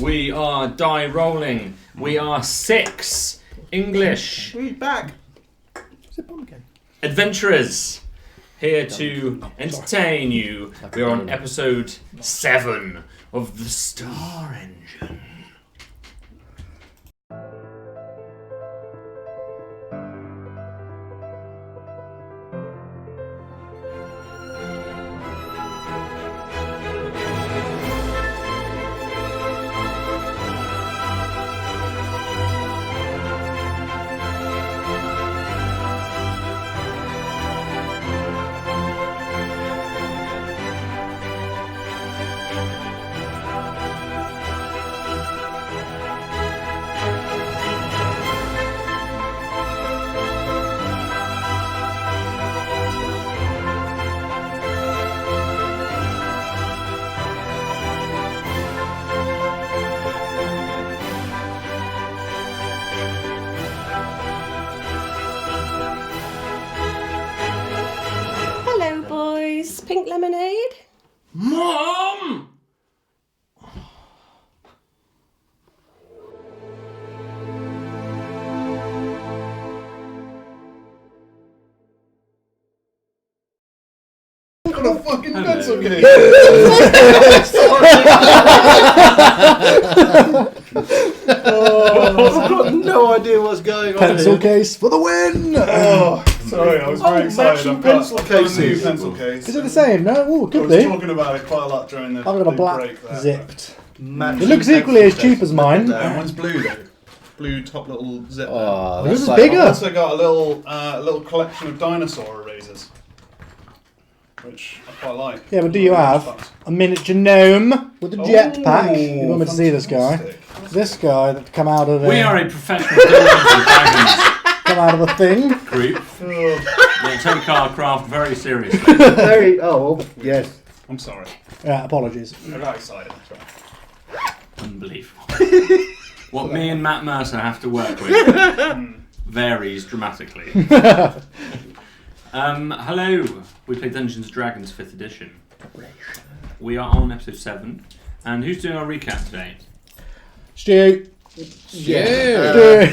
We are DieRolling. We are 6 English back. Is it pumpkin? adventurers here to entertain you. We are on episode 7 of the Star Engine. Pink lemonade? Mom! Got a fucking pencil case. I've got no idea what's going on. Pencil case for the win! Oh, sorry, I was very excited. matching I've got pencil a new cases. pencil case. Is it the same? No? Oh, I could was be. talking about it quite a lot during the I've got a black break there. zipped. Matching It looks equally as cheap as mine. Mine's blue though. Blue top little zip. Oh, this is I've bigger. also got a little collection of dinosaur erasers, which I quite like. Yeah, but do you have a miniature gnome with a jetpack? You want me to see this guy? Fantastic. This guy that come out of We are a professional Dungeons and Dragons come out of a thing. group that take our craft very seriously. Yes. I'm sorry. Yeah, apologies. I got excited. That's right. Unbelievable. What me and Matt Mercer have to work with varies dramatically. Hello, we play Dungeons and Dragons 5th edition. We are on episode 7, and who's doing our recap today? Stu. Yeah.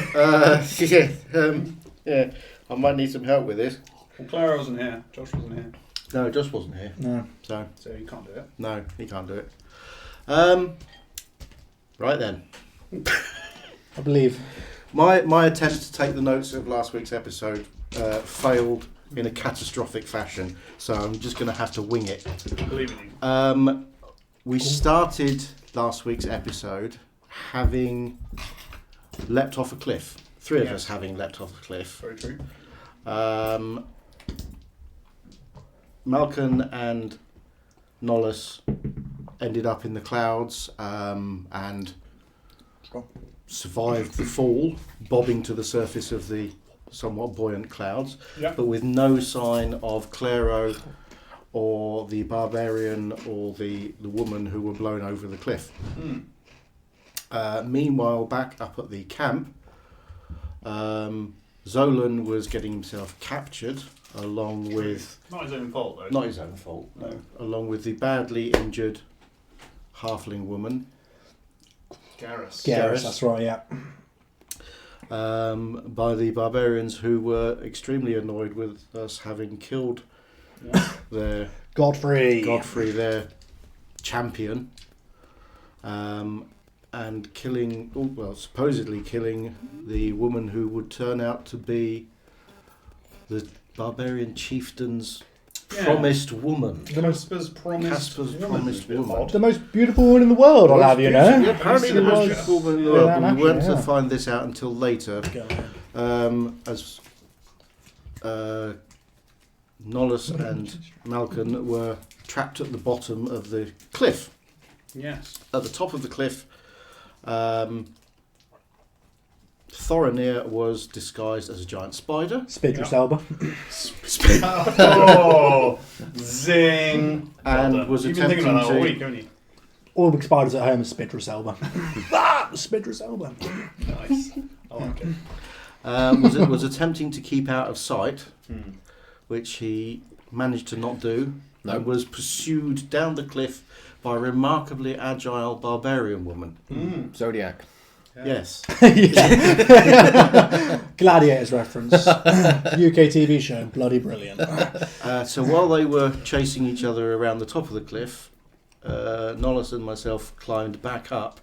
Yeah. I might need some help with this. Well, Clara wasn't here. Josh wasn't here. No, Josh wasn't here. No. So You can't do it. no, he can't do it. Right then. I believe. My attempt to take the notes of last week's episode failed in a catastrophic fashion, so I'm just going to have to wing it. Believe in you. We started last week's episode having leapt off a cliff. Three of us having leapt off a cliff. Very true. Malcolm and Nollis ended up in the clouds and survived the fall, bobbing to the surface of the somewhat buoyant clouds, but with no sign of Claro or the barbarian or the woman who were blown over the cliff. Meanwhile, back up at the camp, Zolan was getting himself captured along with... Not his own fault though. Not his own fault, no. Along with the badly injured halfling woman. Garrus. Garrus, that's right, yeah. By the barbarians who were extremely annoyed with us having killed their Godfrey, their champion, and killing, supposedly killing the woman who would turn out to be the barbarian chieftain's promised woman. Casper's promised woman. The most beautiful one in the world, I'll have you know. Yeah, apparently the most beautiful woman in the world, but we weren't to yeah. find this out until later. As Nollis and Malcolm were trapped at the bottom of the cliff. Yes. At the top of the cliff, Thorinir was disguised as a giant spider. Spidris Elba. Oh, zing! And was You've been attempting thinking about that all to... week, haven't you? All big spiders at home is Spidris Elba. Spidris Elba. Nice. I like it. Was attempting to keep out of sight, which he managed to not do, and was pursued down the cliff by a remarkably agile barbarian woman. Zodiac. Yeah. Yes. Gladiators reference. UK TV show. Bloody brilliant. So while they were chasing each other around the top of the cliff, Nollis and myself climbed back up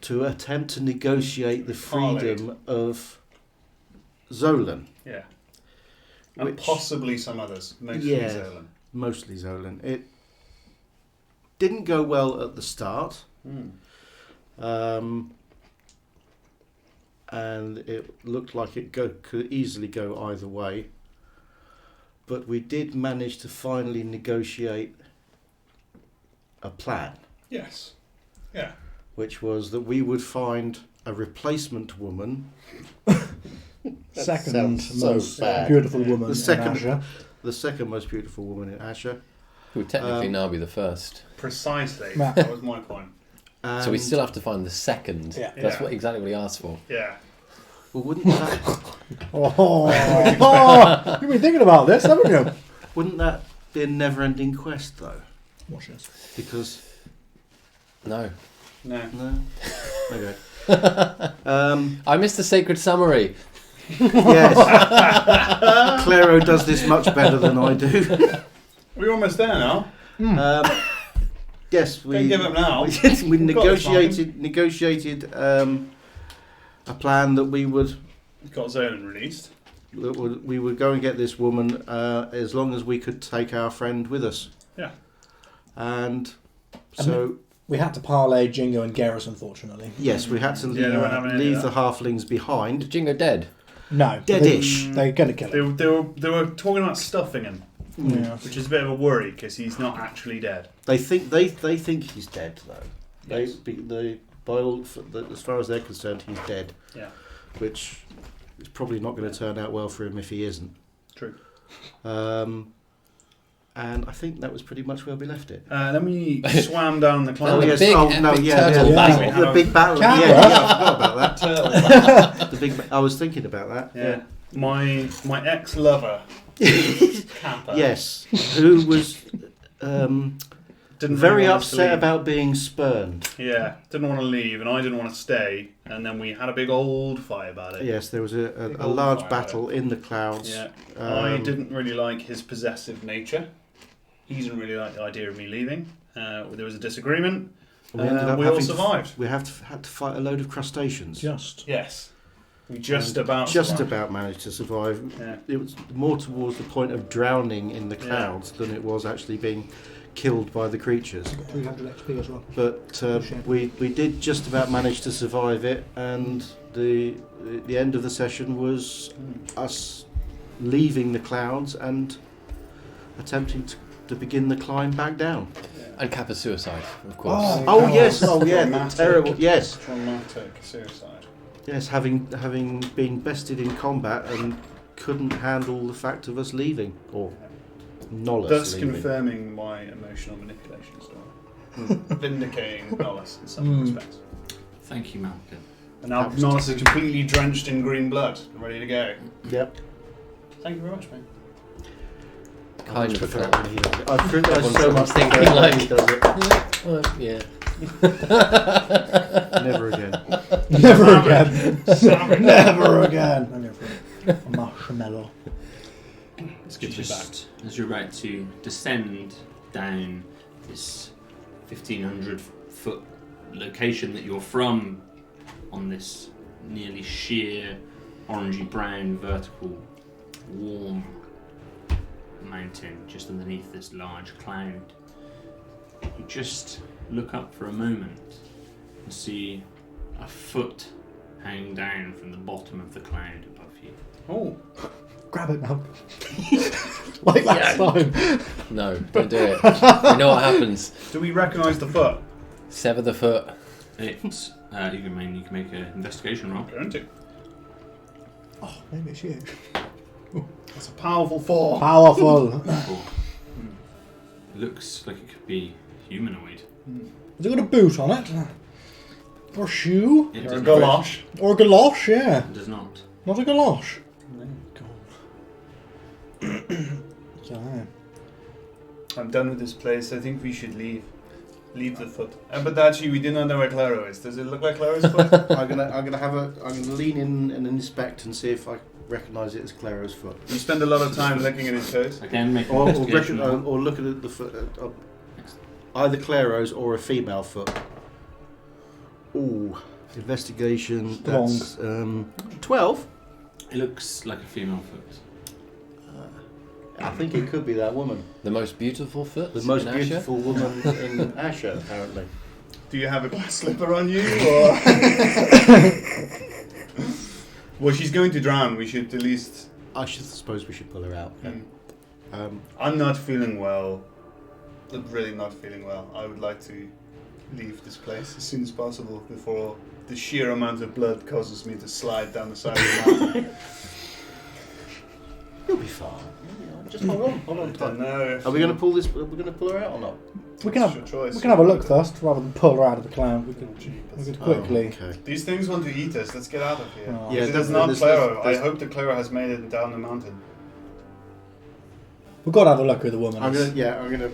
to attempt to negotiate the freedom of Zolan. Yeah. And Which- possibly some others. Mostly Yeah. Zolan. Mostly Zolan. It didn't go well at the start. And it looked like it could easily go either way. But we did manage to finally negotiate a plan, Yes. Yeah. which was that we would find a replacement woman, Second sounds so most bad. beautiful woman The second- in Asher. the second most beautiful woman in Asher. Who would technically now be the first. Precisely. Yeah. That was my point. So we And- still have to find the second. Yeah. That's Yeah. what exactly what he asked for. Yeah. Well, wouldn't that You've been thinking about this, haven't you? wouldn't that be a never-ending quest though? Watch this. Because No. No. no, okay. I missed the sacred summary. Yes, Claro does this much better than I do. We're almost there now. Yes, we Don't give up now. we We've got this negotiated a plan that we would Got Zolan released. we would go and get this woman as long as we could take our friend with us. Yeah. And so We had to parlay Jingo and Garrus, unfortunately. yes, we had to Yeah, they weren't having any leave of the that. halflings Is behind. Jingo dead? No. Deadish. They're going to kill him. They were talking about stuffing him, Yeah. which is a bit of a worry because he's not actually dead. They think he's dead though. Yes. They by all as far as they're concerned, he's dead. Yeah. Which is probably not going to turn out well for him if he isn't. True. And I think that was pretty much where we left it. Then we swam down the Oh, climb. yeah. big epic turtle battle. The big battle. Camera. Yeah, I forgot about that. Turtle battle. The big. I was thinking about that. Yeah. My ex-lover, Kappa, Yes, who was didn't very really want us to upset leave. about being spurned. Yeah, didn't want to leave, and I didn't want to stay. And then we had a big old fight about it. Yes, there was a Big old large fire battle in the clouds. Yeah. I Um, didn't really like his possessive nature. He didn't really like the idea of me leaving. There was a disagreement. We ended up we all having survived. We had to fight a load of crustaceans. Just. Yes. We just about Just survived. about managed to survive. Yeah. It was more towards the point of drowning in the Yeah. clouds than it was actually being killed by the creatures. 300 XP as well. But we did just about manage to survive it, and the end of the session was us leaving the clouds and attempting to begin the climb back down. And Kappa's suicide, of course. Oh yes, oh yeah, Traumatic. terrible. Yes, Traumatic suicide. yes, having been bested in combat and couldn't handle the fact of us leaving, or Nollis Thus leaving. confirming my emotional manipulation story. Vindicating Nollis in some respects. Thank you, Malcolm. And now Nollis is completely drenched in green blood and ready to go. Yep. Thank you very much, mate. Kind of a prefer plan. when he does it. I prefer so Everyone's much thinking prefer when like- he does it. Yeah. Never again. Never again. Never again. I'm going for a marshmallow. Let's get you back. Just as you're about to descend down this 1,500 foot location that you're from, on this nearly sheer orangey brown vertical warm mountain just underneath this large cloud, you just look up for a moment and see a foot hang down from the bottom of the cloud above you. Oh, Grab it now. Like last time. No, don't do it. You know what happens. do we recognise the foot? Sever the foot. It's you can make an investigation roll. Going to. Oh, maybe it's you. That's a powerful 4. Powerful. It looks like it could be humanoid. Has it got a boot on it? Or a shoe? It Or a doesn't- galosh. Or a galosh, yeah. It does not. Not a galosh. So, I'm done with this place. I think we should leave. Leave the foot. But actually, we do not know where Claro is. Does it look like Claro's foot? I'm gonna lean in and inspect and see if I recognise it as Claro's foot. You spend a lot of time looking at his toes. Again, make an Or investigation roll. look at the foot, either Claro's or a female foot. Ooh, investigation. That's 12. It looks like a female foot. I think it could be that woman. The most beautiful foot. The most in beautiful woman in Asher, apparently. Do you have a glass slipper on you, or? Well, she's going to drown. We should at least. I suppose we should pull her out. I'm not feeling well. I'm really not feeling well. I would like to leave this place as soon as possible before the sheer amount of blood causes me to slide down the side of the mountain. You'll be fine. Just hold on. I don't know. Are we going to pull this? Are we going to pull her out or not? We can have a look first, rather than pull her out of the cloud. We could quickly. Oh, okay. These things want to eat us. Let's get out of here. Oh. Yeah, If it is not Claro. I hope that Claro has made it down the mountain. We've got to have a look at the woman. I'm gonna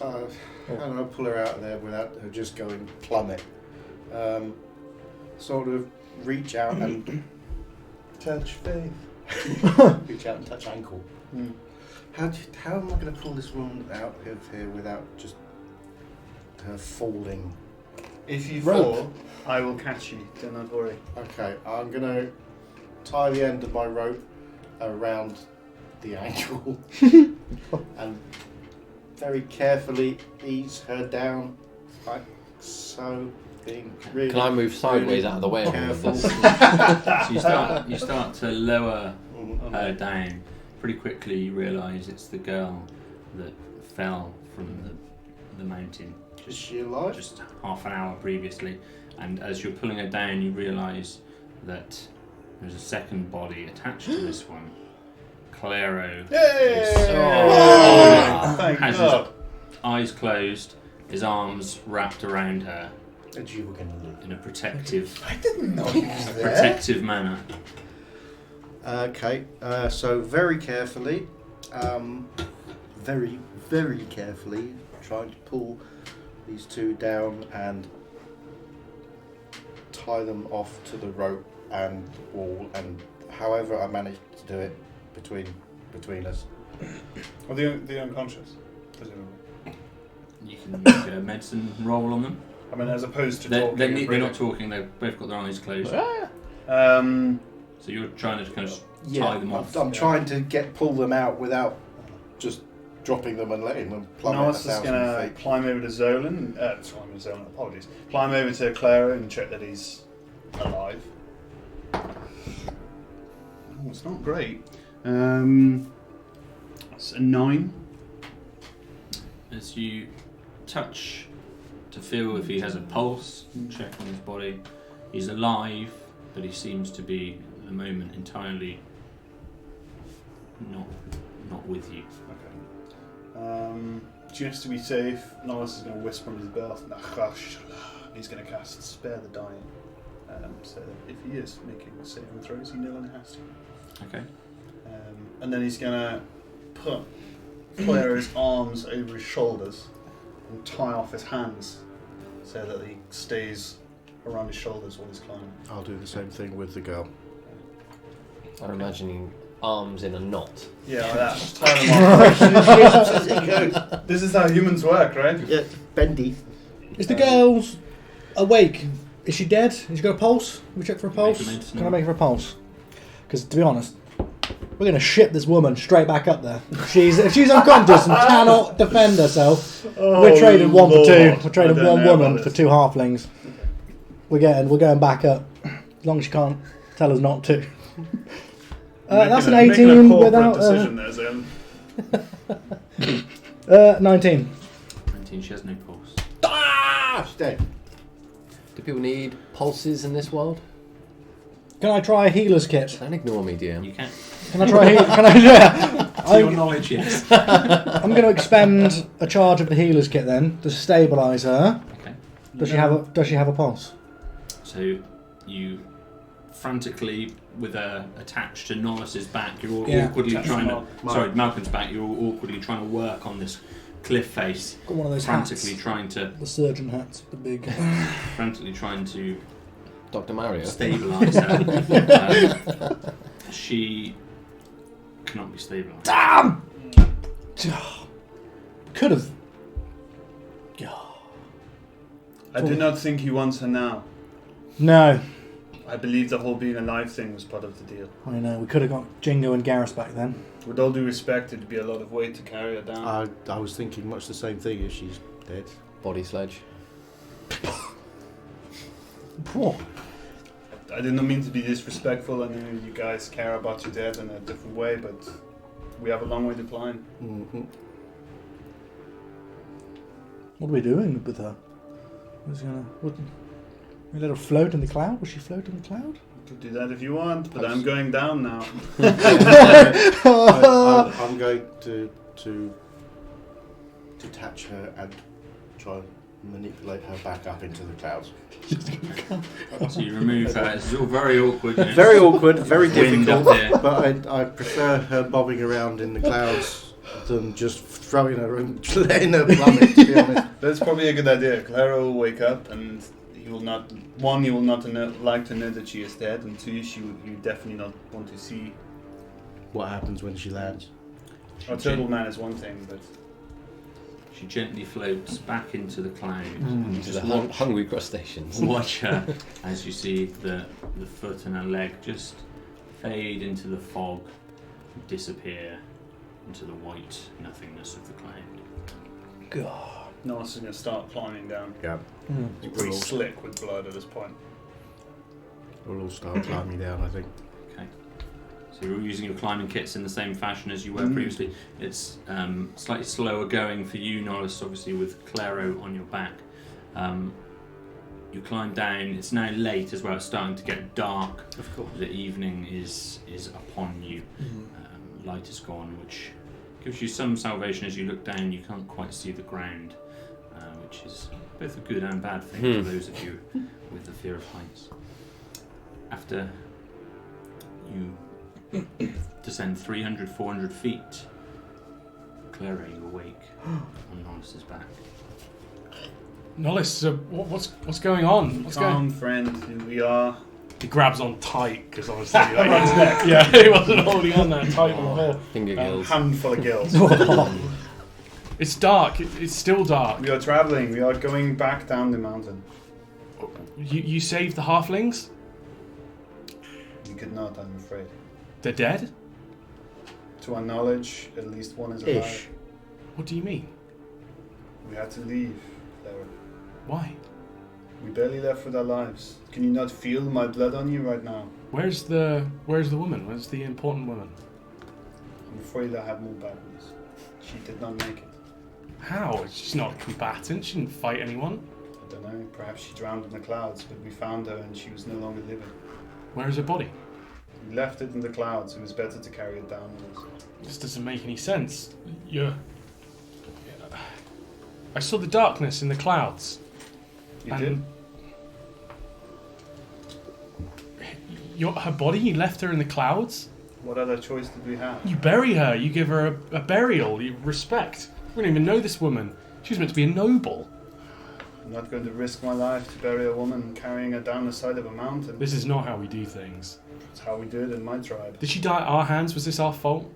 I don't know, pull her out of there without her just going plummet. Sort of reach out and Touch faith. reach out and touch ankle. How am I going to pull this woman out of here without just her falling? If you Rope. fall, I will catch you. Do not worry. Okay, I'm going to tie the end of my rope around the ankle and very carefully ease her down, like so. Being really, Can I move sideways out of the way? careful. So you start to lower her down. Pretty quickly you realise it's the girl that fell from the mountain Is she alive? just half an hour previously, and as you're pulling her down you realise that there's a second body attached to this one. Claro Thank has God. his eyes closed, his arms wrapped around her And you were going to live. in a protective I didn't know he was there. protective manner. Okay, so very carefully, very, very carefully, trying to pull these two down and tie them off to the rope and wall, and however I managed to do it between us. Are they unconscious? Presumably. You can make a medicine roll on them. I mean, as opposed to They're talking. and not breathing. talking, they've both got their eyes closed. So you're trying to kind of tie them off. I'm trying to pull them out without just dropping them and letting them plummet Norris is 1,000 going to feet. climb over to Zolan. Apologies. Climb over to Clara and check that he's alive. Oh, it's not great. It's a 9. As you touch to feel if he has a pulse, check on his body. He's alive, but he seems to be at the moment entirely not with you. Okay. Just to be safe, Norris is going to whisper in his belt. He's going to cast Spare the Dying. So that if he is making saving throws, he no longer has to. Okay. And then he's going to put Clara's arms over his shoulders and tie off his hands so that he stays around his shoulders while he's climbing. I'll do the same thing with the girl. I'm imagining arms in a knot. Yeah, like that. Just tie them off. This is how humans work, right? Yeah, bendy. Is the girl awake? Is she dead? Has she got a pulse? Can we check for a pulse? Make a medicine Can I make her a pulse? Because to be honest, we're going to ship this woman straight back up there. If she's unconscious and cannot defend herself, we're trading one for two. We're trading one woman for two halflings. We're going back up. As long as she can't tell us not to. That's an 18 without. Decision there, Zane. 19. 19, she has no pulse. She's dead. Do people need pulses in this world? Can I try a healer's kit? Don't ignore me, DM. You can. Can I try? Can I? Yeah. To your knowledge, yes. I'm going to expend a charge of the healer's kit then to stabilise her. Okay. Does she have a pulse? So you frantically, with her attached to Norris's back, you're all Yeah, awkwardly attached trying to to. Sorry, Malcolm's back. You're all awkwardly trying to work on this cliff face, Got one of those frantically hats. trying to The surgeon hats, the big. frantically trying to Dr. Mario. stabilise her. She cannot be stabilised. Damn! Could have. I do not think he wants her now. No. I believe the whole being alive thing was part of the deal. I know. We could have got Jingo and Garrus back then. With all due respect, it'd be a lot of weight to carry her down. I was thinking much the same thing if she's dead. Body sledge. Whoa. I did not mean to be disrespectful. I know you guys care about your dead in a different way, but we have a long way to climb. Mm-hmm. What are we doing with her? We let her float in the cloud? Will she float in the cloud? You could do that if you want, but I'm going down now. I'm going to detach her and try and manipulate her back up into the clouds. So you remove her. It's all very awkward. You know? Very awkward, very Wind difficult, up here. but I prefer her bobbing around in the clouds than just throwing her and letting her plummet, to be honest. That's probably a good idea. Clara will wake up and he will not like to know that she is dead, and two, you definitely not want to see. What happens when she lands? A turtle man is one thing, but She gently floats back into the cloud. To Just the watch, hungry crustaceans. watch her as you see the foot and her leg just fade into the fog, disappear into the white nothingness of the cloud. God. Norris is going to start climbing down. Yeah. He's pretty slick with blood at this point. We'll all start climbing down, I think. Okay. So you're using your climbing kits in the same fashion as you were previously. It's slightly slower going for you, Norris, obviously with Claro on your back. You climb down. It's now late as well. It's starting to get dark. Of course. The evening is upon you. Light is gone, which gives you some salvation as you look down. You can't quite see the ground, which is both a good and bad thing for those of you with the fear of heights. After you descend 300, 400 feet, Clara, you awake on Norris's back. Nollis, what's going on? What's Calm, friend. Here we are. He grabs on tight because obviously, yeah, he wasn't holding on that tight before. Finger gills. Handful of gills. It's dark. It's still dark. We are traveling. We are going back down the mountain. You saved the halflings? We could not, I'm afraid. They're dead? To our knowledge, at least one is alive. Ish. What do you mean? We had to leave, Clara. Why? We barely left with our lives. Can you not feel my blood on you right now? Where's the woman? Where's the important woman? I'm afraid I have more bad news. She did not make it. How? She's not a combatant. She didn't fight anyone. I don't know. Perhaps she drowned in the clouds, but we found her and she was no longer living. Where is her body? We left it in the clouds. It was better to carry it down with us. This doesn't make any sense. I saw the darkness in the clouds. You did? Her body? You left her in the clouds? What other choice did we have? You bury her. You give her a burial. You respect. We don't even know this woman. She was meant to be a noble. I'm not going to risk my life to bury a woman carrying her down the side of a mountain. This is not how we do things. That's how we do it in my tribe. Did she die at our hands? Was this our fault?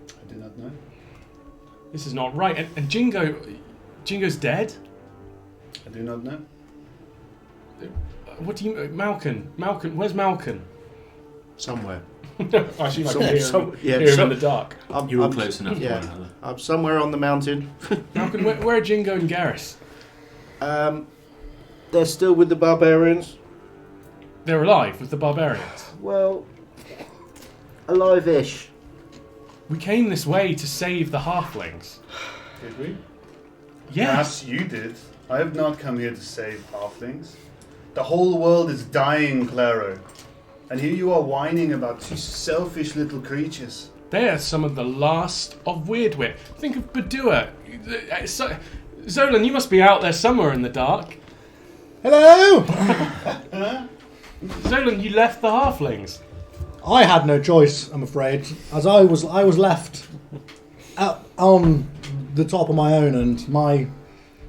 I do not know. This is not right. And Jingo's dead? I do not know. What do you... Malkin, where's Malkin? Somewhere. Actually, hear him in the dark. You were close enough to one Yeah. another. I'm somewhere on the mountain. Malkin, where are Jingo and Garrus? They're still with the barbarians. They're alive with the barbarians. Well, alive-ish. We came this way to save the halflings. Did we? Yes. Perhaps you did. I have not come here to save halflings. The whole world is dying, Claro. And here you are whining about two selfish little creatures. They're some of the last of Weirdwit. Think of Badua. Zolan, you must be out there somewhere in the dark. Hello! Zolan, you left the halflings. I had no choice, I'm afraid, as I was left out on the top of my own, and my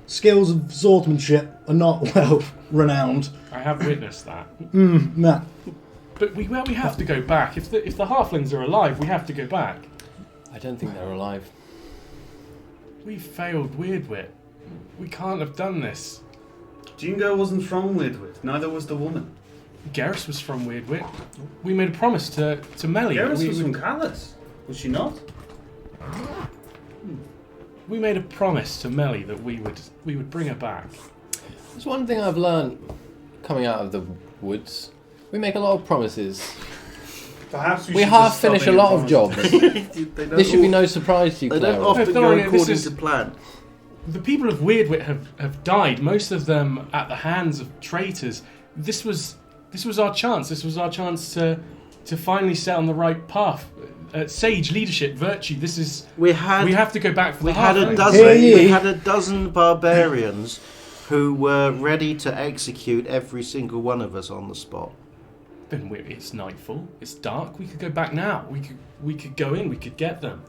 skills of swordsmanship are not well renowned. I have witnessed that. Nah. But we have to go back. If the halflings are alive, we have to go back. I don't think they're alive. We failed Weirdwit. We can't have done this. Jingo wasn't from Weirdwit. Neither was the woman. Garrus was from Weirdwit. We made a promise to Melly. Garrus was from Callus. Was she not? We made a promise to Melly that we would bring her back. There's one thing I've learned coming out of the woods. We make a lot of promises. Perhaps we half finish a lot of jobs. This should be no surprise to you, They Clara. don't often go according to plan. The people of Weirdwit have died, most of them at the hands of traitors. This was our chance. This was our chance to finally set on the right path. Sage, leadership, virtue. We have to go back for the We had a dozen barbarians who were ready to execute every single one of us on the spot. Then it's nightfall. It's dark. We could go back now. We could go in. We could get them.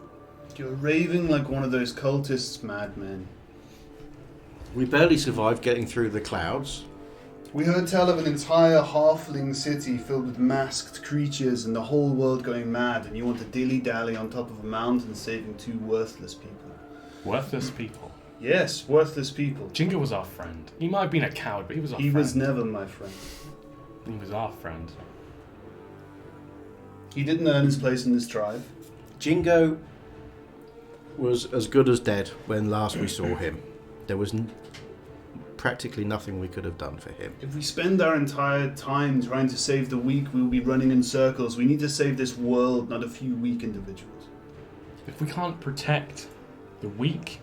You're raving like one of those cultists, madmen. We barely survived getting through the clouds. We heard tell of an entire halfling city filled with masked creatures and the whole world going mad, and you want to dilly-dally on top of a mountain saving two worthless people. Worthless people? Yes, worthless people. Jingo was our friend. He might have been a coward, but he was our friend. He was never my friend. He was our friend. He didn't earn his place in this tribe. Jingo was as good as dead when last we saw him. There was practically nothing we could have done for him. If we spend our entire time trying to save the weak, we'll be running in circles. We need to save this world, not a few weak individuals. If we can't protect the weak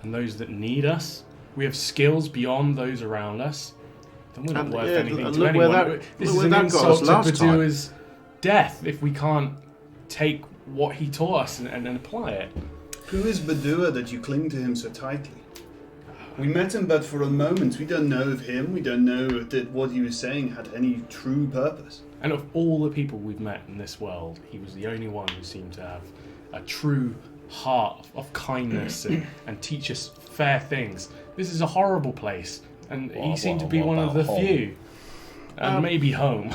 and those that need us, we have skills beyond those around us, then we're not worth anything to anyone. This is an insult to Badua's death if we can't take what he taught us and apply it. Who is Badua that you cling to him so tightly? We met him but for a moment. We don't know of him. We don't know that what he was saying had any true purpose. And of all the people we've met in this world, he was the only one who seemed to have a true heart of kindness and teach us fair things. This is a horrible place, and he seemed to be one of the few. And maybe home.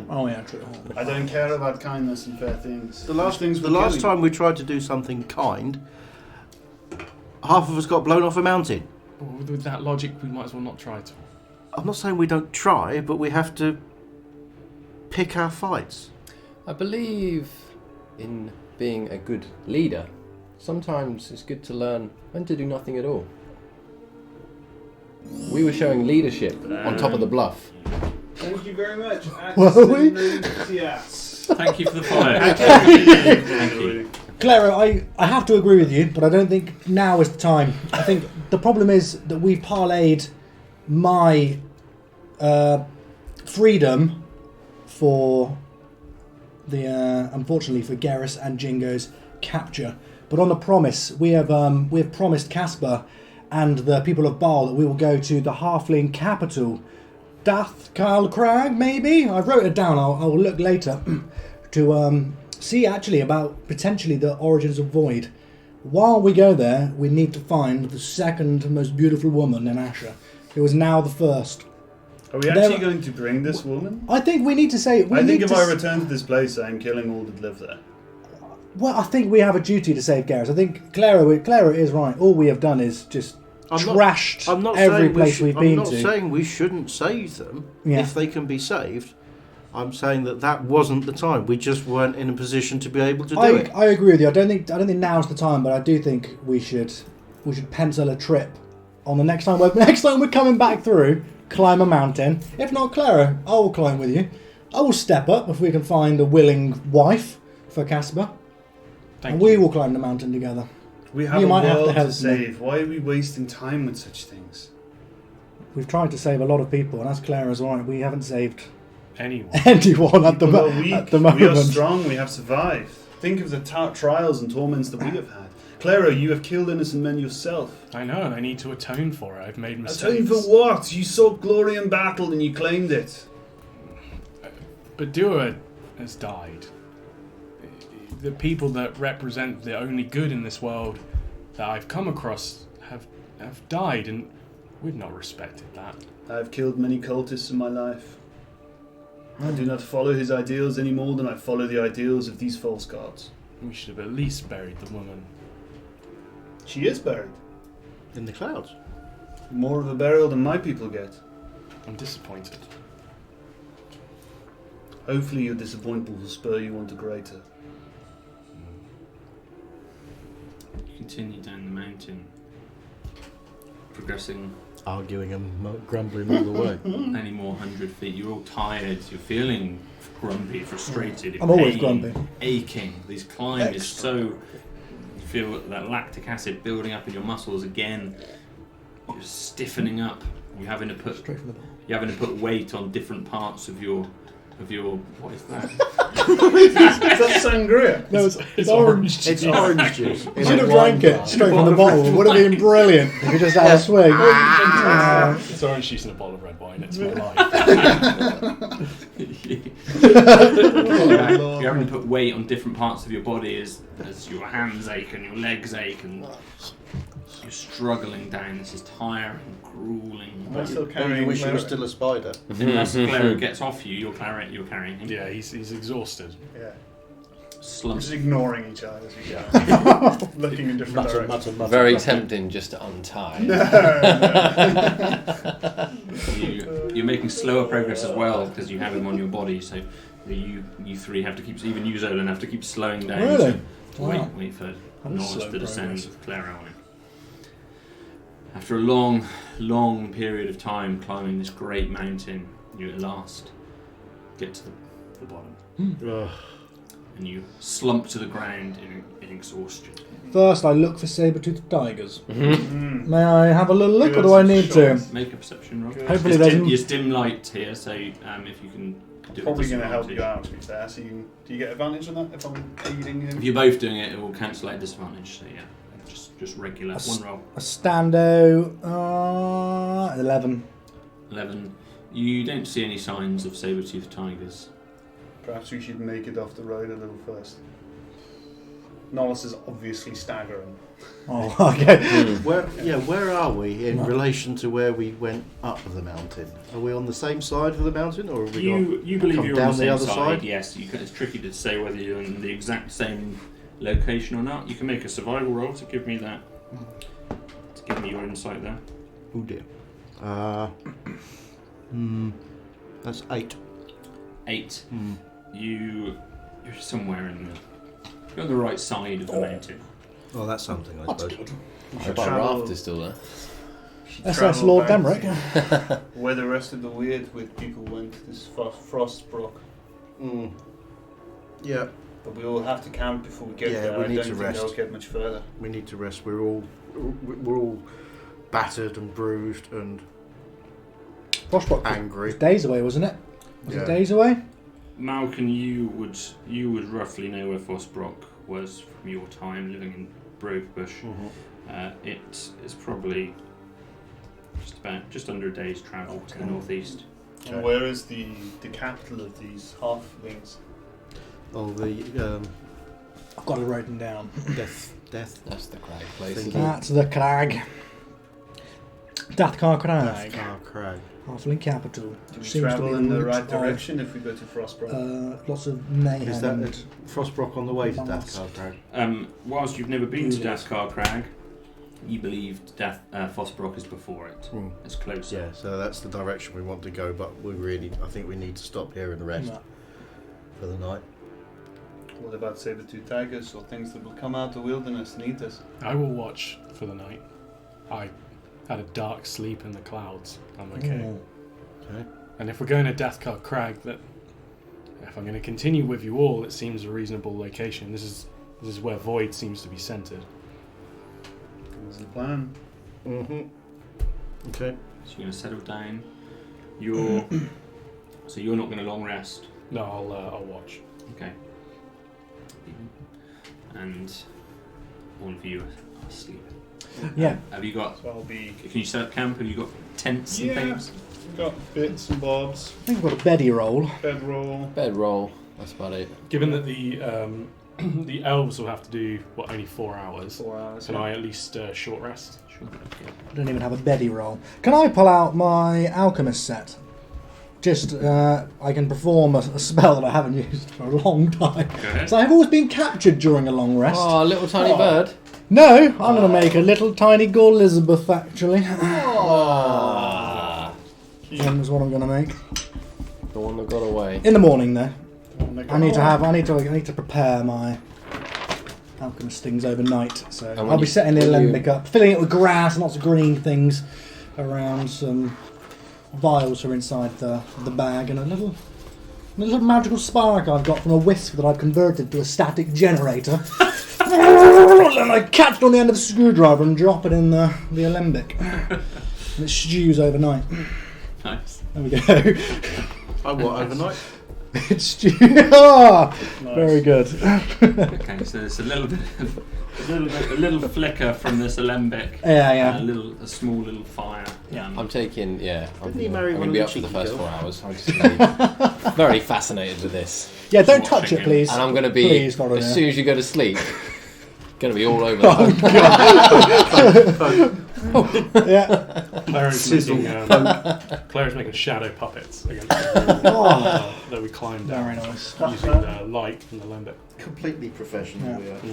Oh yeah, true. I don't care about kindness and fair things. The last time we tried to do something kind, half of us got blown off a mountain. With that logic, we might as well not try to. I'm not saying we don't try, but we have to pick our fights. I believe in being a good leader. Sometimes it's good to learn when to do nothing at all. We were showing leadership on top of the bluff. Thank you very much. Were we? Thank you for the fire. Thank you. Clara, I have to agree with you, but I don't think now is the time. I think the problem is that we've parlayed my freedom for the unfortunately for Garrus and Jingo's capture. But on the promise, we have promised Casper and the people of Baal that we will go to the Halfling capital, Dathkal Crag, maybe? I wrote it down, I will look later, to see actually about potentially the origins of Void. While we go there, we need to find the second most beautiful woman in Asher, who is now the first. Are we actually going to bring this woman? I think we need to say... I think if I return to this place, I am killing all that live there. Well, I think we have a duty to save Garrus. I think Clara is right. All we have done is just trashed every place we've been to. I'm not saying we shouldn't save them if they can be saved. I'm saying that wasn't the time. We just weren't in a position to be able to do it. I agree with you. I don't think now's the time, but I do think we should pencil a trip on the next time we're coming back through. Climb a mountain. If not, Clara, I will climb with you. I will step up if we can find a willing wife for Casper. We will climb the mountain together. We have a world to save. Why are we wasting time with such things? We've tried to save a lot of people, and as Clara's right, we haven't saved anyone at the moment. We are strong. We have survived. Think of the trials and torments that we have had. Clara, you have killed innocent men yourself. I know, and I need to atone for it. I've made mistakes. Atone for what? You sought glory in battle and you claimed it. Badua has died. The people that represent the only good in this world that I've come across have died, and we've not respected that. I've killed many cultists in my life. I do not follow his ideals any more than I follow the ideals of these false gods. We should have at least buried the woman. She is buried. In the clouds. More of a burial than my people get. I'm disappointed. Hopefully your disappointment will spur you on to greater. You continue down the mountain, progressing Arguing and grumbling all the way. any more 100 feet. You're all tired. You're feeling grumpy, frustrated. in I'm always pain, grumpy. Aching. This climb is so. You feel that lactic acid building up in your muscles again. You're stiffening up. You're having to put. Straight from the ball. You're having to put weight on different parts of your. What is that? Is that sangria? No, it's orange. It's orange juice. You should have drank it straight from the bottle. Would have been brilliant if you just had a swig. It's orange juice and a bottle of red wine. It's my life. You're having to put weight on different parts of your body as your hands ache and your legs ache, and you're struggling down. This is tiring, grueling. Am I still You carrying wish you were Clara? still a spider. Unless Clara gets off you, you're carrying him. Yeah, he's exhausted. Yeah. We're Slump. just ignoring each other as we go. Looking in different directions. Very tempting just to untie. You're making slower progress as well because you have him on your body. So you three have to keep, even you Zolan, have to keep slowing down. Really? So Wow. wait for That is Norris slow to descend progress. with Clara on it. After a long period of time climbing this great mountain, you at last get to the bottom. Ugh. And you slump to the ground in exhaustion. First, I look for saber-toothed tigers. Mm. May I have a little look, or Good do I need to? choice. Make a perception roll. Good. Hopefully There's there's dim light here, so if you can do Probably it. going to help you out, to be fair. So do you get advantage on that if I'm aiding him? If you're both doing it, it will cancel out disadvantage. So yeah, just regular one roll. a stando 11. 11. You don't see any signs of saber-toothed tigers. Perhaps we should make it off the road a little first. Nollis is obviously staggering. Oh, okay. Where are we in Right. relation to where we went up the mountain? Are we on the same side of the mountain, or have we You believe come you're down on the the same other side. side? Yes, it's tricky to say whether you're in the exact same location or not. You can make a survival roll to give me that. To give me your insight there. Oh dear. That's 8. 8. You're somewhere you're on the right side of the mountain. Oh, that's something, I That's suppose. good. I hope our raft is still there. SS Lord Demrick. Where the rest of the weird people went, this Frostbrook. Mm. Yeah, But we all have to camp before we get Yeah, there. we I need don't to think rest. they'll get much further. we need to rest. We're all battered and bruised and Frostbrook angry. was days away, wasn't it? Was Yeah. it days away? Malcolm, you would roughly know where Fosbrook was from your time living in Brokebush. It is probably just under a day's travel to the northeast. And where is the capital of these halflings? Oh, the I've got it written down. death. That's the crag place. Thank Isn't you. it? That's the crag. Dathkar Crag. Death Crag. Halfling capital. Do we Seems to travel be in the route right of, direction if we go to Frostbrook? Lots of mayhem. Is that and Frostbrook on the way to Bombs. Death Crag? Whilst you've never been to Yes. Dathkar Crag, you believed Fosbrook is before it. Mm. It's closer. Yeah, so that's the direction we want to go, but I think we need to stop here and rest No. for the night. What about saber-tooth tigers or things that will come out of the wilderness and eat us? I will watch for the night. I had a dark sleep in the clouds. I'm okay. Oh. Okay. And if we're going to Dathkar Crag, if I'm going to continue with you all, it seems a reasonable location. This is where Void seems to be centered. That's the plan. Mm-hmm. Okay. So you're going to settle down. You're not going to long rest. No, I'll watch. Okay. And all of you are asleep. Yeah. Have you got? So I'll be... Can you set up camp? Have you got tents and things? We've got bits and bobs, I think we've got a beddy roll. bedroll. Bedroll. That's about it. Given that the the elves will have to do only 4 hours. 4 hours. Can I at least short rest? Sure. I don't even have a beddy roll. Can I pull out my alchemist set? Just, I can perform a spell that I haven't used for a long time. Go ahead. So I've always been captured during a long rest. Oh, little tiny bird. No, I'm going to make a little tiny Gore Elizabeth, actually. Ah. That's what I'm going to make. The one that got away. In the morning, though. I need to prepare my alchemist things overnight. So And when I'll be you- setting the when you- alembic up, filling it with grass and lots of green things around. Some vials are inside the bag, and a little magical spark I've got from a wisp that I've converted to a static generator. And I catch it on the end of the screwdriver and drop it in the alembic. And it stews overnight. Nice. There we go. Oh, what, overnight? It's stew. Ah, very good. Okay, so there's a little flicker from this alembic. Yeah. A small little fire. I'm taking, I'm Didn't he marry going one to be of up the for the cheeky first girls? 4 hours. I'm just gonna be very fascinated with this. Yeah, don't Watching touch it, him. please. And I'm going to be, Please, not in as there. soon as you go to sleep, going to be all over Oh, that. Yeah. Clara's making shadow puppets against the Oh, that we climbed down very nice. using the light from the lembic. Completely professional, Yeah. yeah.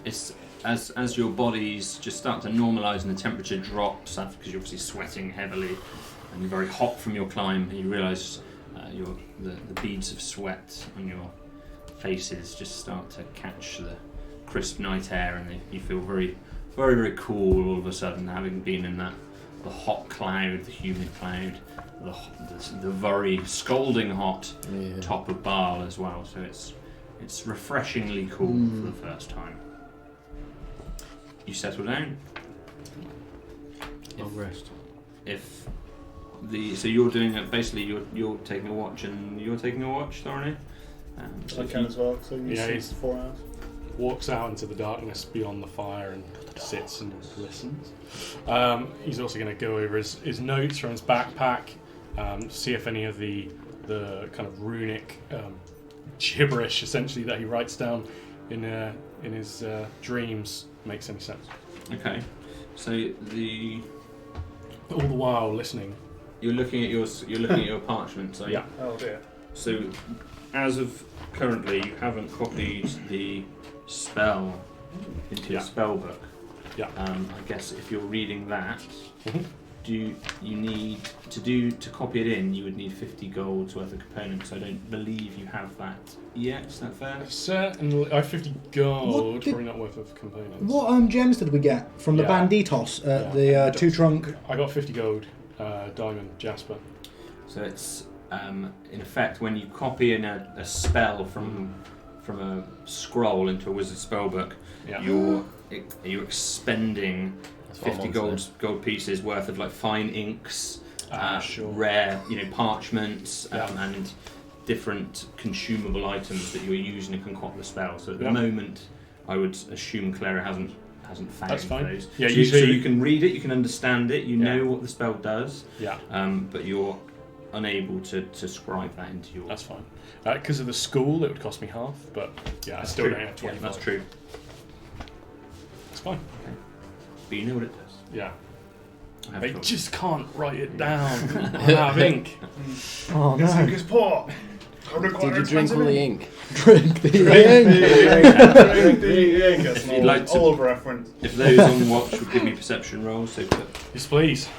It's as your bodies just start to normalise and the temperature drops because you're obviously sweating heavily and you're very hot from your climb, and you realise the beads of sweat on your faces just start to catch the crisp night air, and you feel very, very, very cool all of a sudden, having been in the hot cloud, the humid cloud, the very scalding hot top of Baal as well. So it's refreshingly cool for the first time. You settle down. Long rest. So you're doing it. Basically, you're taking a watch, and you're taking a watch, Thorny. I can as well, so you Yeah, see he's- 4 hours. Walks out into the darkness beyond the fire and sits and listens. He's also going to go over his notes from his backpack, see if any of the kind of runic gibberish, essentially, that he writes down in his dreams makes any sense. Okay. So All the while listening. you're looking at your parchment. So Yeah. Oh dear. So as of currently, you haven't copied the spell into your spell book. Yeah. I guess if you're reading that, Mhm. do you need to copy it in? You would need 50 gold's worth of components. I don't believe you have that yet. Is that fair? Certainly, I have 50 gold, What did- probably not worth of components. What gems did we get from the Yeah. banditos at Yeah. the two trunk? I got 50 gold, diamond, jasper. So it's in effect when you copy in a spell from a scroll into a wizard's spellbook, Yeah. you're expending That's what 50 I'm on gold pieces worth of like fine inks, Sure. rare parchments, Yeah. and different consumable items that you're using to concoct the spell. So at the Yeah. moment, I would assume Clara hasn't found That's fine. those. Yeah, so usually- you can read it, you can understand it, you Yeah. know what the spell does, Yeah, but you're unable to scribe that into your. that's fine. Because of the school, it would cost me half, but yeah, I That's still true. don't have 25. Yeah, that's true. It's fine. But you know what it does. Yeah. I have I told just can't write it down. I have ink. Oh This no! ink is poor. I require Did you drink all expensive the ink. ink? Drink the ink. Drink the ink. That's an You'd like to- old reference. If those on watch would give me perception rolls, so put Yes, please.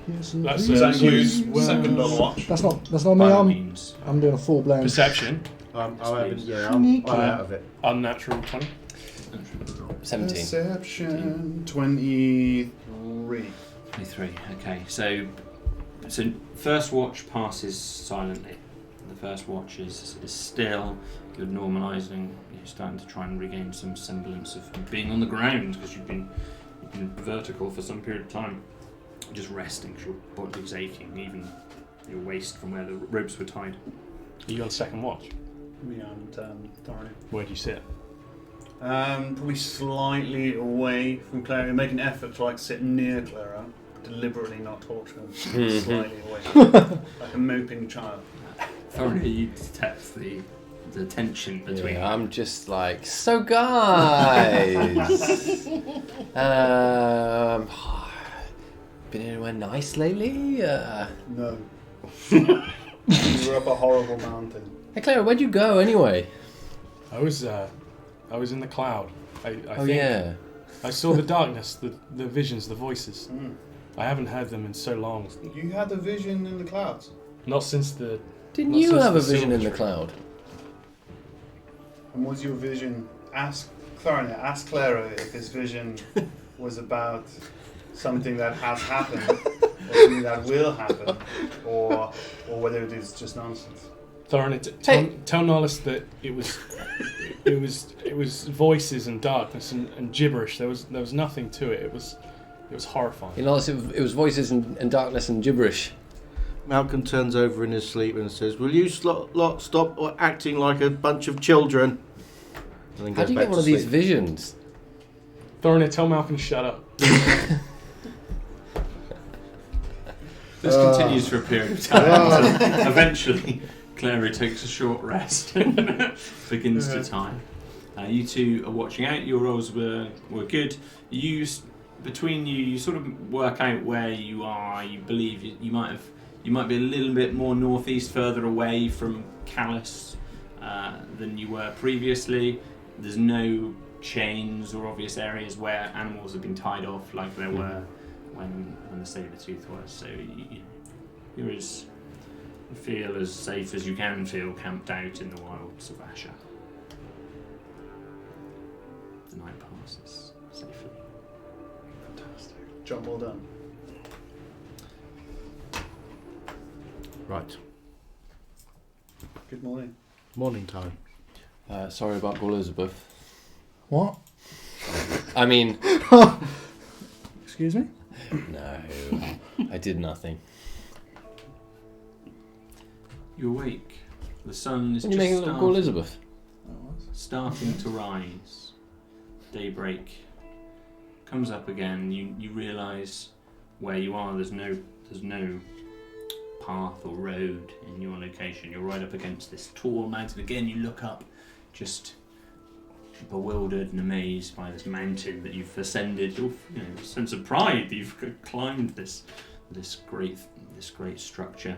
Yes, That's Does that include well, second on watch? That's not me. by all I'm means. doing a full blown. perception. I'm Sneaky. out of it. Unnatural 20. 17. Perception 23. 23. Okay, so first watch passes silently. The first watch is still. You're normalising. You're starting to try and regain some semblance of being on the ground because you've been vertical for some period of time. Just resting because your body's aching, even your waist from where the ropes were tied. Are you on second watch? Me and Thorny. Where do you sit? Probably slightly away from Clara. Make an effort to sit near Clara, deliberately not talk to him. Slightly away, like a moping child. Thoroughly, you detect the the tension between. Yeah, I'm just like, so guys, been anywhere nice lately? No. You were up a horrible mountain. Hey Clara, where'd you go anyway? I was in the cloud. I Oh think yeah. I saw the darkness, the visions, the voices. Mm. I haven't heard them in so long. You had a vision in the clouds. Not since the. Didn't Not you since have a the vision in silver the tree. cloud? And was your vision... Ask Clara if his vision was about something that has happened, or something that will happen, or whether it is just nonsense. Thorin, tell Nollis that it was voices and darkness and gibberish. There was nothing to it. It was horrifying. You know, it was voices and darkness and gibberish. Malcolm turns over in his sleep and says, "Will you lot stop acting like a bunch of children?" And then How goes do you back get one to of these sleep. visions? Thorin, tell Malcolm to shut up. This continues for a period of time until eventually Clara takes a short rest and begins to time. You two are watching out. Your rolls were good. You sort of work out where you are. You believe you might be a little bit more northeast, further away from Callus than you were previously. There's no chains or obvious areas where animals have been tied off like there were when the saber-tooth was. So you feel as safe as you can feel camped out in the wilds of Asher. The night passes safely. Fantastic. Job well done. Right. Good morning. Morning time. Sorry about Elizabeth. What? I mean, Excuse me? no, I did nothing. You awake. The sun is What are you making look call Elizabeth? starting to rise. Daybreak comes up again. You realise where you are. There's no path or road in your location. You're right up against this tall mountain. Again, you look up, just bewildered and amazed by this mountain that you've ascended. Your sense of pride that you've climbed this great structure.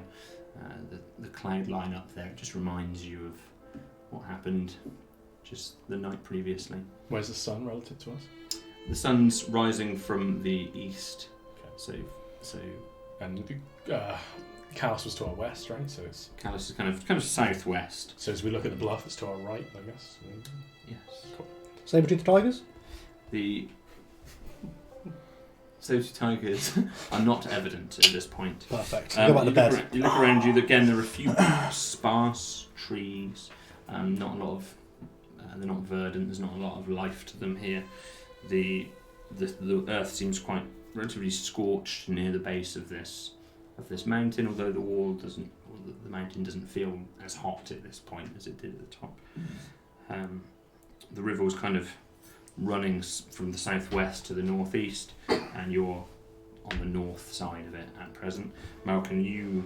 The cloud line up there, it just reminds you of what happened just the night previously. Where's the sun relative to us? The sun's rising from the east. Okay. So And Callus was to our west, right? So it's Callus is kind of southwest. so as we look at the bluff, it's to our right, I guess. Yes. Saber-toothed tigers? The Soti tigers are not evident at this point. Perfect. Go back to bed. You look around you. Again, there are a few sparse trees. Not a lot of. They're not verdant. There's not a lot of life to them here. The earth seems quite relatively scorched near the base of this mountain. Although the mountain doesn't feel as hot at this point as it did at the top. The river was kind of running from the southwest to the northeast, and you're on the north side of it at present. Malcolm, you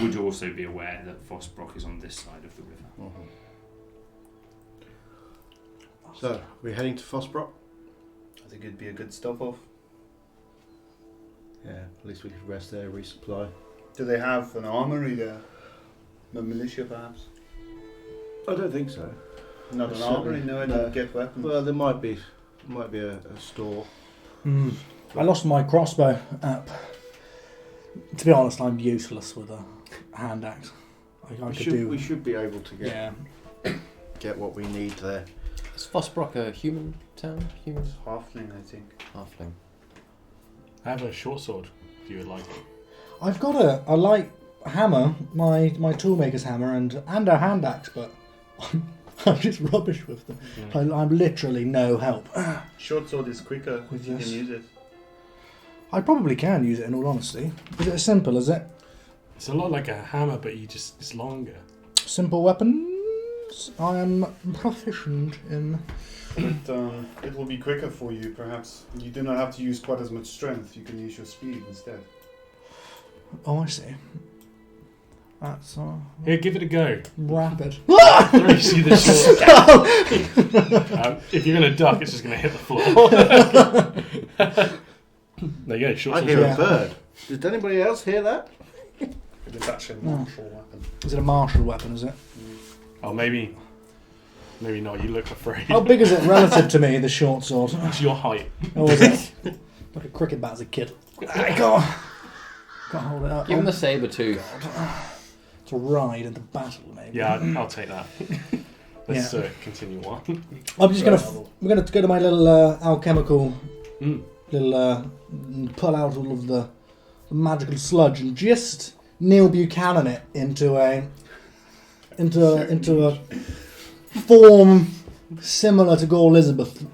would also be aware that Vosbrock is on this side of the river. Mm-hmm. So, we're heading to Fosbrock? I think it'd be a good stop off. Yeah, at least we could rest there, resupply. Do they have an armory there? A militia, perhaps? I don't think so. Not an Certainly, armory, no, I no. didn't get weapons. Well, there might be a store. I lost my crossbow app. To be honest, I'm useless with a hand axe. We should be able to get what we need there. Is Vosbrock a human town? Human? Halfling, I think. Halfling. I have a short sword. If you would like it. I've got a light hammer, my toolmaker's hammer, and a hand axe, but I'm just rubbish with them. Yeah. I'm literally no help. Short sword is quicker if you Yes. can use it. I probably can use it in all honesty. Is it as simple as it? It's a lot like a hammer, but it's longer. Simple weapons I am proficient in. It will be quicker for you, perhaps. You do not have to use quite as much strength. You can use your speed instead. Oh, I see. That's Here, give it a go. rapid. You see the short. If you're going to duck, it's just going to hit the floor. There you go. Short I sword. hear a bird. Did anybody else hear that? It's actually a martial weapon. Is it a martial weapon, is it? Oh, maybe not. You look afraid. How big is it relative to me, the short sword? It's your height. Or was it like a cricket bat as a kid? I can't hold it up. Give him the saber too. To ride into battle, maybe. Yeah, I'll take that. Let's continue on. I'm just we're gonna go to my little alchemical little pull out all of the magical sludge and just Neil Buchanan it into a form similar to Gore Elizabeth.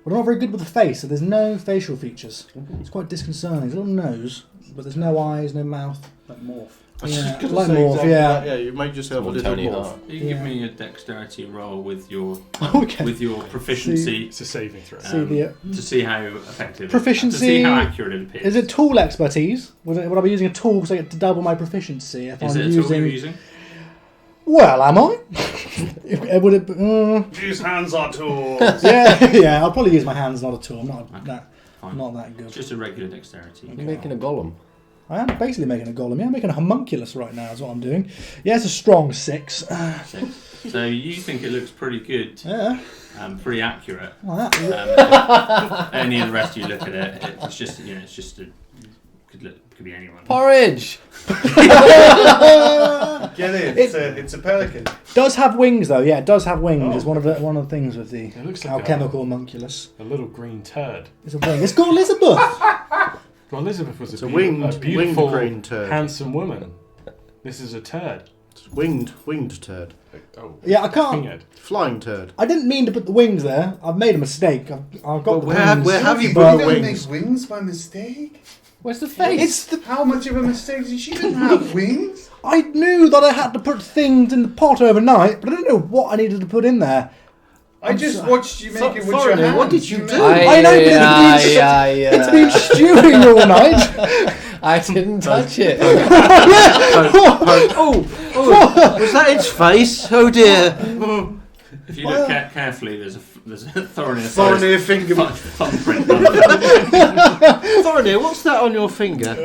We're not very good with the face, so there's no facial features. It's quite disconcerting. There's a little nose, but there's no eyes, no mouth. Like morph. Yeah, like morph, yeah. You made yourself a little Tony morph. Hart. You can give me a dexterity roll with your Okay. proficiency It's a saving throw. See to see how effective. Proficiency- To see how accurate it appears. Is it tool expertise? Would I be using a tool so I get to double my proficiency if Is I'm it a using? tool you're using? Well, am I? Would it? These hands are tools. yeah. I'll probably use my hands, not a tool. I'm not Fine. not that good. It's just a regular dexterity. You're making a golem. I am basically making a golem. Yeah, I'm making a homunculus right now. Is what I'm doing. Yeah, it's a strong 6. 6. So you think it looks pretty good, Yeah. pretty accurate. Like that. Any of the rest you look at it, it's just could be anyone. Porridge! Get it. It's a pelican. Does have wings though. Yeah, it does have wings. It's one of the things with the It looks like alchemical homunculus. a little green turd. It's a wing. It's called Elizabeth. Well, Elizabeth was a a beautiful, green turd. handsome woman. This is a turd. It's winged turd. Oh, Yeah, I can't. winged. Flying turd. I didn't mean to put the wings there. I've made a mistake. I've got the wings. where have you You put the don't wings? make wings by mistake. Where's the face? How much of a mistake did she didn't have wings? I knew that I had to put things in the pot overnight, but I didn't know what I needed to put in there. I just watched you make it with your Foreigner, hands. what did you do? I know, but it's been stewing all night. I didn't touch it. Oh, was that its face? Oh dear. If you look carefully, there's a Thorinir finger. thumbprint. Foreigner, what's that on your finger?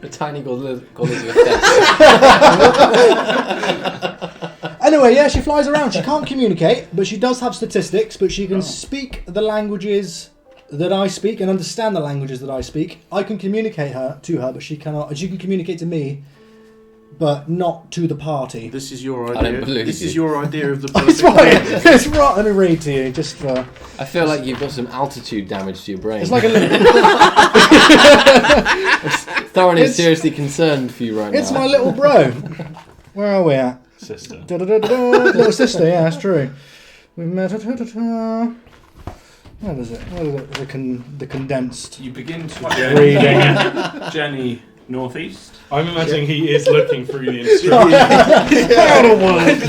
A tiny golem. Anyway, yeah, she flies around. She can't communicate, but she does have statistics, but she can speak the languages that I speak and understand the languages that I speak. I can communicate to her, but she cannot. And she can communicate to me, but not to the party. This is your I don't idea. believe This you. is your idea of the It's perfect. right. It's right. Let me read to you, just for. I feel like you've got some altitude damage to your brain. It's like a little. Thorin is seriously concerned for you right now. It's my little bro. Where are we at? Sister. Little sister, yeah, that's true. We met at Where is it? The condensed. You begin to Reading. journey northeast. I'm imagining he is looking through the instructions.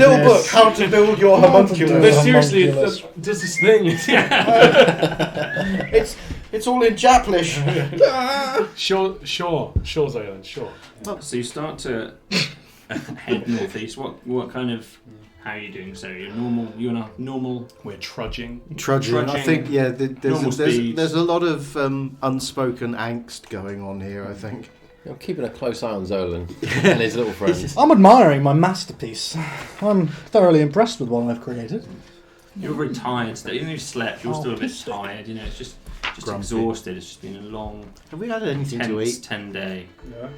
Little book, how to build your homunculus. No, seriously, it Homunculus. does this thing. It's all in Japlish. Sure, Zolan, sure. So you start to head northeast. What kind of? How are you doing? So you're normal. You're not normal. We're trudging. Trudging. I think Normal speed. there's a lot of unspoken angst going on here. I think. I'm keeping a close eye on Zolan and his little friends. I'm admiring my masterpiece. I'm thoroughly impressed with what I've created. You're very tired today. Even though you slept, you're Oh, still a bit pissed. tired. You know, it's just Grumpy. exhausted. It's just been a long, Have we had anything to tense eat? 10-day. Yeah.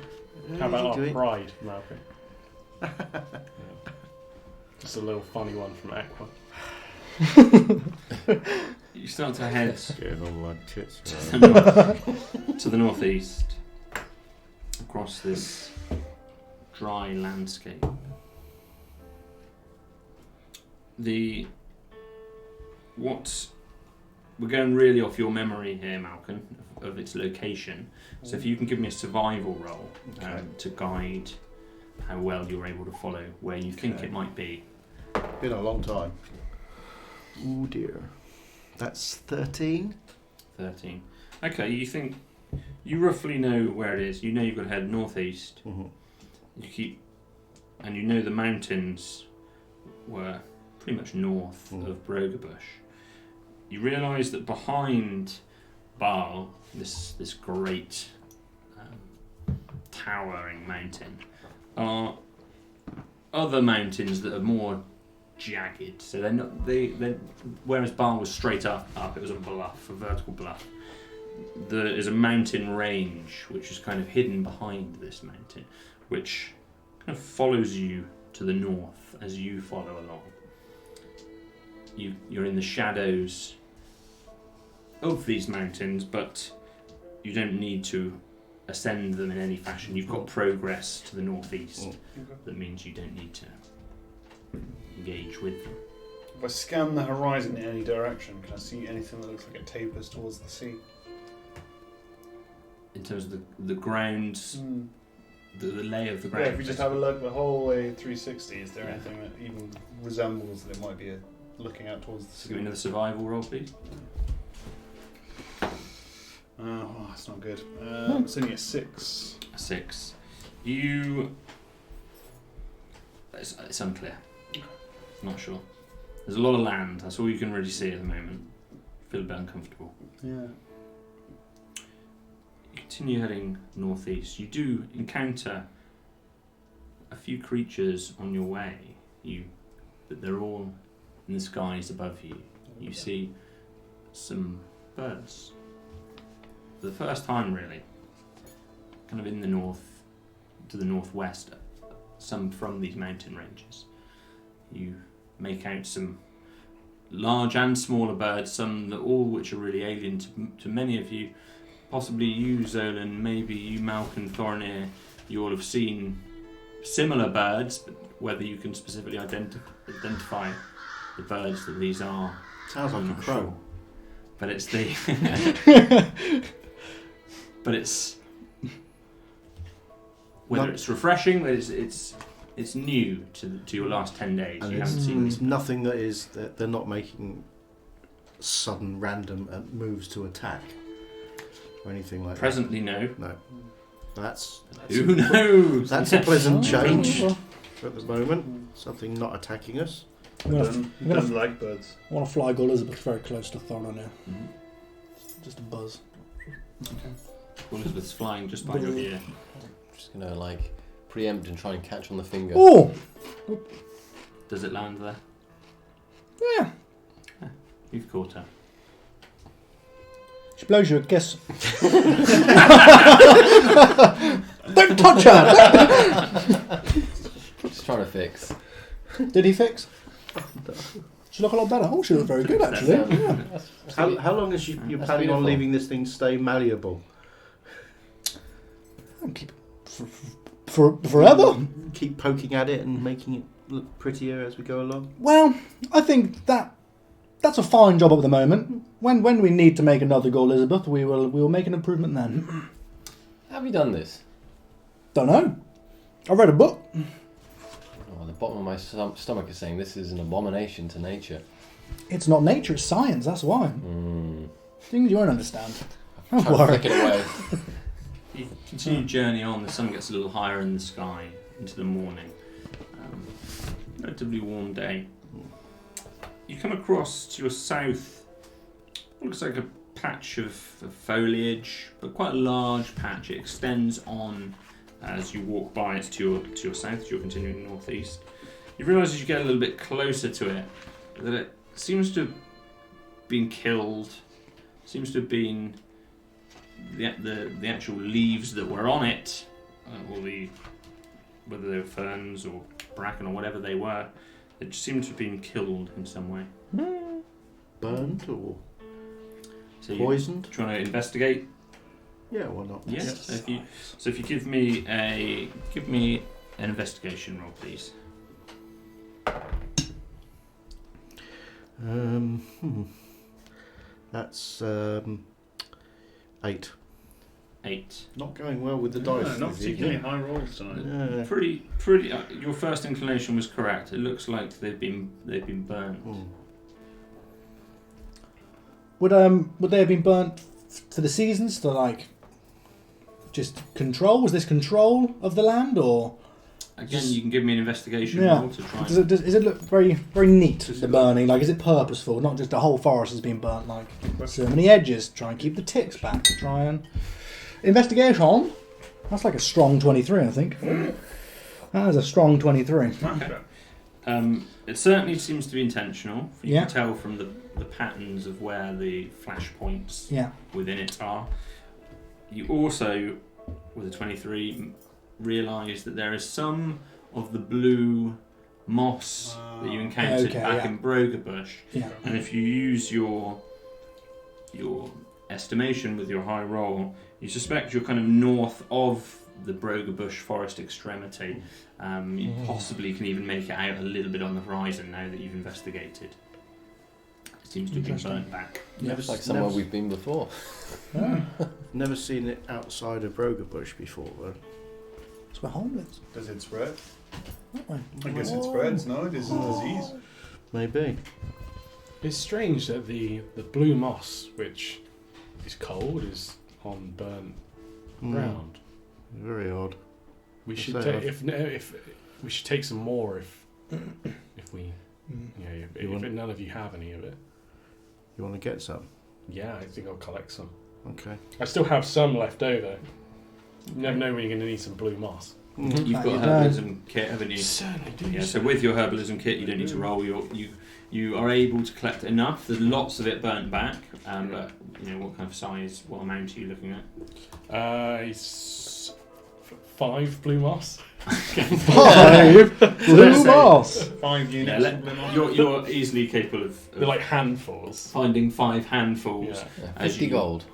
How about Anything our to eat? pride, Malcolm? Just a little funny one from Aqua. You start to head Getting all like tits. to the northeast across this dry landscape. We're going really off your memory here, Malcolm, of its location. So if you can give me a survival roll to guide how well you're able to follow where you think it might be. Been a long time. Oh dear. That's 13. 13. Okay, you think You roughly know where it is. You know you've got to head northeast. Mm-hmm. And you know the mountains were pretty much north of Brogerbush. You realise that behind Baal, this great towering mountain, are other mountains that are more jagged. So they're not whereas Baal was straight up, it was a vertical bluff. There is a mountain range which is kind of hidden behind this mountain, which kind of follows you to the north as you follow along. You're in the shadows of these mountains, but you don't need to ascend them in any fashion. You've got progress to the northeast. That means you don't need to engage with them. If I scan the horizon in any direction, can I see anything that looks like it tapers towards the sea? In terms of the ground, the lay of the ground. Yeah, if we just have a look the whole way 360, is there anything that even resembles that it might be looking out towards the sea? Give me another survival roll, please. Oh, that's not good. It's only a 6. A 6. It's unclear. Not sure. There's a lot of land. That's all you can really see at the moment. Feel a bit uncomfortable. Yeah. You continue heading northeast. You do encounter a few creatures on your way. But they're all in the skies above you. You see some birds. For the first time, really, kind of in the north, to the northwest, some from these mountain ranges. You make out some large and smaller birds, some that all which are really alien to many of you. Possibly you, Zolan, maybe you, Malcolm, Thorinir, you all have seen similar birds, but whether you can specifically identify the birds that these are, sounds like a crow. Sure. But it's the... But it's... Whether it's refreshing, but it's new to your last 10 days. And you haven't seen it's nothing that they're not making sudden random moves to attack or anything like Presently, no. that. No. That's Who knows? That's a pleasant change at the moment. Something not attacking us. Doesn't like birds. I want to fly Gull Elizabeth very close to Thorinir. Just a buzz. Okay. Elizabeth's flying just by your ear. Just gonna preempt and try and catch on the finger. Oh! Does it land there? Yeah. You've caught her. She blows you a kiss. Don't touch her! Just trying to fix. Did he fix? She looked a lot better. Oh, she looked very good, actually. Yeah. How long is you're planning on leaving this thing stay malleable? Keep forever. Keep poking at it and making it look prettier as we go along. Well, I think that's a fine job at the moment. When we need to make another Gull Elizabeth, we will make an improvement then. Have you done this? Don't know. I read a book. Oh, the bottom of my stomach is saying this is an abomination to nature. It's not nature, it's science. That's why. Things you won't understand. Don't Trying worry. to flick it away. You continue journey on. The sun gets a little higher in the sky into the morning. Relatively warm day. You come across to your south. Looks like a patch of foliage, but quite a large patch. It extends on as you walk by. It's to your south. You're continuing northeast. You realise as you get a little bit closer to it that it seems to have been killed. Seems to have been the actual leaves that were on it, or whether they were ferns or bracken or whatever they were, it seemed to have been killed in some way. Burnt or poisoned? Do you want to investigate? Yeah, why not? Yes. So if you give me an investigation roll, please. That's 8. 8. Not going well with the dice. Not particularly high rolls tonight. Yeah. Pretty. Your first inclination was correct. It looks like they've been burnt. Would they have been burnt for the seasons to just control? Was this control of the land, or Again, you can give me an investigation yeah? roll to try. Does it look very very neat? The burning, like, is it purposeful? Not just the whole forest has been burnt, like so many edges. Try and keep the ticks back. Try and investigation. That's like a strong 23, I think. That is a strong 23. It certainly seems to be intentional. You Yeah. can tell from the patterns of where the flash points Yeah. within it are. You also, with a 23, realise that there is some of the blue moss that you encountered back in Brogerbush. Yeah. And if you use your estimation with your high roll, you suspect you're kind of north of the Brogerbush forest extremity. You possibly can even make it out a little bit on the horizon now that you've investigated. It seems to have been burnt back. It's like somewhere we've been before. Never seen it outside of Brogerbush before, though. It's where home is. Does it spread? Oh. I guess it spreads. No, it is a disease. Maybe. It's strange that the blue moss, which is cold, is on burnt ground. Very odd. We I'll should say if we should take some more if we if none of you have any of it. You want to get some? Yeah, I think I'll collect some. Okay. I still have some left over. You never know when you're going to need some blue moss. You've got a herbalism kit, haven't you? Certainly do. Yeah, so with your herbalism kit, you don't need to roll. You are able to collect enough. There's lots of it burnt back, but what kind of size, what amount are you looking at? It's 5 blue moss. 5 blue moss. 5 units. Yeah, you're easily capable of They're like handfuls. finding 5 handfuls. Yeah. 50 gold.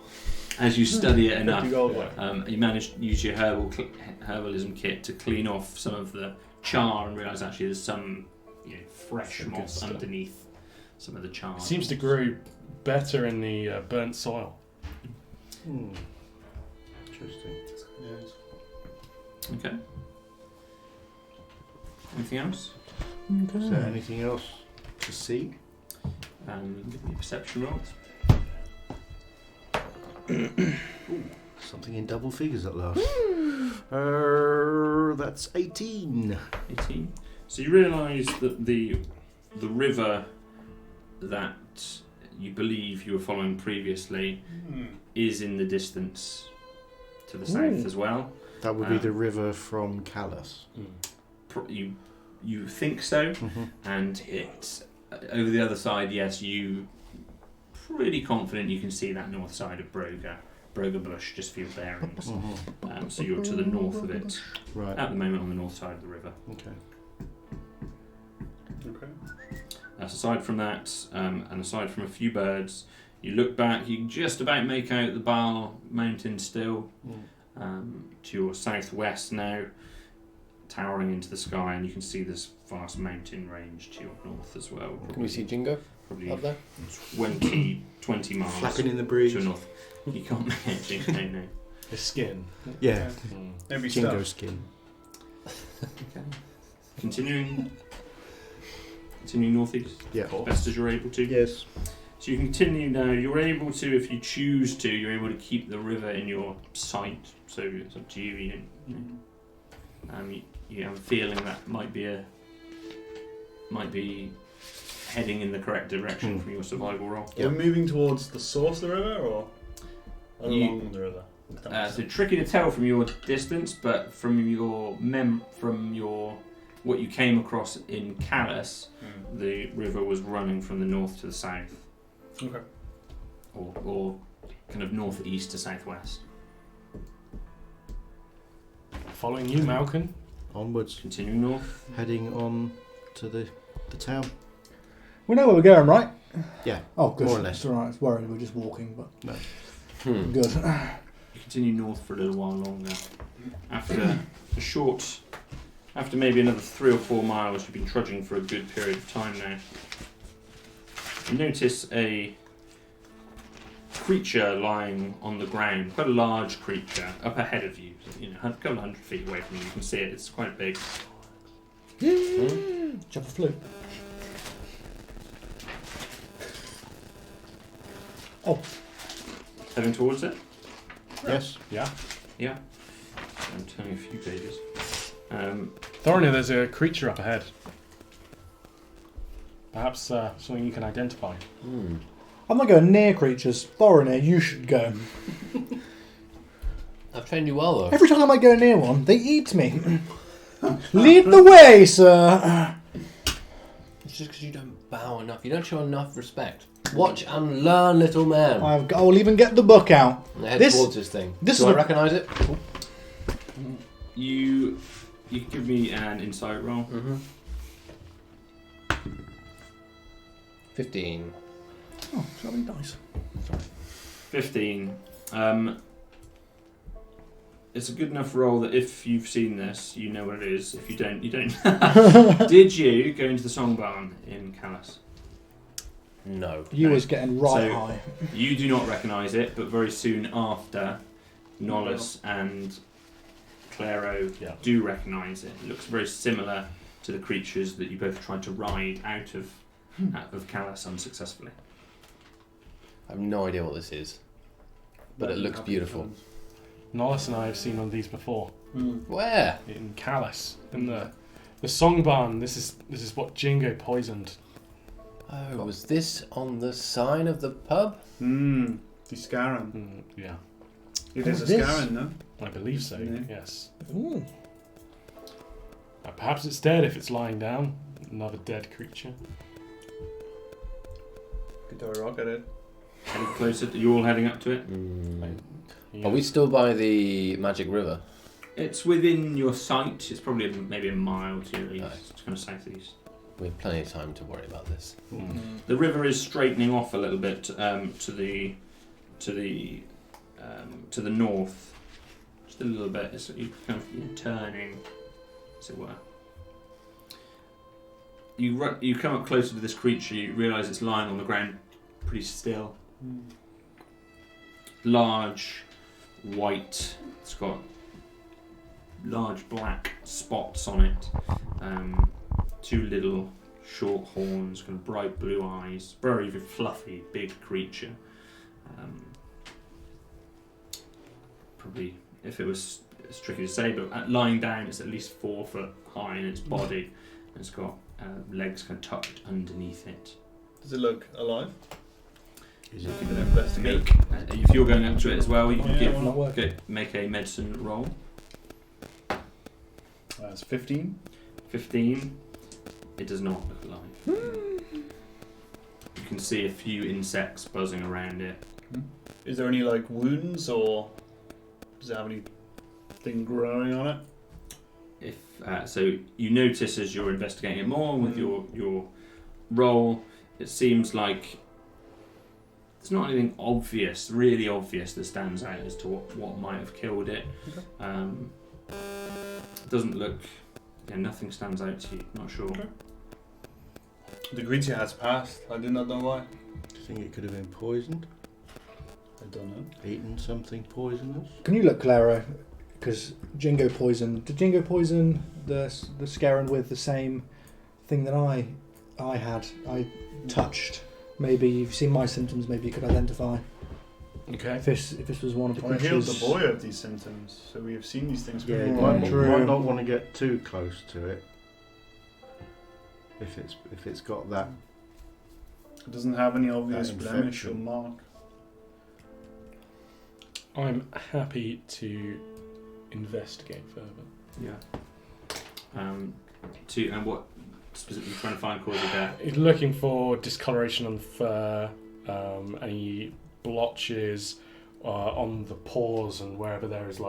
As you study it enough, gold, you manage to use your herbalism kit to clean off some of the char and realise actually there's some fresh Some good moss stuff. underneath some of the char. It seems to grow better in the burnt soil. Interesting. Okay. Anything else? Is there anything else to see? Give me a perception rolls. Something in double figures at last. That's 18. 18. So you realise that the river that you believe you were following previously is in the distance to the south as well. That would be the river from Callus. You think so, and it's over the other side. Yes, you pretty confident you can see that north side of Brogerbush, just for your bearings. So you're to the north of it, Right. at the moment on the north side of the river. Okay. Aside from that, and aside from a few birds, you look back, you can just about make out the Baal Mountain still, to your southwest now, towering into the sky, and you can see this vast mountain range to your north as well. Can we see Jingo Probably up there? 20 miles Flapping in the to breeze. the north. You can't make it, Jingo, no. The skin. Yeah. Maybe Jingo stuff. skin. Okay. Continuing northeast, Yeah. best as you're able to. Yes. So you continue now. You're able to, if you choose to, you're able to keep the river in your sight. So it's up to you. You have a feeling that might be heading in the correct direction from your survival roll. Are we moving towards the source of the river or along the river? So tricky to tell from your distance, but from what you came across in Callus, the river was running from the north to the south. Okay. Or kind of northeast to southwest. Following you, Malcolm. Onwards. Continuing north. Heading on to the town. We know where we're going, right? Yeah. Oh, good. More or less. It's alright. It's worrying we're just walking, but No. good. You continue north for a little while longer. After maybe another 3 or 4 miles, you've been trudging for a good period of time now. You notice a creature lying on the ground, quite a large creature, up ahead of you. A couple of 100 feet away from you. You can see it. It's quite big. Do you have a flute? Oh, Heading towards it. Yes. Yeah. Yeah. I'm turning a few pages. Thorinir, there's a creature up ahead. Perhaps something you can identify. I'm not going near creatures. Thorinir, you should go. I've trained you well, though. Every time I go near one, they eat me. Lead the way, sir. It's just because you don't bow enough. You don't show enough respect. Watch and learn, little man. I'll even get the book out. And head towards this thing. Do I recognise it? You give me an insight roll. 15. Oh, so many dice. 15. It's a good enough roll that if you've seen this, you know what it is. If you don't, you don't. Did you go into the Song Barn in Callus? No. You was getting high. You do not recognise it, but very soon after, Nollis and Claro do recognise it. It looks very similar to the creatures that you both tried to ride out of Callus unsuccessfully. I have no idea what this is, but it looks beautiful. Nollis and I have seen one of these before. Where? In Callus, in the Song Barn. This is what Jingo poisoned. Oh, was this on the sign of the pub? The Scaran. Yeah. It is a Scaran, no? I believe so. Yeah. Yes. Ooh. Perhaps it's dead if it's lying down. Another dead creature. Could throw a rock at it. Any closer? Are you all heading up to it? Yeah. Are we still by the Magic River? It's within your sight. It's probably maybe a mile to your east. It's kind of southeast. We have plenty of time to worry about this. The river is straightening off a little bit to the north, just a little bit. It's kind of turning, as it were. You come up closer to this creature. You realise it's lying on the ground, pretty still. Large, white. It's got large black spots on it. Two little short horns, kind of bright blue eyes, very fluffy, big creature. Probably, if it was, it's tricky to say, but lying down, it's at least 4 foot high in its body. And it's got legs kind of tucked underneath it. Does it look alive? Is it going to investigate? If you're going up to it as well, you can make a medicine roll. That's 15. 15. It does not look alive. You can see a few insects buzzing around it. Is there any wounds, or does it have anything growing on it? So you notice as you're investigating it more with your roll, it seems like there's not anything really obvious that stands out as to what might have killed it. It doesn't look. Nothing stands out to you. Not sure. Okay. The creature has passed. I do not know why. Do you think it could have been poisoned? I don't know. Eaten something poisonous? Can you look, Claro? Because Jingo poisoned. Did Jingo poison the Scaran with the same thing that I had? I touched. Maybe you've seen my symptoms. Maybe you could identify. Okay. If this was one of the I creatures. healed the boy of these symptoms, so we have seen these things Yeah, before. you might not want to get too close to it. If it's got that. It doesn't have any obvious blemish or mark. I'm happy to investigate further. Yeah. And what specifically trying to find cause of death? Looking for discoloration on the fur, any blotches on the paws, and wherever there is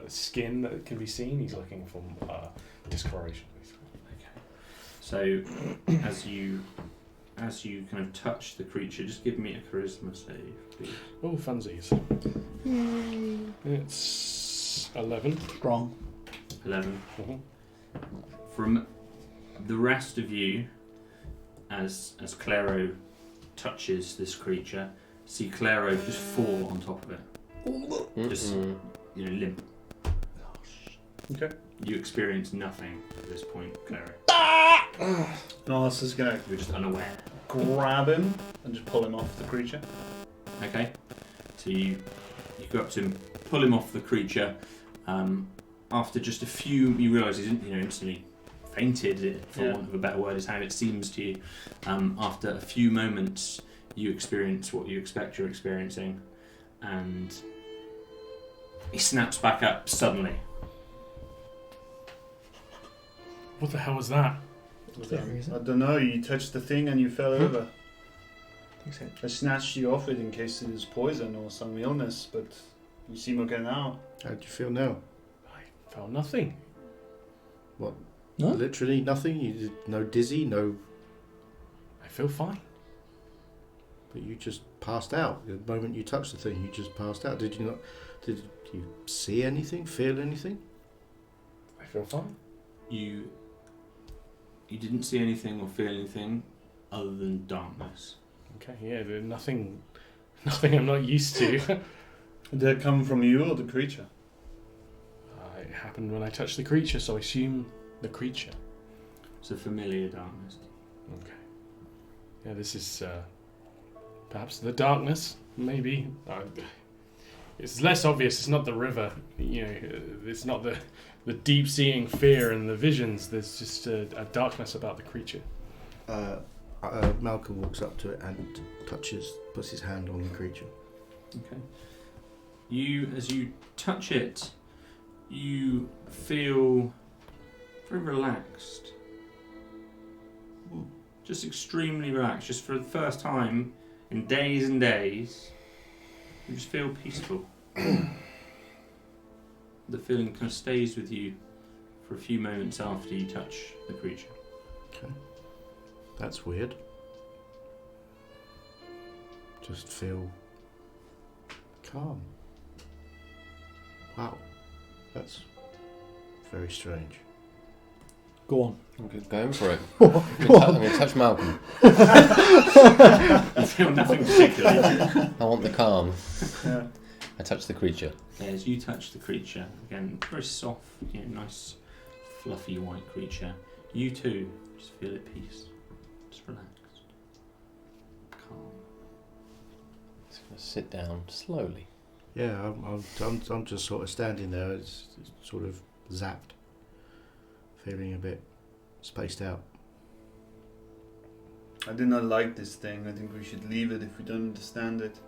skin that can be seen, he's looking for discoloration. Okay. So as you kind of touch the creature, just give me a charisma save, please. Oh, funsies. It's 11. Strong. 11. Mhm. From the rest of you, as Claro touches this creature, see Claro just fall on top of it. Just limp. Okay. You experience nothing at this point, Claro. Nollis is going to You're just unaware. grab him and just pull him off the creature. Okay. So you go up to him, pull him off the creature. After just a few, you realise he's instantly fainted, for want of a better word, is how it seems to you. After a few moments, you experience what you expect you're experiencing, and he snaps back up suddenly. What the hell was that? I don't know, you touched the thing and you fell over. I think I snatched you off it in case it was poison or some illness, but you seem okay now. How do you feel now? I felt nothing. What? No? Literally nothing? You did no dizzy, no... I feel fine. But you just passed out. The moment you touched the thing, you just passed out. Did you not... Did you see anything? Feel anything? I feel fine. You didn't see anything or feel anything other than darkness. Okay, yeah, nothing I'm not used to. Did that come from you or the creature? It happened when I touched the creature, so I assume the creature. It's a familiar darkness. Okay. Yeah, this is perhaps the darkness, maybe. It's less obvious. It's not the river. It's not the deep-seeing fear and the visions. There's just a darkness about the creature. Malcolm walks up to it and puts his hand on the creature. Okay. As you touch it, you feel very relaxed. Just extremely relaxed. Just for the first time in days and days, you just feel peaceful. The feeling kind of stays with you for a few moments after you touch the creature. Okay. That's weird. Just feel calm. Wow. That's very strange. Go on. I'm going for it. I'm going to touch Malcolm. You feel nothing particularly. I want the calm. Yeah. I touch the creature. As you touch the creature, again, very soft, nice, fluffy white creature. You too just feel at peace. Just relaxed. Calm. Just going to sit down slowly. Yeah, I'm just sort of standing there. It's sort of zapped, feeling a bit spaced out. I do not like this thing. I think we should leave it if we don't understand it.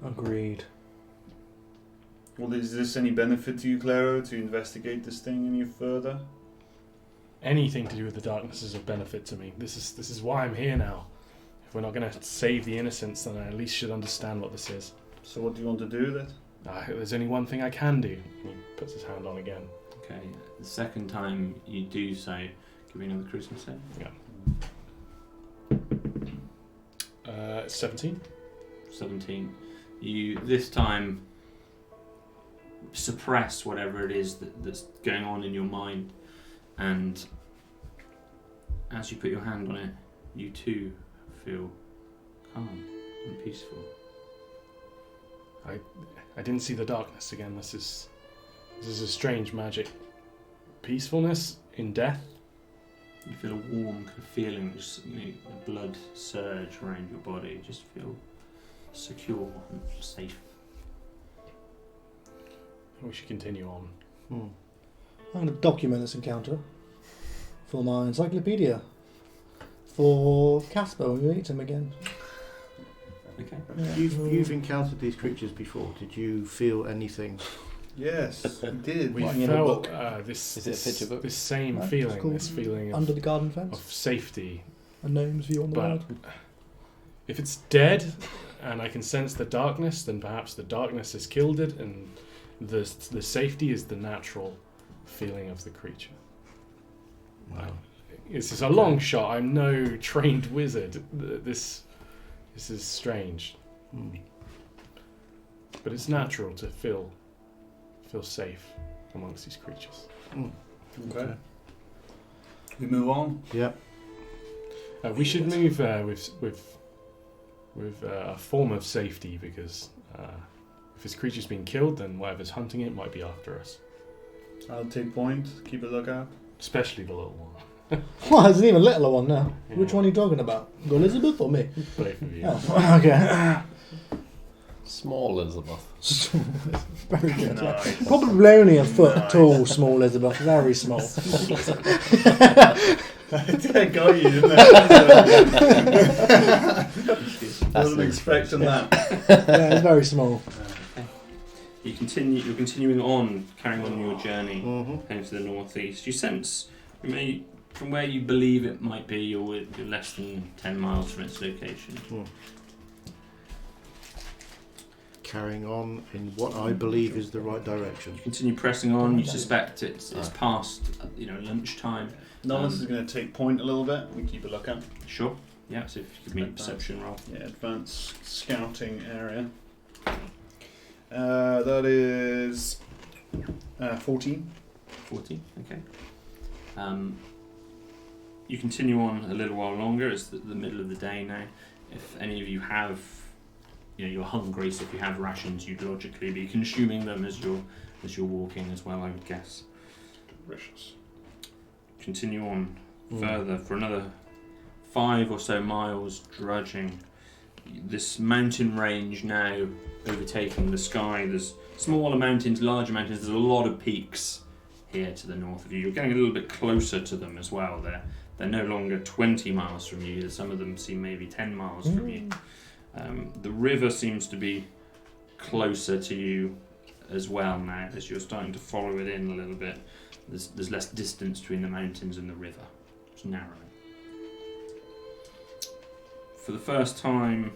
Agreed. Well, is this any benefit to you, Claro, to investigate this thing any further? Anything to do with the darkness is of benefit to me. This is why I'm here now. If we're not going to save the innocents, then I at least should understand what this is. So what do you want to do with it? There's only one thing I can do. He puts his hand on again. Okay, the second time you do so, give me another charisma save. Yeah. 17. 17. You, this time, suppress whatever it is that's going on in your mind, and as you put your hand on it, you too feel calm and peaceful. I didn't see the darkness again. This is a strange magic. Peacefulness in death. You feel a warm kind of feeling, just the blood surge around your body. You just feel secure and safe. We should continue on. I'm going to document this encounter for my encyclopedia for Casper when we meet him again. Okay. Yeah. You've encountered these creatures before. Did you feel anything? Yes, we did. We Writing in a felt book. this Is it a picture book? this same No, it's feeling, called this feeling Under of, the Garden Fence. of safety. A gnome's view on the But world. if it's dead and I can sense the darkness, then perhaps the darkness has killed it, and the safety is the natural feeling of the creature. Wow. This is a long shot. I'm no trained wizard. This is strange, but it's natural to feel safe amongst these creatures. Okay. We move on. Yep. We should move with a form of safety, because if this creature's been killed, then whatever's hunting it might be after us. I'll take point. Keep a lookout. Especially the little one. Well, there's an even littler one now. Yeah. Which one are you talking about? Go Elizabeth or me? Both of you. Oh, okay. Small Elizabeth. Very good. Nice. Probably only a foot Nice. tall, small Elizabeth. Very small. That got you, didn't it? Wasn't expecting that. Yeah, it's very small. You're continuing on, carrying on your journey Mhm. heading to the northeast. You sense, from where you believe it might be, you're less than 10 miles from its location. Carrying on in what I believe is the right direction. You continue pressing on. You suspect it's past lunchtime. Nollis is going to take point a little bit. We keep a lookout. Sure. Yeah. So if you give me a perception roll. Yeah, advanced scouting area. That is 14. 40. Okay. You continue on a little while longer. It's the middle of the day now. If any of you have, you're hungry, so if you have rations, you'd logically be consuming them as you're walking as well, I would guess. Delicious. Continue on further for another 5 or so miles, drudging. This mountain range now overtaking the sky. There's smaller mountains, larger mountains. There's a lot of peaks here to the north of you. You're getting a little bit closer to them as well. They're no longer 20 miles from you. Some of them seem maybe 10 miles from you. The river seems to be closer to you as well now, as you're starting to follow it in a little bit. There's less distance between the mountains and the river. It's narrowing. For the first time,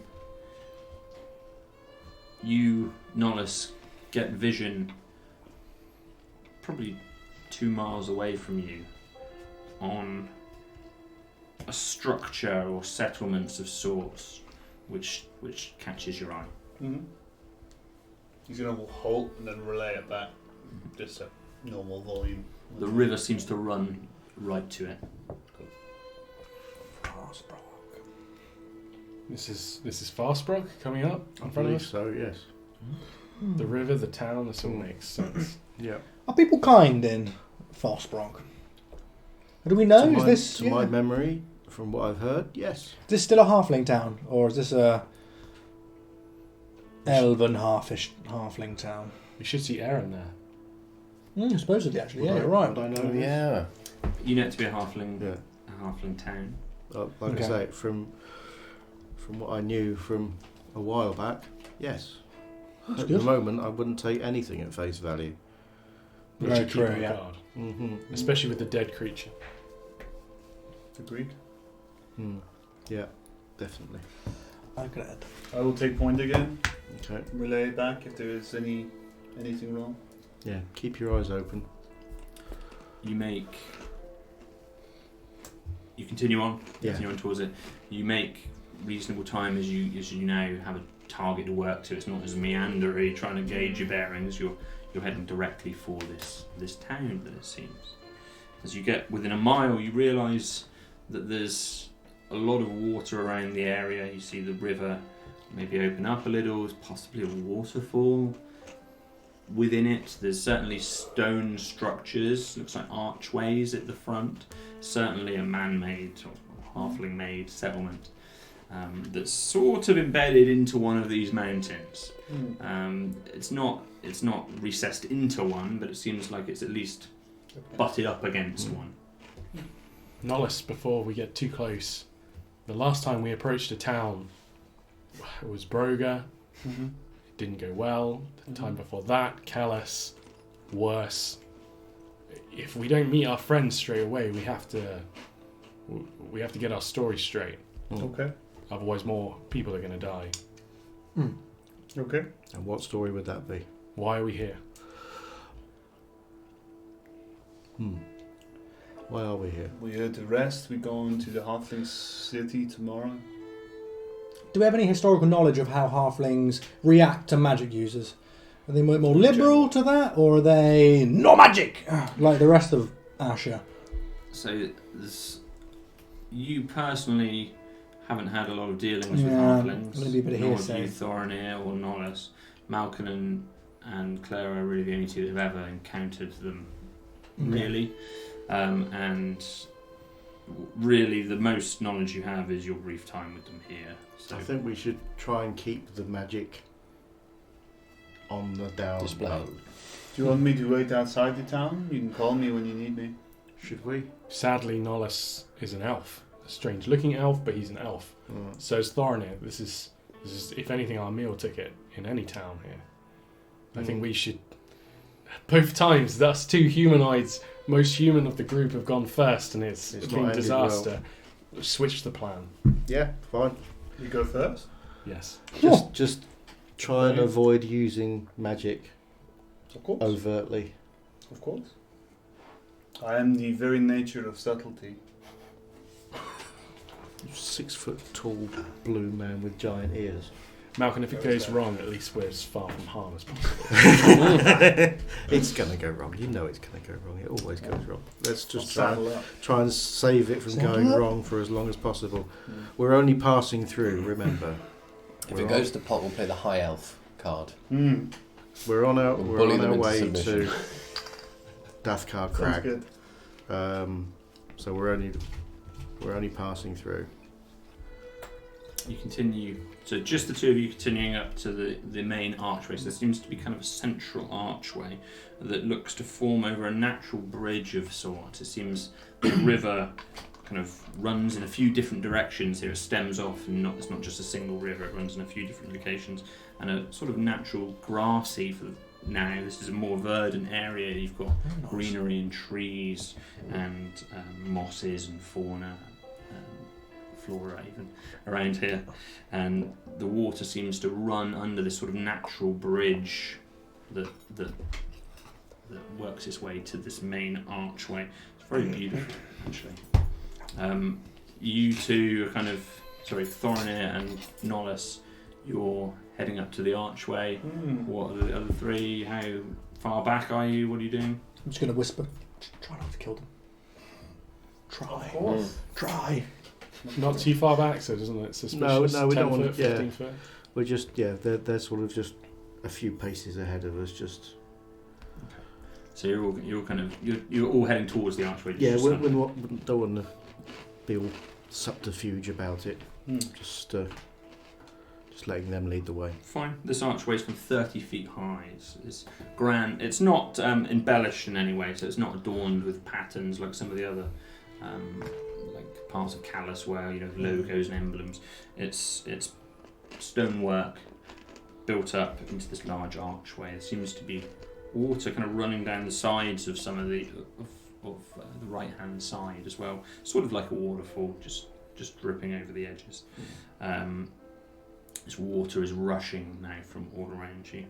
you, Nollis, get vision probably 2 miles away from you on a structure or settlements of sorts which catches your eye. Mm-hmm. He's going to halt and then relay it back. Just a normal volume. The river seems to run right to it. This is Fastbrook coming up I in front of believe us. so, yes. The river, the town, this all makes sense. Yeah. Are people kind in Fastbrook? Do we know? To my memory, from what I've heard, yes. Is this still a halfling town, or is this a elven halfling town? We should see Aaron there. Supposedly, actually, yeah, you're right. Would I know Oh, this? yeah. You know it to be a halfling town. Like Okay. I say, from what I knew from a while back, yes. That's At good. the moment, I wouldn't take anything at face value. We Very should keep true, on yeah. guard, Mm-hmm. especially with the dead creature. Agreed. Yeah, definitely. Okay. I will take point again. Okay. Relay it back if there is anything wrong. Yeah, keep your eyes open. You continue on towards it. You make reasonable time as you now have a target to work to. It's not as meandery trying to gauge your bearings. You're heading directly for this town that it seems. As you get within a mile, you realise that there's a lot of water around the area. You see the river maybe open up a little. There's possibly a waterfall within it. There's certainly stone structures, looks like archways at the front. Certainly a man-made or halfling-made settlement that's sort of embedded into one of these mountains. It's not recessed into one, but it seems like it's at least butted up against one. Nollis, before we get too close, the last time we approached a town, it was Broga. It didn't go well. The time before that, Callus, worse. If we don't meet our friends straight away, we have to get our story straight. Okay. Otherwise, more people are going to die. Okay. And what story would that be? Why are we here? Why are we here? We're here to rest. We're going to the Halfling City tomorrow. Do we have any historical knowledge of how halflings react to magic users? Are they more liberal to that, or are they no magic like the rest of Asher? So you personally haven't had a lot of dealings with Yeah, halflings. maybe a bit of Nor have hearsay. you, Thorinir or Nollis. Malcolm and Clara are really the only two that have ever encountered them, really. And really the most knowledge you have is your brief time with them here. So I think we should try and keep the magic on the down Display. road. Do you want me to wait outside the town? You can call me when you need me. Should we? Sadly, Nollis is an elf. A strange-looking elf, but he's an elf. Mm. So is Thorinir. This is, if anything, our meal ticket in any town here. I think we should... Both times, thus two humanoids, most human of the group, have gone first, and it's It's been not ended disaster. Switch the plan. Yeah, fine. You go first. Yes. Just try and avoid using magic Of course. overtly. Of course. I am the very nature of subtlety. 6 foot tall blue man with giant ears. Malcolm, if it goes wrong, at least we're as far from harm as possible. It's gonna go wrong. You know it's gonna go wrong. It always goes wrong. Let's just Saddle up. try and save it from Saddle going up. wrong for as long as possible. We're only passing through. Remember, If it goes to pot, we'll play the high elf card. we're on our We'll bully them into way submission. to Dathkar Sounds Crag. good. So we're only passing through. You continue, so just the two of you continuing up to the main archway. So there seems to be kind of a central archway that looks to form over a natural bridge of sorts. It seems the river kind of runs in a few different directions here. It stems off, and it's not just a single river. It runs in a few different locations, and a sort of natural grassy for now. This is a more verdant area. You've got greenery and trees and mosses and fauna. Flora even around here, and the water seems to run under this sort of natural bridge that works its way to this main archway. It's very beautiful, actually. You two are kind of, Thorinir and Nollis, you're heading up to the archway. What are the other three? How far back are you? What are you doing? I'm just going to whisper. Try not to kill them. Try. Of course. Try. Not too far back, so doesn't it suspicious? No, we 10 don't want foot, to. Yeah, 15 foot. we're just they're sort of just a few paces ahead of us. Just So you're all heading towards the archway. yeah, just we kind don't want to be all subterfuge about it. Just letting them lead the way. Fine. This archway is from 30 feet high. It's grand. It's not embellished in any way, so it's not adorned with patterns like some of the other like parts of Callus, where logos and emblems. It's stonework built up into this large archway. There seems to be water kind of running down the sides of some of the right hand side as well, sort of like a waterfall, just dripping over the edges. This water is rushing now from all around you.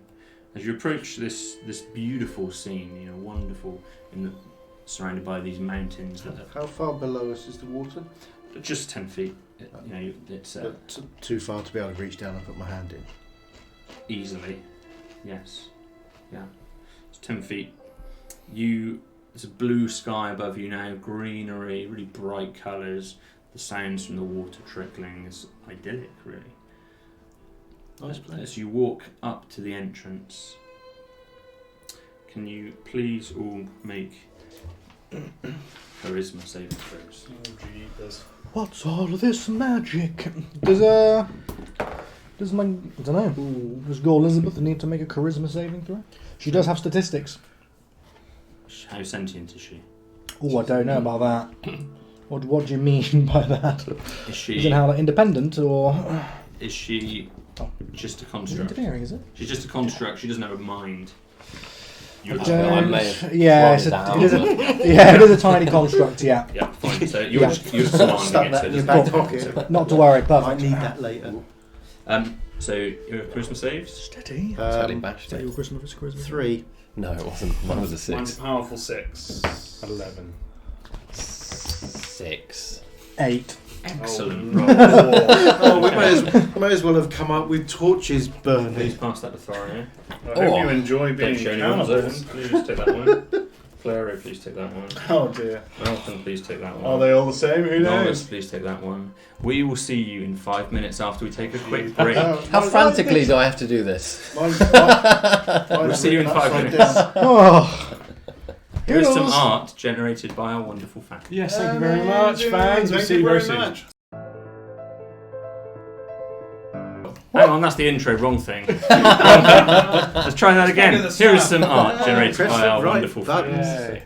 As you approach this beautiful scene, wonderful, surrounded by these mountains that How far below us is the water? are just 10 feet. It's Too far to be able to reach down and put my hand in. easily, yes, yeah. It's 10 feet. There's a blue sky above you now, greenery, really bright colours. The sounds from the water trickling is idyllic, really. Nice place. As you walk up to the entrance, can you please all make charisma saving throws? What's all of this magic? Does my, I don't know, does Go Elizabeth need to make a charisma saving throw? She does have statistics. How sentient is she? Oh, I don't know about that. What do you mean by that? Is she? Is it how, like, independent, or? Is she just a construct? Engineering, is it? She's just a construct. She doesn't have a mind. You're I just I may have Yeah, plotted it is a tiny construct. Yeah, yeah, fine. So you're Yeah. you're commanding Stuck it. that So in your just- back pocket. not to worry. I Perfect. need that later. So your charisma saves. Steady. Totally bashed it. Your charisma. 3. No, it wasn't. Mine was a Mine's 6. a powerful 6. 11. 6. 8. Excellent. Oh, we may as well have come up with torches Please burning. pass that to Thorin. I hope you enjoy being Don't show anyone cannibals. Please take that one. Flero, please take that one. Oh dear. Malcolm, please take that one. Are they all the same? Who Norris, knows? please take that one. We will see you in 5 minutes after we take a quick break. How frantically do I have to do this? We'll see you in 5 minutes. Oh, Here is some Doodles. art generated by our wonderful fan. Yes, thank you very much, fans. We'll Thank see you you very very soon. much. Hang on, that's the intro. Wrong thing. Let's try that again. Here is some art generated by our wonderful friends. Yay.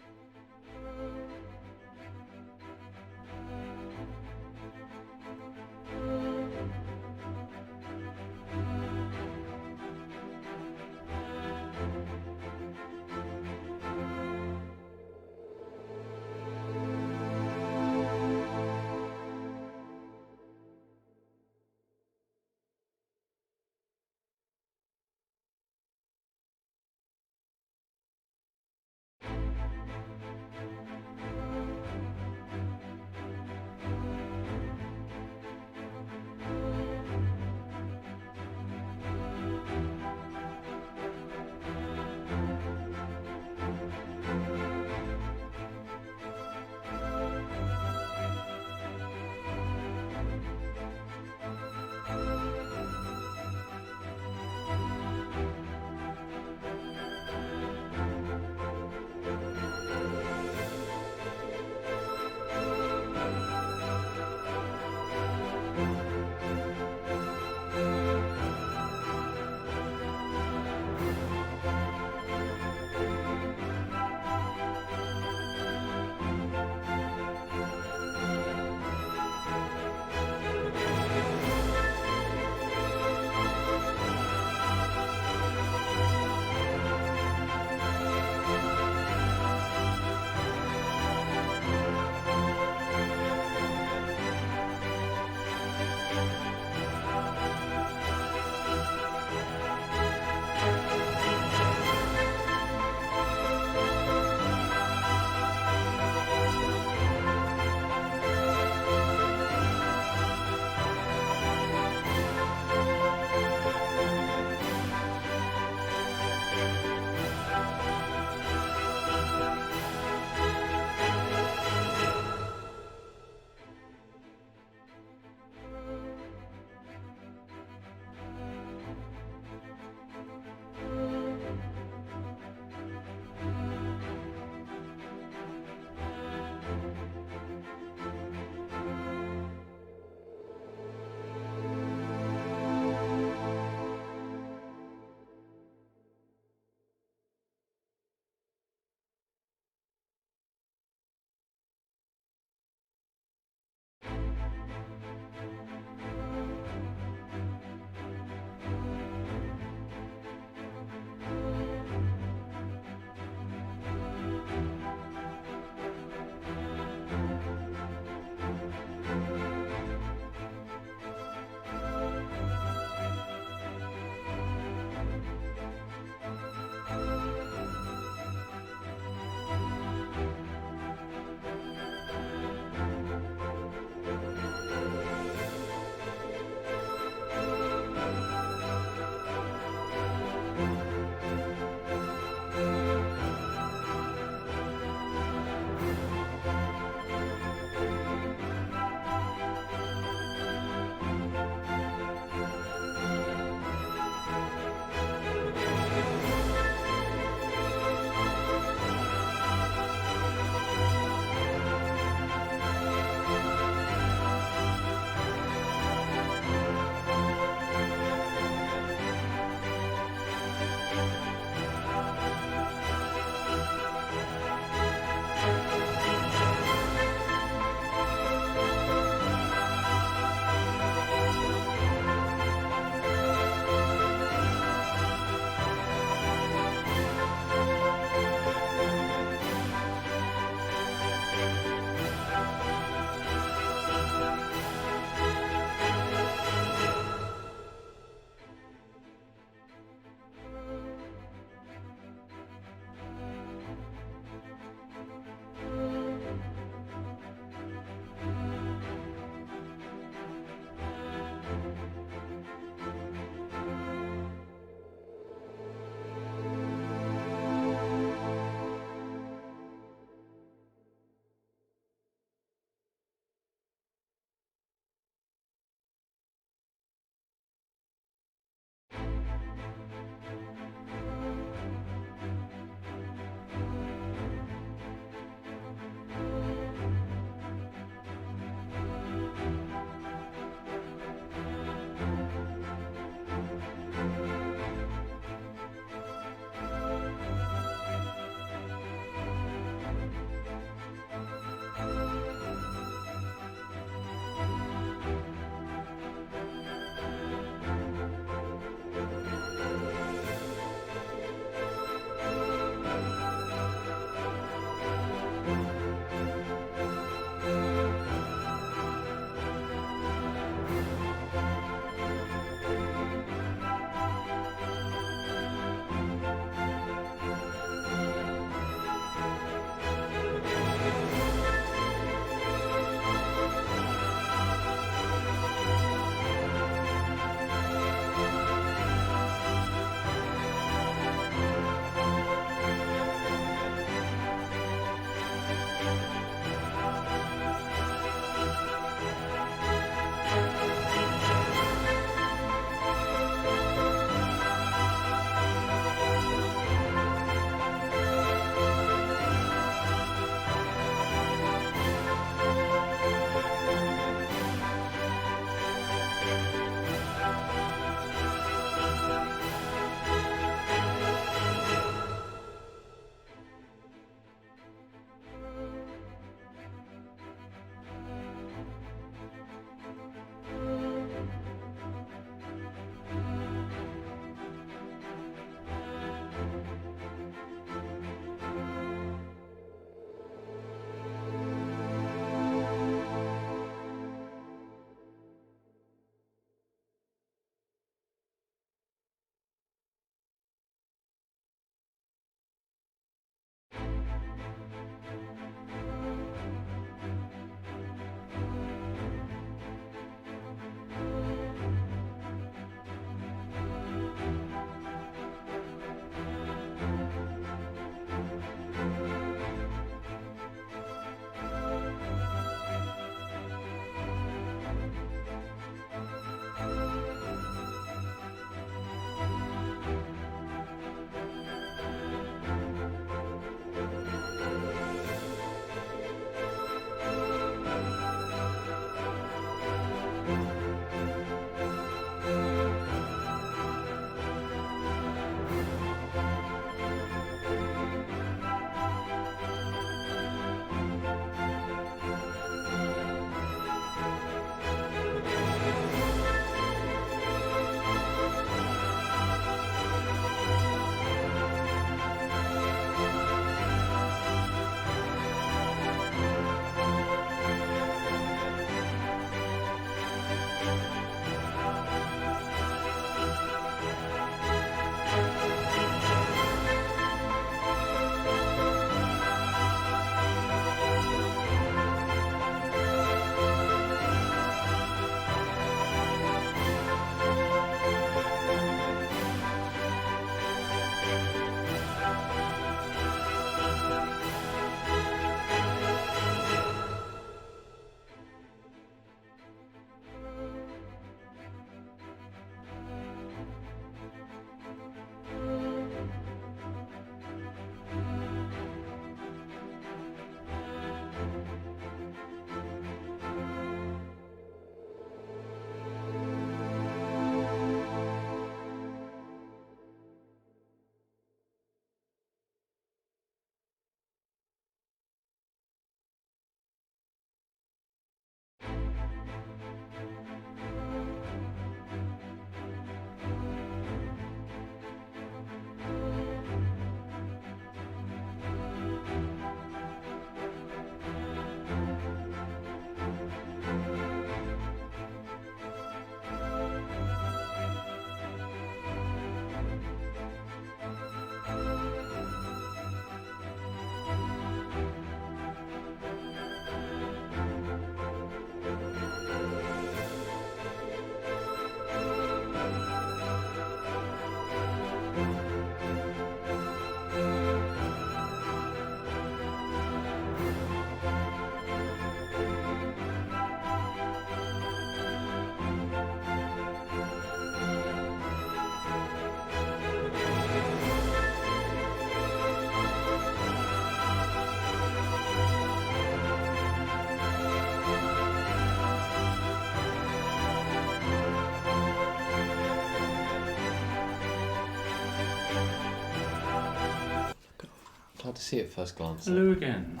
hard to see at first glance. Hello again.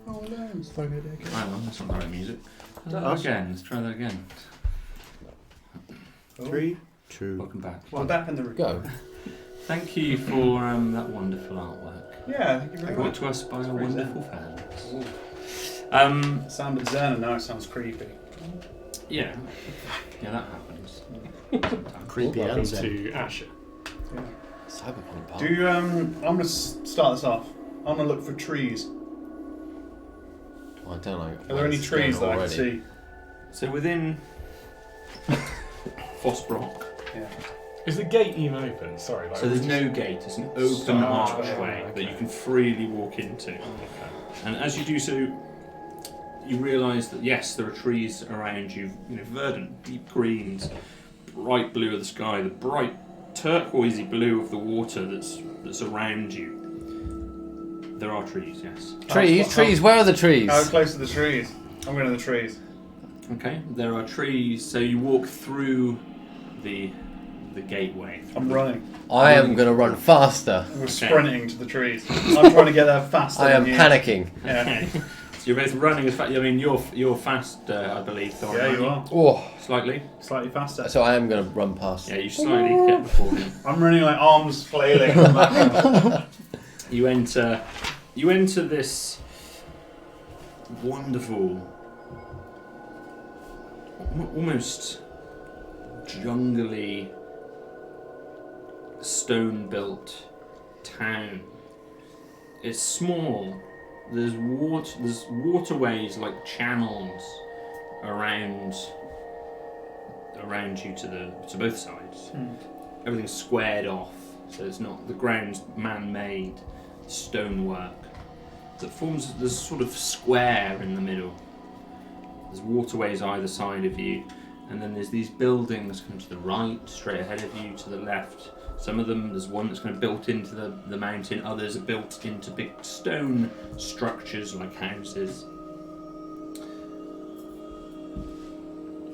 Oh no. It's very good. Okay. Hang on, that's not the right music. Hello again. Let's try that again. 3, 2. Welcome back. We're back in the room. Go. Thank you for that wonderful artwork. Yeah, thank you very Brought much. to us by our pretty wonderful fans. It sounded zen and now it sounds creepy. Yeah, that happens. Creepy Welcome and zen. To Asher. Cyberpunk Park. Do you, I'm going to start this off. I'm going to look for trees. I don't know. Are there any trees that I can see? So within Fossbrook, Yeah. Is the gate even open? Sorry. so there's no gate, it's an open archway that you can freely walk into. And as you do so, you realise that yes, there are trees around you, verdant, deep greens, bright blue of the sky, the bright turquoisey blue of the water that's around you. There are trees, yes. Trees, where are the trees? How close are the trees? I'm going to the trees. Okay, there are trees, so you walk through the gateway. I'm running. I am going to run faster. We're sprinting to the trees. I'm trying to get there faster. I am than you. panicking. Yeah. So you're both running as fast. I mean, you're fast, I believe, Thor. Yeah, aren't you are. Oh, Slightly. Slightly faster. so I am going to run past. Yeah, you slightly get before him. I'm running like arms flailing. in the background. You enter this wonderful, almost jungly, stone-built town. It's small. There's waterways like channels around you to both sides. Everything's squared off, so it's not the ground's man-made stonework that forms this sort of square in the middle. There's waterways either side of you, and then there's these buildings kind of to the right, straight ahead of you, to the left. Some of them, there's one that's kind of built into the mountain, others are built into big stone structures like houses.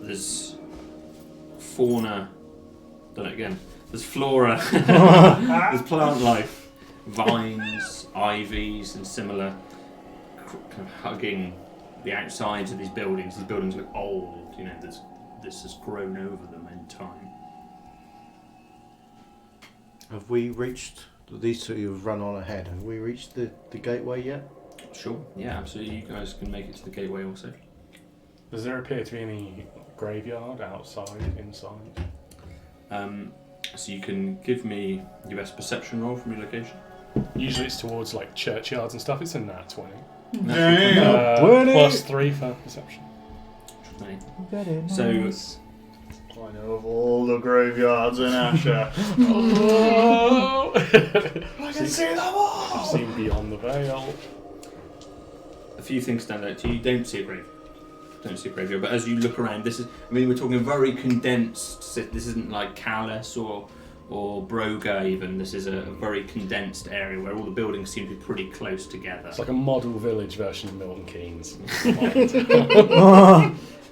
There's fauna, done it again, there's flora, there's plant life, vines, ivies and similar, kind of hugging the outsides of these buildings. These buildings look old, this has grown over them in time. Have we reached, these two have run on ahead, have we reached the gateway yet? Sure, yeah, absolutely. You guys can make it to the gateway also. Does there appear to be any graveyard outside, inside? So you can give me your best perception roll from your location. Usually it's towards like churchyards and stuff. It's in that 20. Damn. +3 for perception. So I know of all the graveyards in Asher. Oh! I can see them all. I've seen Beyond the Veil. a few things stand out to you. You don't see a graveyard, but as you look around, we're talking very condensed. This isn't like Callus or Broga even. This is a very condensed area where all the buildings seem to be pretty close together. It's like a model village version of Milton Keynes.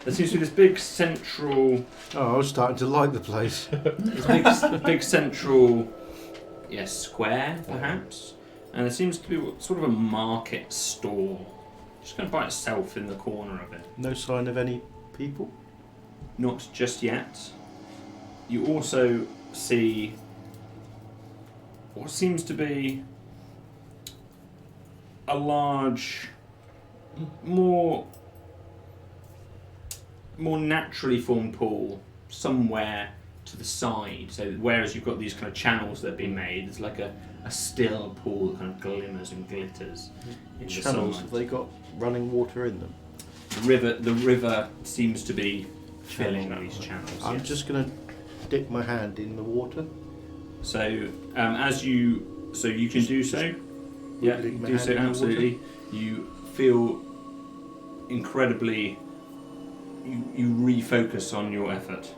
There seems to be this big central... Oh, I was starting to like the place. This big central square, perhaps. And there seems to be sort of a market stall. Just kind of by itself in the corner of it. No sign of any people? Not just yet. You also see what seems to be a large, more naturally formed pool somewhere to the side. So whereas you've got these kind of channels that have been made, there's like a still pool that kind of glimmers and glitters in the Channels, sunlight. have they got running water in them? The river seems to be filling these channels. I'm yes. just going to dip my hand in the water. So you can do so. Yeah, you can do so, absolutely. You feel incredibly... You refocus on your effort.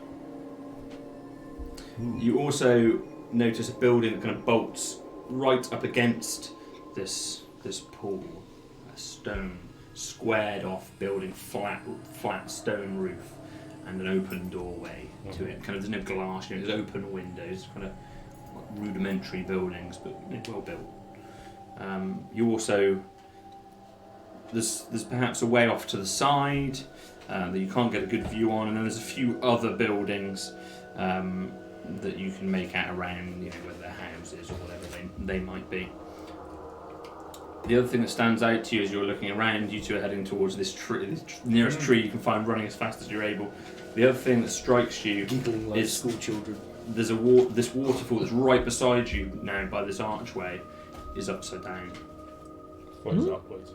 You also notice a building that kind of bolts right up against this pool. A stone, squared off building, flat stone roof, and an open doorway to it. Kind of there's no glass, there's open windows, kind of rudimentary buildings, but well built. You also there's perhaps a way off to the side that you can't get a good view on, and then there's a few other buildings that you can make out around, where their houses or whatever they might be. The other thing that stands out to you as you're looking around, you two are heading towards this tree, this nearest tree you can find, running as fast as you're able. The other thing that strikes you Giggling like is school children. there's this waterfall that's right beside you now by this archway is upside down. Flows upwards.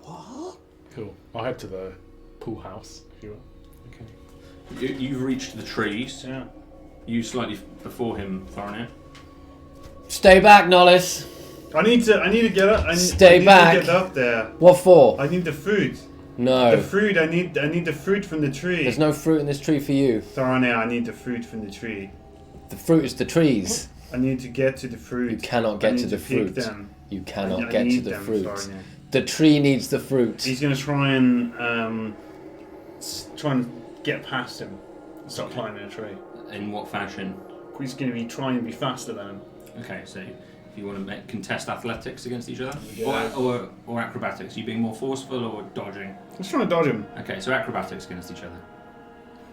What? Cool. I'll head to the pool house, if you will. Okay. You've reached the trees. Yeah. You slightly before him, Thornir. Stay back, Nollis. I need to get up. Stay I need back. to get up there. What for? I need the food. No. The fruit. I need the fruit from the tree. There's no fruit in this tree for you. Thornir, I need the fruit from the tree. The fruit is the trees. I need to get to the fruit. You cannot get to the fruit. Them. You cannot I get to need the them, fruit. Thornir. The tree needs the fruit. He's going to try and get past him. Start climbing a tree. In what fashion? He's going to be trying to be faster than him. Okay, so if you want to contest athletics against each other, Yeah. or acrobatics, you being more forceful or dodging. He's trying to dodge him. Okay, so acrobatics against each other.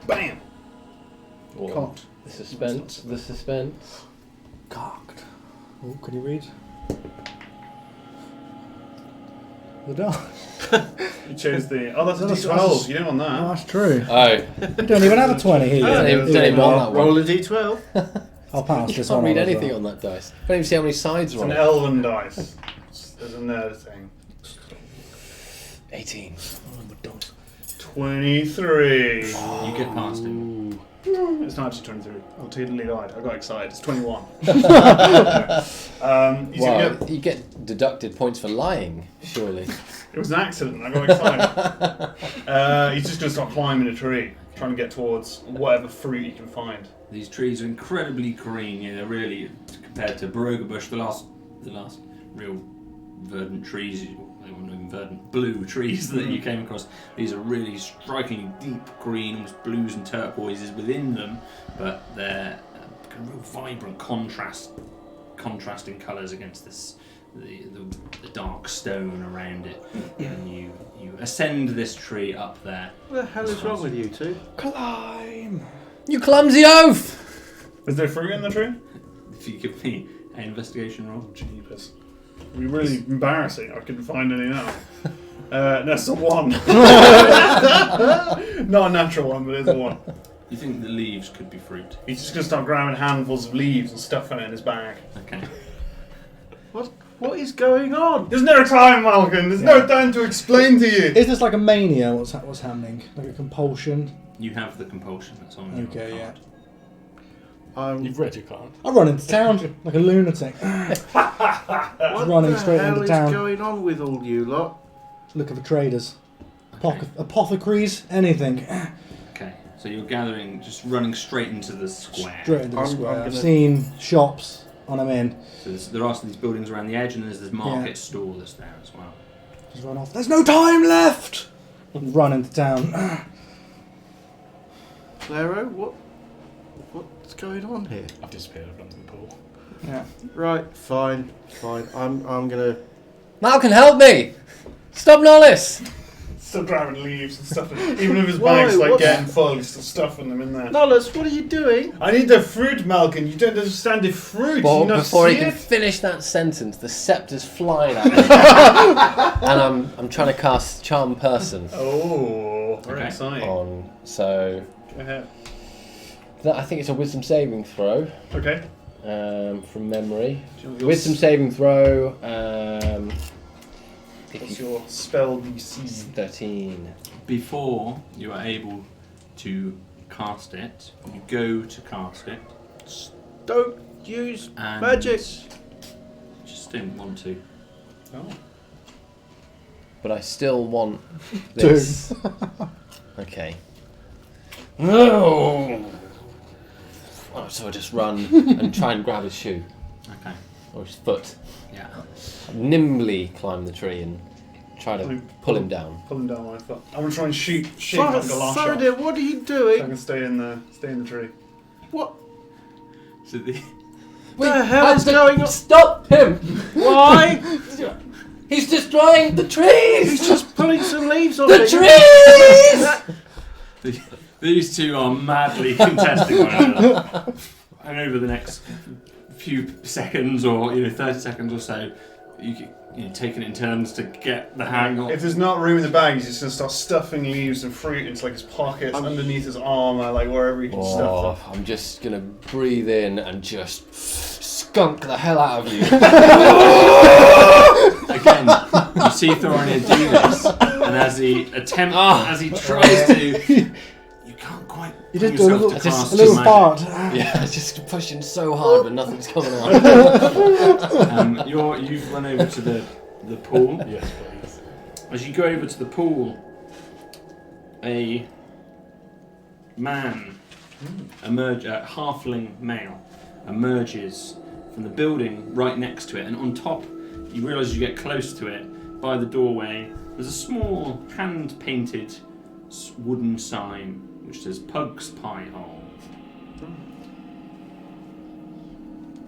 Bam! Oh, Cocked. the suspense. The suspense. Cocked. Oh, can you read? The dog. You chose the... Oh, that's a That's- D12. You didn't want Oh, that. that's true. Oh. You don't even have a 20 here. Don't even want that one. Roll a d12. I'll pass You this can't one. read on as anything well. on that dice. Can't even see how many sides It's are on an it. elven dice. There's another thing. 18. 23. You get past him. It's not actually 23. I'll totally lied. I got excited. It's 21. He's gonna Well, you get deducted points for lying, surely. it was an accident. I got excited. He's just going to start climbing a tree, trying to get towards whatever fruit he can find. These trees are incredibly green. They're really, compared to Baroga Bush, the last real verdant trees. They weren't even verdant, blue trees that you came across. These are really strikingly deep green, almost blues and turquoises within them, but they're real vibrant contrasting colours against the dark stone around it. And you ascend this tree up there. What the hell is wrong with you two? Climb! You clumsy oaf! Is there fruit in the tree? If you give me an investigation roll. Jeepers. It'd be really embarrassing. I couldn't find any now. That's a 1. Not a natural one, but it's a 1. You think the leaves could be fruit? He's just going to start grabbing handfuls of leaves and stuffing it in his bag. Okay. What is going on? There's no time, Malcolm. There's no time to explain to you. Is this like a mania? What's happening? Like a compulsion? You have the compulsion that's on your Okay, card. You've read your card. I run into town like a lunatic. What running the straight hell into is town. going on with all you lot? Looking for traders. Okay. Apothecaries, anything. Okay, so you're gathering, just running straight into the square. Straight into the I'm square. I've gonna- seen shops on them in. So there are these buildings around the edge, and there's this market stall that's there as well. Just run off. There's no time left! Run into town. Claro, what's going on here? I've disappeared. I've gone to the pool. Yeah. Right, fine. I'm gonna. Malcolm, help me! Stop Nollis! Still grabbing leaves and stuffing. Even if his Why? bag's like What's- getting full, he's still stuffing them in there. Nollis, what are you doing? I need the fruit, Malcolm. You don't understand the fruit. But you not before see he can it? finish that sentence, the scepter's flying at me. And I'm trying to cast Charm Person Oh, very Okay. exciting. on. So Go ahead. I think it's a wisdom saving throw Okay. from memory. Do you know Wisdom saving throw. What's your spell DC? 13. Before you are able to cast it, you go to cast it, Don't use and magic. just don't want to. Oh. But I still want this. Okay. No. Oh, so I just run and try and grab his shoe Okay. or his foot. Yeah. Nimbly climb the tree and try to pull him down. Pull him down my foot. I'm gonna try and shake like a lash off, Faraday, what are you so I doing? can stay in the tree. What? So What the hell is going on? Stop him! Why? He's destroying the trees! He's just pulling some leaves off The trees! These two are madly contesting one another. And over the next few seconds, or 30 seconds or so, you're taking it in turns to get the hang on. If there's not room in the bag, he's just going to start stuffing leaves and fruit into like his pockets, underneath his arm, or like wherever he can stuff them. I'm just gonna breathe in and just skunk the hell out of you. Again, you see Thorinir do this, and as he tries to, you can't quite. You just do a little magic. fart. Yeah, just pushing so hard, but nothing's coming out. You've run over to the pool. Yes, please. As you go over to the pool, a man, a halfling male, emerges from the building right next to it, and on top, you realise as you get close to it, by the doorway, there's a small hand-painted wooden sign which says Pug's Pie Hole.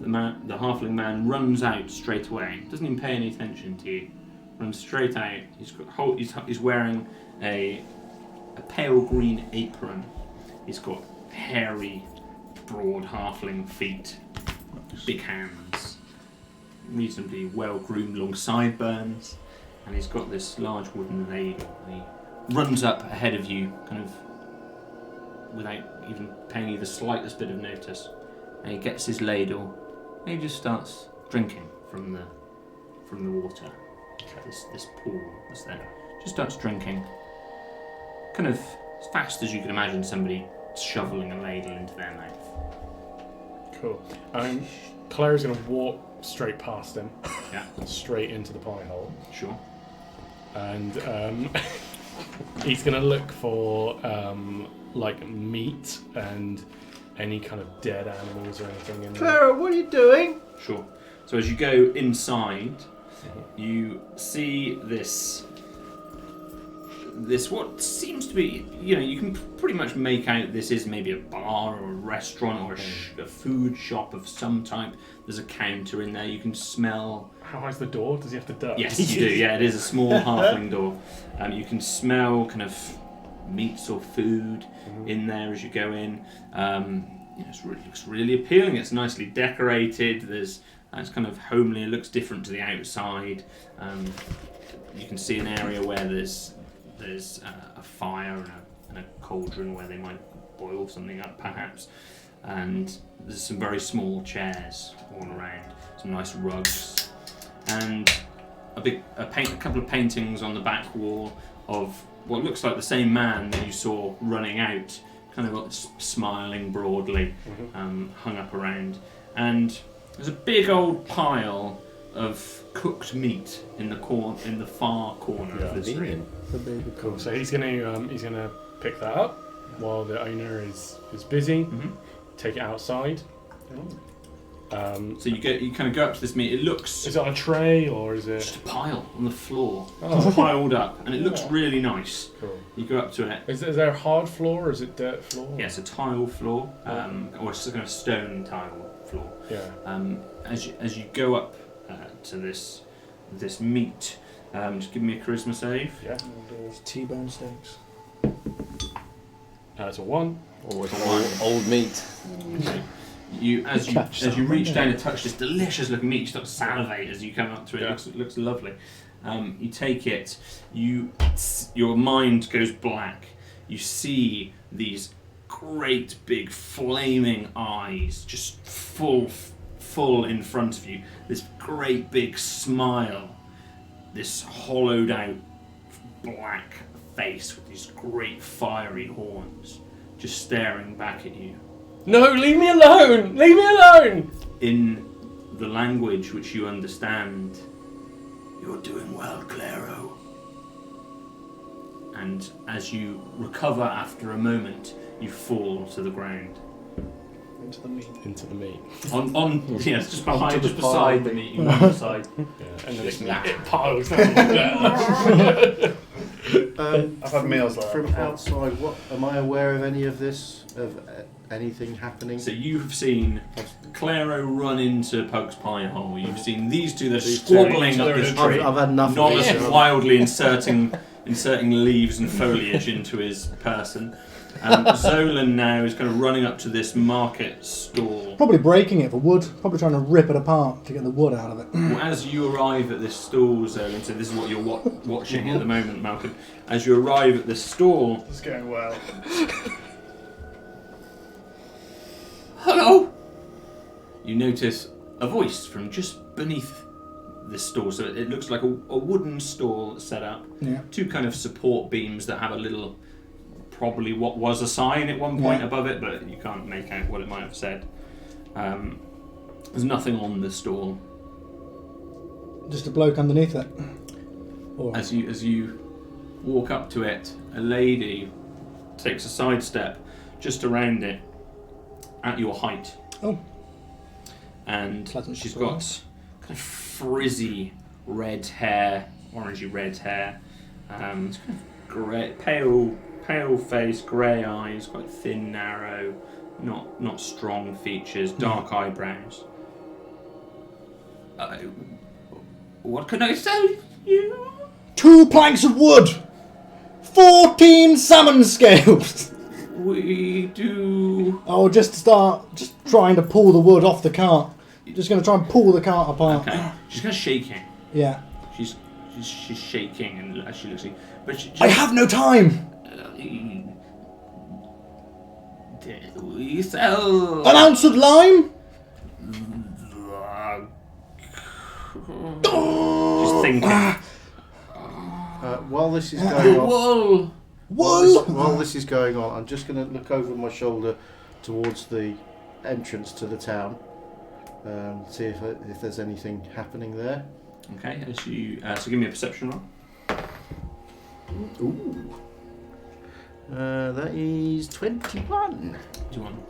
The halfling man runs out straight away. Doesn't even pay any attention to you. Runs straight out. He's wearing a pale green apron. He's got hairy, broad halfling feet, big hands, reasonably well-groomed long sideburns, and he's got this large wooden ladle. He runs up ahead of you, kind of without even paying you the slightest bit of notice, and he gets his ladle. And he just starts drinking from the water. This pool is there. Just starts drinking, kind of as fast as you can imagine somebody shoveling a ladle into their mouth. Cool. Claire's going to walk straight past him. Yeah. Straight into the pie hole. Sure. And he's going to look for like meat and any kind of dead animals or anything in there. Clara, what are you doing? Sure. So as you go inside, you see this what seems to be, you can pretty much make out this is maybe a bar or a restaurant or a food shop of some type. There's a counter in there. You can smell. How high's the door? Does he have to duck? Yes, you do. Yeah, it is a small halfling door. You can smell kind of meats or food in there as you go in. It looks really appealing. It's nicely decorated. It's kind of homely. It looks different to the outside. You can see an area where there's a fire and a cauldron where they might boil something up, perhaps. And there's some very small chairs all around. Some nice rugs, and a couple of paintings on the back wall of what looks like the same man that you saw running out, kind of smiling broadly, hung up around. And there's a big old pile of cooked meat in the far corner of this room. Cool. So he's gonna pick that up while the owner is busy. Take it outside. So you kind of go up to this meat. It looks. Is it on a tray or is it just a pile on the floor, Oh. piled up, and it looks really nice. Cool. You go up to it. Is there a hard floor or is it dirt floor? Yeah, it's a tile floor, or it's a kind of stone tile floor. Yeah. As you go up to this meat, just give me a charisma save. Yeah. T-bone steaks. It's a 1. Always old meat. As you reach down to touch this delicious looking meat, you start to salivate as you come up to it. Yeah. It looks lovely. You take it. Your mind goes black. You see these great big flaming eyes, just full in front of you. This great big smile. This hollowed out black face with these great fiery horns, just staring back at you. No, leave me alone! Leave me alone! In the language which you understand, "You're doing well, Claro." And as you recover after a moment, you fall to the ground. Into the meat. Into the meat. Yes, just beside the meat. You go beside. Yeah, and then it piles down like that. I've had meals like that from before. outside. What am I aware of any of this? Of anything happening? So you've seen Claro run into Pug's pie hole. You've seen these two. They're squabbling up this tree. I've had enough of Not this. wildly inserting leaves and foliage into his person. Zolan now is kind of running up to this market stall. Probably breaking it for wood. Probably trying to rip it apart to get the wood out of it. Well, as you arrive at this stall, Zolan, so this is what you're watching at the moment, Malcolm. As you arrive at this stall, It's going well. hello! You notice a voice from just beneath this stall. So it looks like a wooden stall set up. Yeah. Two kind of support beams that have a little, probably what was a sign at one point above it, but you can't make out what it might have said. There's nothing on the stall. Just a bloke underneath it. Or As you walk up to it, a lady takes a side step just around it at your height. Oh. And Pleasant she's surprise. got kind of frizzy red hair, orangey red hair. It's kind of grey, pale face, grey eyes, quite thin, narrow, not strong features, dark eyebrows. What can I sell you? 2 planks of wood! 14 salmon scales! We do. I'll just trying to pull the wood off the cart. Just going to try and pull the cart apart. Okay. She's kind of shaking. Yeah. She's shaking and as she looks at you. But she I have no time! We sell An ounce of lime? Just thinking. While this is going on, Wool. while this is going on, I'm just going to look over my shoulder towards the entrance to the town, see if there's anything happening there. Okay, as you so give me a perception roll. Ooh. That is 21. 21.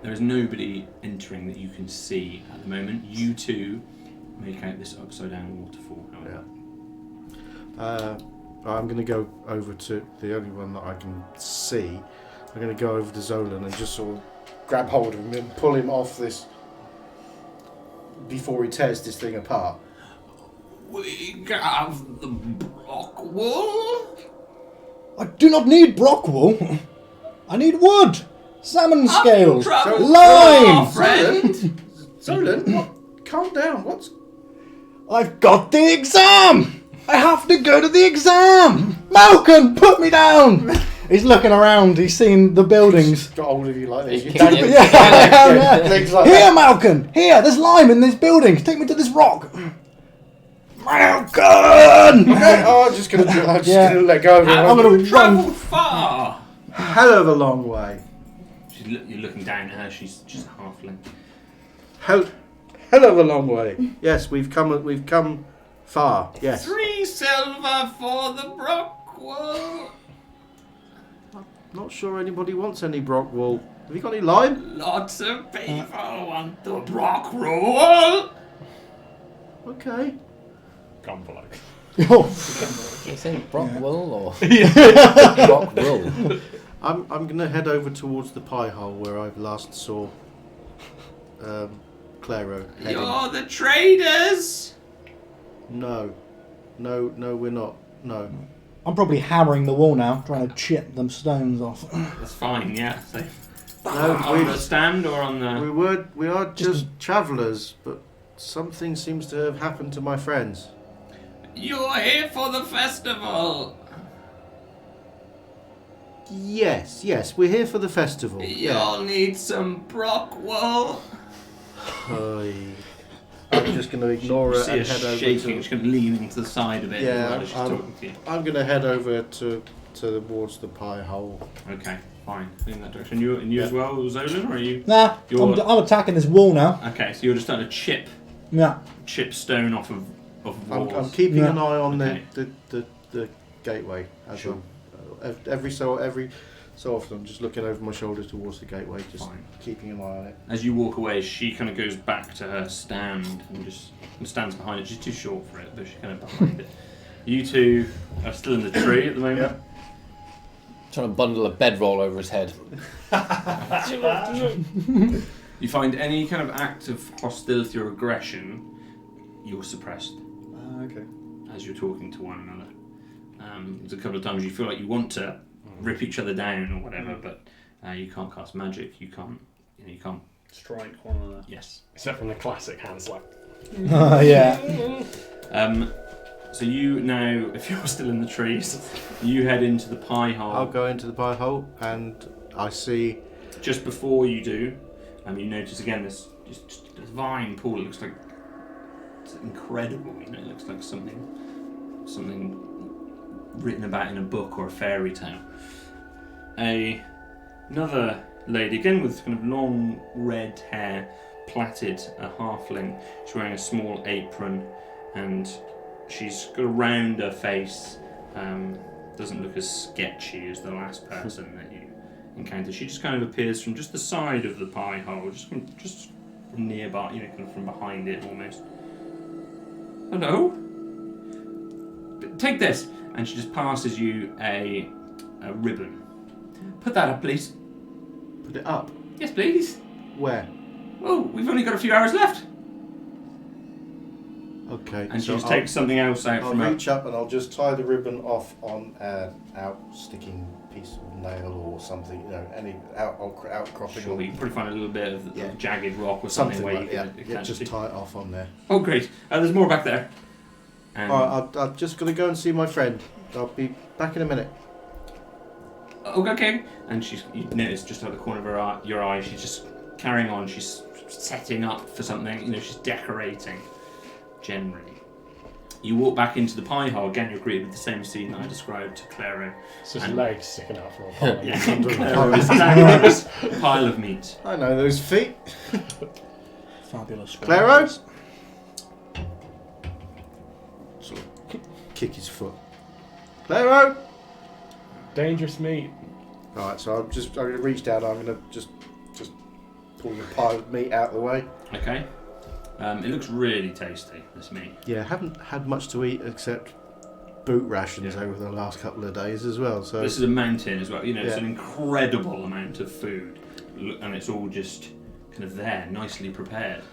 There is nobody entering that you can see at the moment. You two make out this upside down waterfall, however. I'm going to go over to the only one that I can see. I'm going to go over to Zolan and just sort of grab hold of him and pull him off this before he tears this thing apart. We have the brock wool. I do not need brock wool. I need wood. Salmon scales. Travel Lime. far, friend. Zolan, what? Calm down. What's... I've got the exam. I have to go to the exam. Malcolm, put me down. He's looking around. He's seen the buildings. Got hold of you like this. Yeah. Legs like Here, that. Malcolm. Here, there's lime in these buildings. Take me to this rock. Malcolm. Okay, I'm just going to let go of him. I'm going to Travelled run. far. Hell of a long way. You're looking down at her. She's a halfling. Hell of a long way. Yes, we've come far. Yes. 3 silver for the brock wool. Not sure anybody wants any brock wool. Have you got any lime? Lots of people want the brock wool. Okay. Gone for like. Oh, You saying brock wool or brock wool? I'm going to head over towards the pie hole where I last saw Claro heading. You're the traders. No, we're not. No. I'm probably hammering the wall now, trying to chip them stones off. That's fine. Yeah. So, No, on the stand or on the. we are just travellers, but something seems to have happened to my friends. You're here for the festival. Yes, we're here for the festival. You'll need some brock wool. I'm just going to ignore You it see and her head over shaking. to... She's going to lean into the side of it Yeah, while she's talking to you. I'm going to head over towards the pie hole. Okay, fine. In that direction. You as well, Zolan, or are you? Nah, You're- I'm attacking this wall now. Okay, so you're just starting to chip Yeah. stone off of walls. I'm keeping an eye on Okay. the gateway. Sure. Every so often, I'm just looking over my shoulder towards the gateway, just Fine. keeping an eye on it. As you walk away, she kind of goes back to her stand and stands behind it. She's too short for it, but she's kind of behind it. You two are still in the tree at the moment. Yep. Trying to bundle a bedroll over his head. You find any kind of act of hostility or aggression, you're suppressed Okay. as you're talking to one another. There's a couple of times you feel like you want to rip each other down or whatever, but you can't cast magic. You can't. You can't. Strike one another. Yes. Except from the classic hand slap. Yeah. So you now, if you're still in the trees, you head into the pie hole. I'll go into the pie hole and I see. Just before you do, you notice again this just this vine pool. It looks like it's incredible. You know, it looks like something written about in a book or a fairy tale. Another lady, again with kind of long red hair, plaited, a halfling. She's wearing a small apron and she's got a rounder face. Doesn't look as sketchy as the last person that you encountered. She just kind of appears from just the side of the pie hole, just from nearby, you know, kind of from behind it almost. Hello? Take this! And she just passes you a ribbon. Put that up, please. Put it up. Yes, please. Where? Oh, we've only got a few hours left. Okay. And she so just takes something else out I'll from her. reach up and I'll just tie the ribbon off on an out-sticking piece of nail or something. You know, any outcropping. Sure, or you can probably find a little bit of Yeah. jagged rock or something, where like you that. can Yeah, attach just it. tie it off on there. Oh, great. There's more back there. And Alright, I'm just going to go and see my friend. I'll be back in a minute. okay. And you notice just out the corner of your eye, she's just carrying on. She's setting up for something. You know, she's decorating. Generally, you walk back into the pie hole again. You're greeted with the same scene that I described to Claro. It's just And- legs sticking out from a pile. Yeah, Under the Claro pile. is standing on this pile of meat. I know those feet. Fabulous. Claro? Sort of kick his foot. Claro! Dangerous meat. Alright, so I'm going to reach down. I'm going to just pull the pile of meat out of the way. Okay. It looks really tasty, this meat. Yeah, haven't had much to eat except boot rations over the last couple of days as well. So This is a mountain as well. You know, it's Yeah. an incredible amount of food, and it's all just kind of there, nicely prepared.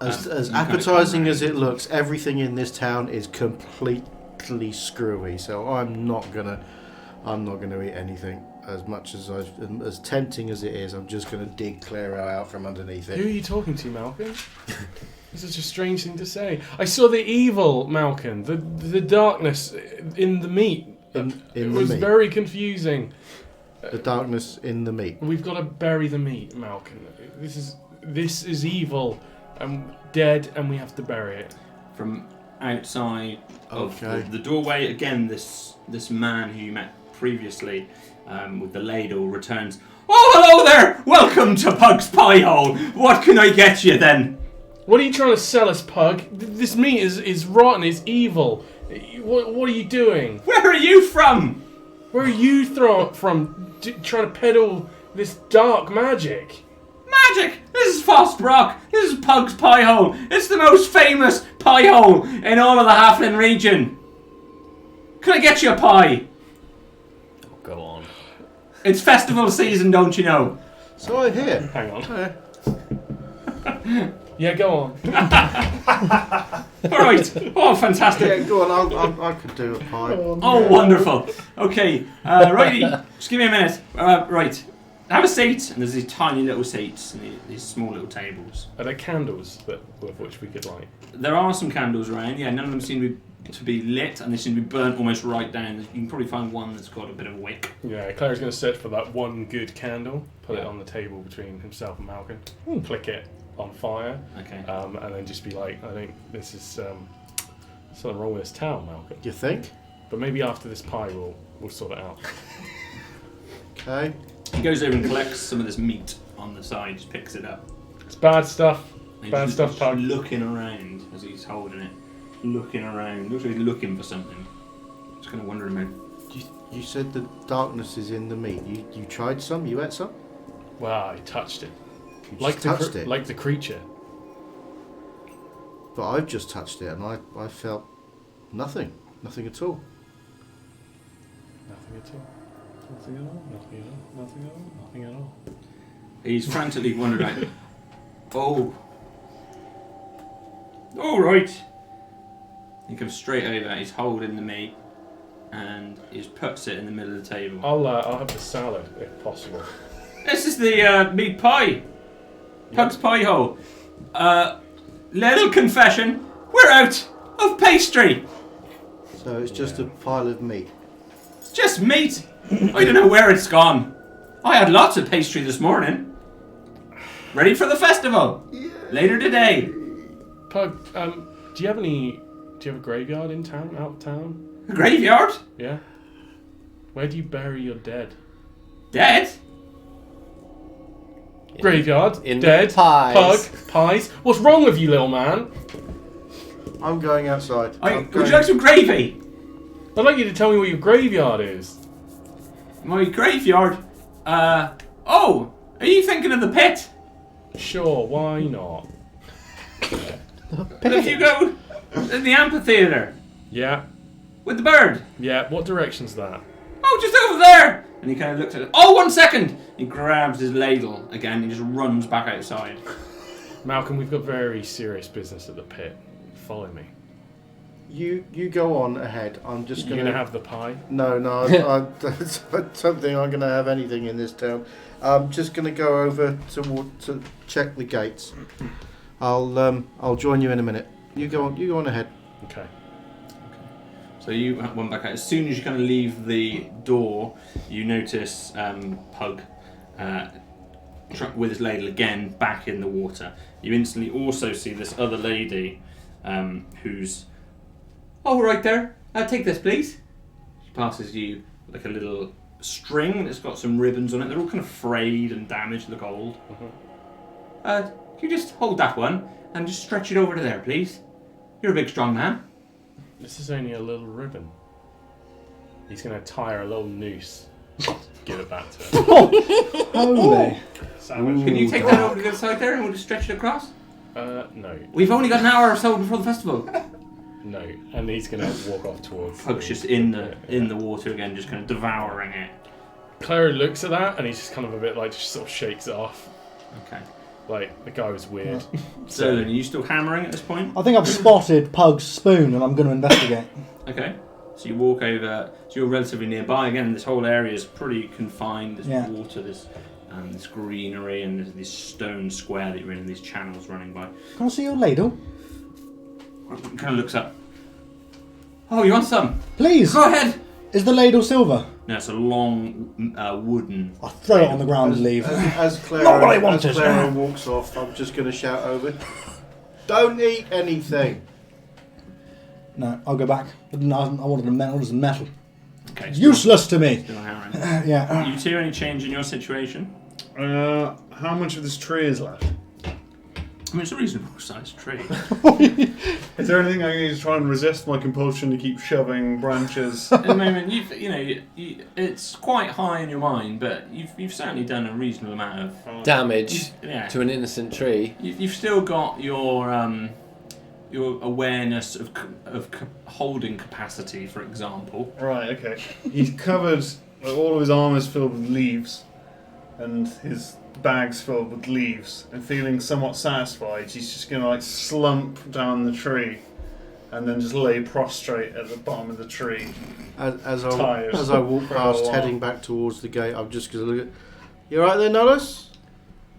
as you kind of appetizing come as it looks, everything in this town is completely screwy. So I'm not gonna eat anything. As much as as tempting as it is, I'm just gonna dig Claro out from underneath Who are it. you talking to, Malcolm? It's such a strange thing to say. I saw the evil, Malcolm. The darkness in the meat. In It the was meat. very confusing. The darkness in the meat. We've got to bury the meat, Malcolm. This is evil and dead, and we have to bury it. From outside of Okay. the doorway, again, this man who you met previously with the ladle returns. Oh, hello there! Welcome to Pug's Pie Hole. What can I get you then? What are you trying to sell us, Pug? This meat is rotten. It's evil. What are you doing? Where are you from? Where are you from? Trying to peddle this dark magic? Magic! This is Frostbrock. This is Pug's Pie Hole. It's the most famous pie hole in all of the Halfling region. Can I get you a pie? Oh, go on. It's festival season, don't you know? So I hear. Hang on. Uh, Yeah, go on. All right. Oh, fantastic. yeah, go on. I could do a pie. Oh, wonderful. Okay, righty. Just give me a minute. Right. Have a seat. And there's these tiny little seats and these small little tables. Are there candles with which we could light? There are some candles around. Yeah, none of them seem to be lit, and they seem to be burnt almost right down. You can probably find one that's got a bit of a wick. Yeah, Claire's going to search for that one good candle, put it on the table between himself and Malcolm, click it on fire, Okay. and then just be like, I think this is something wrong with this town, Malcolm. You think? But maybe after this pie, we'll sort it out. Okay. He goes over and collects some of this meat on the side, just picks it up. It's bad stuff. And Bad he's stuff, just Pug. looking around as he's holding it. Looking around. Looks like he's looking for something. Just kind of wondering about. You said the darkness is in the meat. You tried some? You ate some? Wow, he touched it. You Like just touched it. Like the creature. But I've just touched it and I felt Nothing at all. Nothing at all. Nothing at all. Nothing at all. Nothing at all. Nothing at all. He's frantically wondering. Oh. All right. He comes straight over. He's holding the meat, and he just puts it in the middle of the table. I'll have the salad if possible. This is the meat pie. Pug's pie hole. Little confession. We're out of pastry. So it's just a pile of meat. It's just meat. I don't know where it's gone. I had lots of pastry this morning. Ready for the festival. Yeah. Later today. Pug, do you have a graveyard in town, out of town? A graveyard? Yeah. Where do you bury your dead? Dead? Graveyard, in dead, the pies. Pug, pies. What's wrong with you, little man? I'm going outside. Would you like some gravy? I'd like you to tell me where your graveyard is. My graveyard? Oh, are you thinking of the pit? Sure, why not? But if you go in the amphitheatre Yeah, with the bird. yeah. What direction's that? Oh, just over there. And he kind of looks at it. Oh, 1 second. He grabs his ladle again. He just runs back outside. Malcolm, we've got very serious business at the pit. Follow me. You go on ahead. I'm just You're going to gonna have the pie? No, I don't think I'm going to have anything in this town. I'm just going to go over to check the gates. I'll join you in a minute. You go on ahead. Okay. So you went back out. As soon as you kind of leave the door, you notice Pug with his ladle again back in the water. You instantly also see this other lady who's... Oh, right there. Take this, please. She passes you like a little string and it's got some ribbons on it. They're all kind of frayed and damaged, look old. Can you just hold that one and just stretch it over to there, please? You're a big, strong man. This is only a little ribbon. He's going to tie her a little noose. Give it back to her. Holy. Savage. Can you take that over to the other side there and we'll just stretch it across? No. We've only got an hour or so before the festival. No. And he's going to walk off towards... Pug's just in the water again, just kind of devouring it. Claro looks at that and he's just kind of a bit like, just sort of shakes it off. Okay. Like, the guy was weird. So then, are you still hammering at this point? I think I've spotted Pug's spoon and I'm going to investigate. Okay. So you walk over, so you're relatively nearby again, this whole area is pretty confined. There's water, there's this greenery, and there's this stone square that you're in, and these channels running by. Can I see your ladle? Kind of looks up. Oh, you want some? Please. Go ahead. Is the ladle silver? No, it's a long wooden... I'll throw it on the ground and leave. As Clara, Not what I wanted. As Clara walks off, I'm just going to shout over, don't eat anything. No, I'll go back. I wanted metal. Okay. Useless to me. Still hammering. Yeah. You two, any change in your situation? How much of this tree is left? I mean, it's a reasonable sized tree. Is there anything I can do to try and resist my compulsion to keep shoving branches? At the moment, it's quite high in your mind, but you've certainly done a reasonable amount of damage to an innocent tree. You've still got your awareness of holding capacity, for example. Right. Okay. He's covered. All of his arm is filled with leaves, and his bag's filled with leaves, and feeling somewhat satisfied, he's just going to slump down the tree and then just lay prostrate at the bottom of the tree. As I walk past, heading back towards the gate, I'm just going to look at... You alright there, Nollis?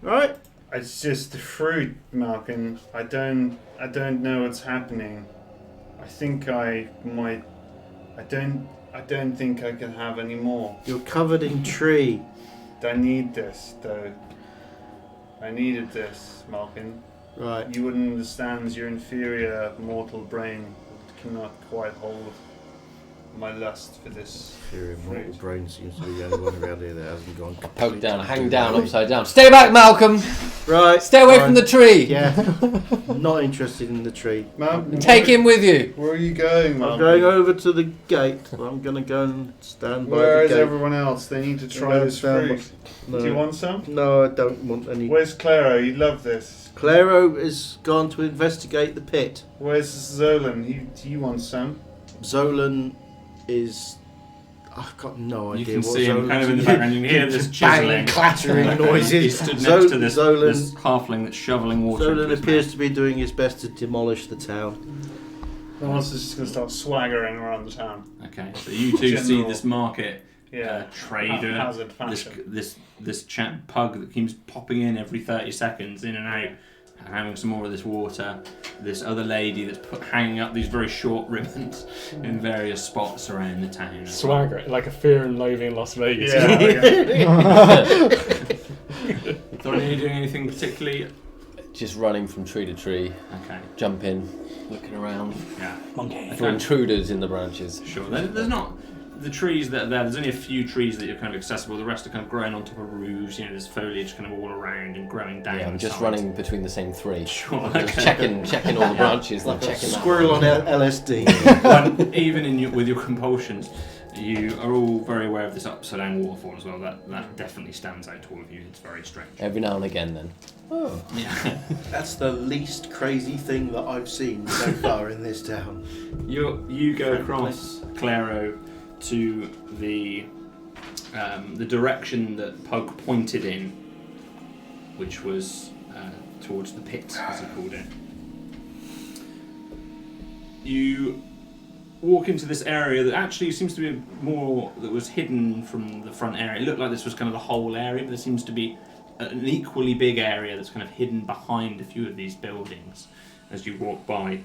Right? It's just the fruit, Malcolm. I don't know what's happening. I think I might... I don't think I can have any more. You're covered in tree. I need this, though. I needed this, Malkin. Right. You wouldn't understand. Your inferior mortal brain cannot quite hold my lust for this. Inferior mortal brain seems to be the only one around here that hasn't gone. Poke down, hang down, upside down. Stay back, Malcolm! Right. Stay away from the tree! Yeah. Not interested in the tree. Take him with you! Where are you going, Malkin? I'm going over to the gate. I'm going to go and stand by the gate. Where is everyone else? They need to try this fruit. No. Do you want some? No, I don't want any. Where's Claro? You love this. Claro has gone to investigate the pit. Where's Zolan? Do you want some? Zolan is. I've got no idea. You can what see him Zolan's kind of in the background. You can hear this chiseling, bang, clattering noises. He stood next to this Zolan halfling that's shoveling water. Zolan appears to be doing his best to demolish the town. The monster's just going to start swaggering around the town. Okay, so you two see this market trader, Hazard fashion. this chap pug that keeps popping in every 30 seconds, in and out, having some more of this water. This other lady that's hanging up these very short ribbons in various spots around the town. Swagger, like a Fear and Loathing in Las Vegas. So are you doing anything particularly? Just running from tree to tree, Okay. jumping, looking around Yeah. Monkey. for intruders in the branches. Sure. There's not the trees that are there. There's only a few trees that are kind of accessible. The rest are kind of growing on top of roofs. There's foliage kind of all around and growing down. Yeah, I'm just sides. running between the same three. Sure. Just checking all the branches, then checking that. Squirrel on LSD. But even with your compulsions, you are all very aware of this upside down waterfall as well. That definitely stands out to all of you. It's very strange. Every now and again, then. Oh, Yeah. that's the least crazy thing that I've seen so far in this town. You go across Claro to the direction that Pug pointed in, which was towards the pit, as he called it. You walk into this area that actually seems to be more that was hidden from the front area. It looked like this was kind of the whole area, but there seems to be an equally big area that's kind of hidden behind a few of these buildings as you walk by.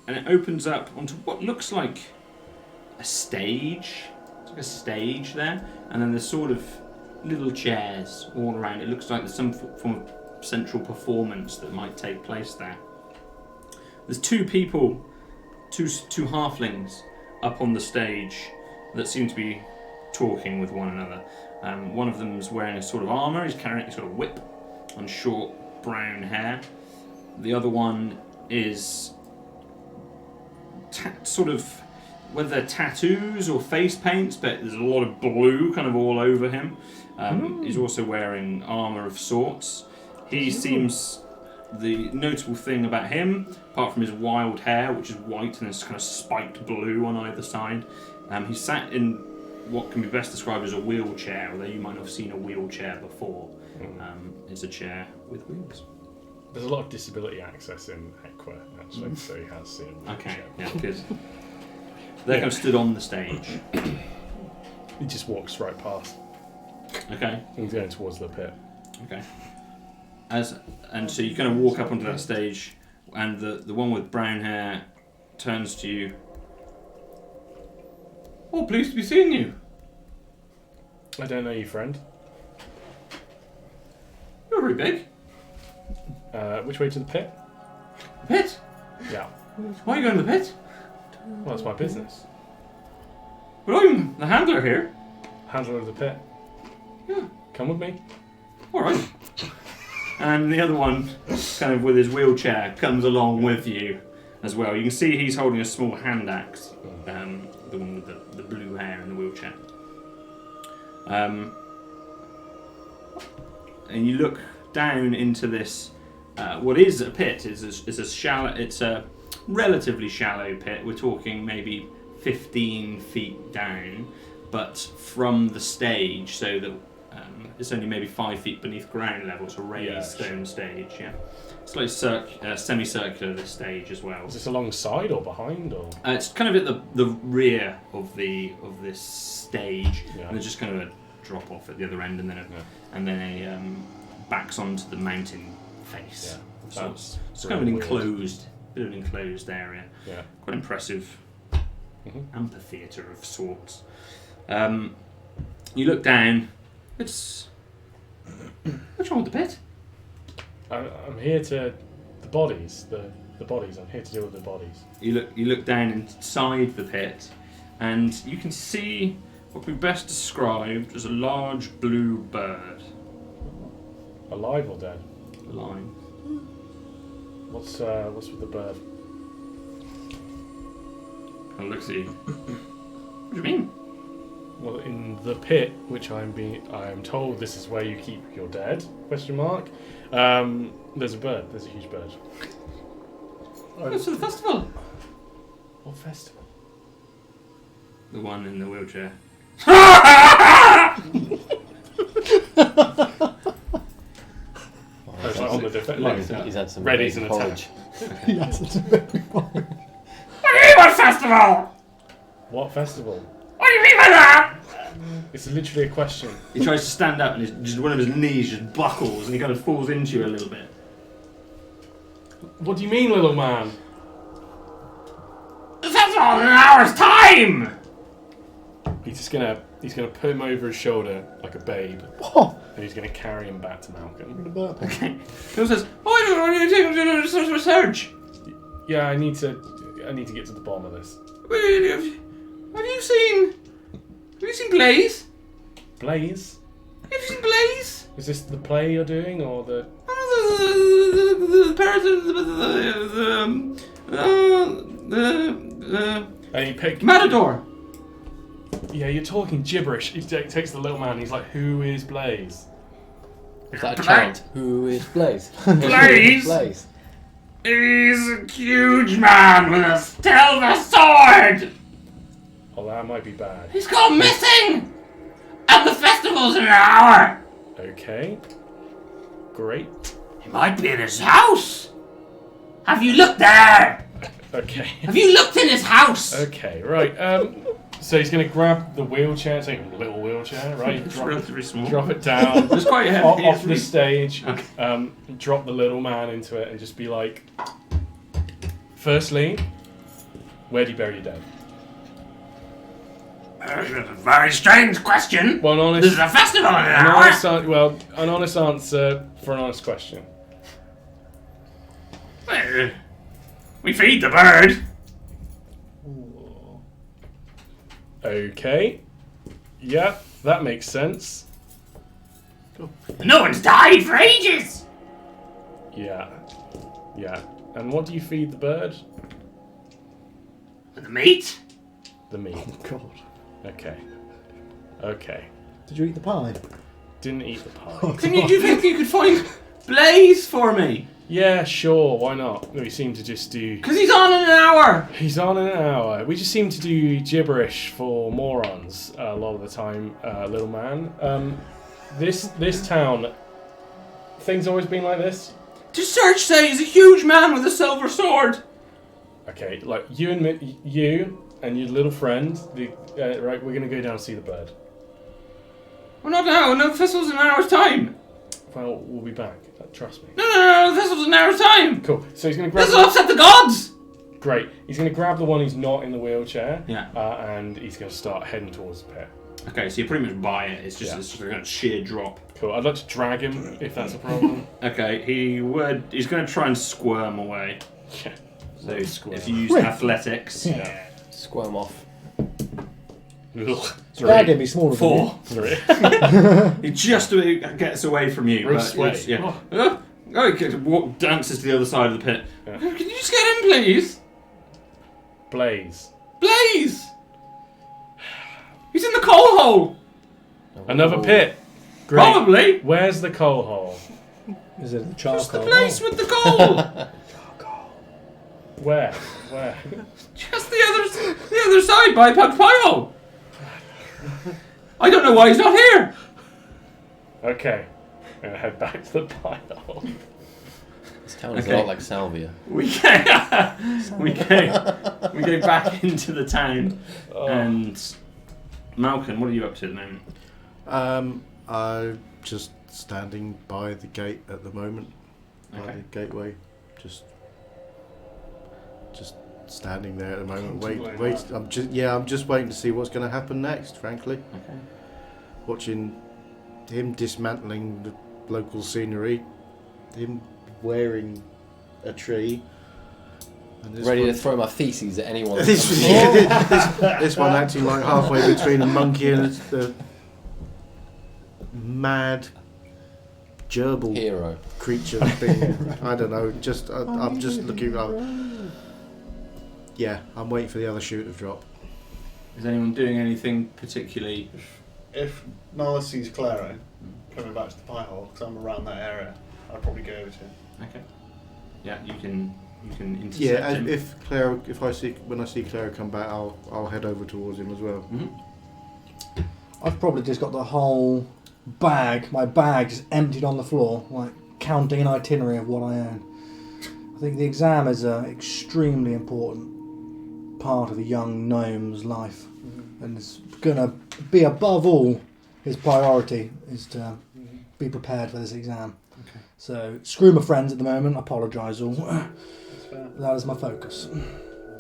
And it opens up onto what looks like a stage. It's like a stage there, and then there's sort of little chairs all around. It looks like there's some form of central performance that might take place there. There's two people, two halflings up on the stage that seem to be talking with one another. One of them's wearing a sort of armour. He's carrying a sort of whip on short brown hair. The other one is sort of, whether they're tattoos or face paints, but there's a lot of blue kind of all over him. He's also wearing armour of sorts. He seems, the notable thing about him, apart from his wild hair, which is white and is kind of spiked blue on either side, he sat in what can be best described as a wheelchair, although you might not have seen a wheelchair before. It's a chair with wheels. There's a lot of disability access in Equa, actually, so he has seen. Okay, yeah, good. They're kind of stood on the stage. He just walks right past. Okay. He's going towards the pit. Okay. And so you kind of walk up onto that stage, and the one with brown hair turns to you. Oh, pleased to be seeing you. I don't know you, friend. You're very big. Which way to the pit? Pit? Yeah. Why are you going to the pit? Well, that's my business. Well, I'm the handler here. Handler of the pit. Yeah. Come with me. All right. And the other one, kind of with his wheelchair, comes along with you as well. You can see he's holding a small hand axe. The one with the blue hair in the wheelchair. And you look down into this. What is a pit? It's a relatively shallow pit. We're talking maybe 15 feet down, but from the stage, so that it's only maybe 5 feet beneath ground level. It's a raised stone stage. Yeah, it's like semicircular, this stage as well. Is this alongside or behind, or? It's kind of at the rear of this stage, and there's just kind of a drop off at the other end, and then a backs onto the mountain face. Yeah, So it's kind of an bit of an enclosed area. Yeah. Quite impressive amphitheatre of sorts. You look down. It's what's wrong with the pit? I'm here to the bodies. The bodies. I'm here to deal with the bodies. You look down inside the pit, and you can see what could be best described as a large blue bird. Alive or dead? Alive. What's with the bird? And looks at you. What do you mean? Well, in the pit, which I am told this is where you keep your dead? Question mark. There's a bird. There's a huge bird. It's for the festival. What festival? the one in the wheelchair. It's like on the defense. Like, he's had some ready to porridge. Yes, it's a very boring. What festival? What festival? What do you mean by that? It's literally a question. He tries to stand up and just one of his knees just buckles and he kind of falls into you a little bit. What do you mean, little man? The festival in an hour's time! He's gonna put him over his shoulder like a babe, What? and he's gonna carry him back to Malcolm. Okay. He says, I don't want to take him to research. Yeah, I need to get to the bottom of this. Have you seen Blaze? Blaze? Have you seen Blaze? Is this the play you're doing, or the? And he pick. Matador. Yeah, you're talking gibberish. He takes the little man. And he's like, "Who is Blaze?" Is that a chant? Who is Blaze? Blaze? Blaze. He's a huge man with a silver sword. Oh, that might be bad. He's gone missing, and the festival's in an hour. Okay. Great. He might be in his house. Have you looked there? Okay. Have you looked in his house? Okay. Right. So he's gonna grab the wheelchair. It's like a little wheelchair, right? It's relatively small. Drop it down. It's quite heavy. off the stage. Okay. Drop the little man into it and just be like, firstly, where do you bury your dead? That's a very strange question. Well, an honest, This is a festival in an hour. an honest answer for an honest question. Well, we feed the bird. Okay. Yeah, that makes sense. No one's died for ages. Yeah. Yeah. And what do you feed the bird? The meat. The meat. God. Okay. Okay. Did you eat the pie? Didn't eat the pie. Do you think you could find Blaze for me? Yeah, sure, why not? We seem to just do... Because he's on in an hour. He's on in an hour. We just seem to do gibberish for morons a lot of the time, little man. This town, things always been like this? To search say he's a huge man with a silver sword. Okay, like you and your little friend, right, we're going to go down and see the bird. Well, not now. No, the festival's in an hour's time. Well, we'll be back. Trust me. No, the festival's in an hour's time. Cool. So he's going to grab... This will upset the gods. Great. He's going to grab the one who's not in the wheelchair. Yeah. And he's going to start heading towards the pit. Okay, so you're pretty much by it. It's just a sheer drop. Cool. I'd like to drag him if that's a problem. Okay, he's going to try and squirm away. Yeah. So Squirm. if you use athletics, Yeah. Squirm off. Drag him, he's smaller than 4. 3. He just gets away from you. Bruce but it's- Wayne. yeah. He dances to the other side of the pit. Yeah. Can you just get in, please? Blaze. Blaze! He's in the coal hole! Another pit. Great. Probably! Where's the coal hole? Is it the Just the charcoal? place with the coal! Where? Just the other side by Pug's Pie Hole! I don't know why he's not here! Okay. I'm going to head back to the pie hole. This town is Okay. a lot like Salvia. We go back into the town, and Malcolm, what are you up to at the moment? I'm just standing by the gate at the moment. By Okay. the gateway. Just standing there at the moment. Contemplating Wait. I'm just waiting to see what's going to happen next, frankly. Okay. Watching him dismantling the local scenery, him wearing a tree. And this Ready one, to throw my feces at anyone. this one acting like halfway between a monkey and a mad gerbil Hero. creature thing. I don't know. I'm just looking up. Yeah, I'm waiting for the other shoe to drop. Is anyone doing anything particularly? If Nala sees Claro coming back to the pie hole, because I'm around that area, I'd probably go over to him. Okay. Yeah, you can You can intercept Yeah, him. when I see Clara come back, I'll head over towards him as well. Mm-hmm. I've probably just got the whole bag, my bag just emptied on the floor, like counting an itinerary of what I own. I think the exam is an extremely important part of a young gnome's life. And it's going to be above all, his priority is to be prepared for this exam. Okay. So, screw my friends at the moment, apologise all. That's fair. That is my focus.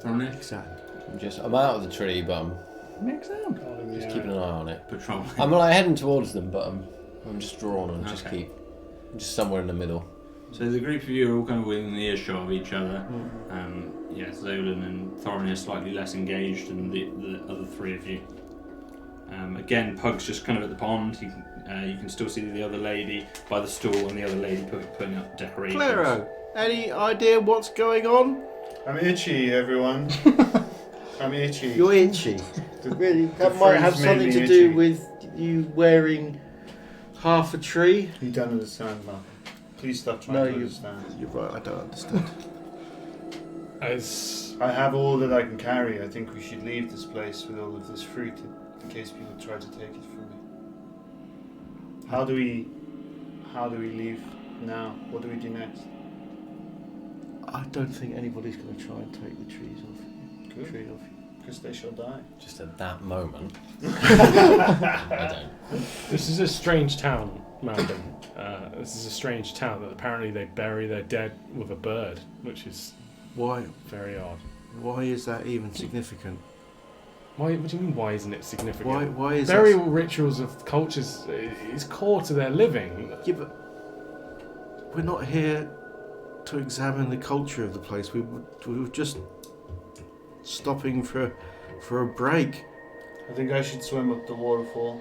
I'm out of the tree, but I'm Exam. just keeping an eye on it. Patrol. I'm like heading towards them, but I'm just drawn and Okay. just somewhere in the middle. So the group of you are all kind of within the earshot of each other. Zolan and Thorin are slightly less engaged than the other three of you. Again, Pug's just kind of at the pond. You can still see the other lady by the stool and the other lady putting up decorations. Claro, any idea what's going on? I'm itchy, everyone. I'm itchy. You're itchy. Really? That might have freeze made something me to do itchy. with you wearing half a tree? You don't understand, Mark. Please stop trying No, to you- understand. You're right, I don't understand. As I have all that I can carry. I think we should leave this place with all of this fruit in case people try to take it from me. How do we leave now? What do we do next? I don't think anybody's going to try and take the trees off you. Good. Tree off you. Because they shall die. Just at that moment. I don't. this is a strange town, Malcolm. This is a strange town that apparently they bury their dead with a bird, which is Why? very odd. Why is that even significant? Why? What do you mean? Why isn't it significant? Why is Burial rituals of cultures is core to their living. that? Yeah, but we're not here to examine the culture of the place. We were just stopping for a break. I think I should swim up the waterfall.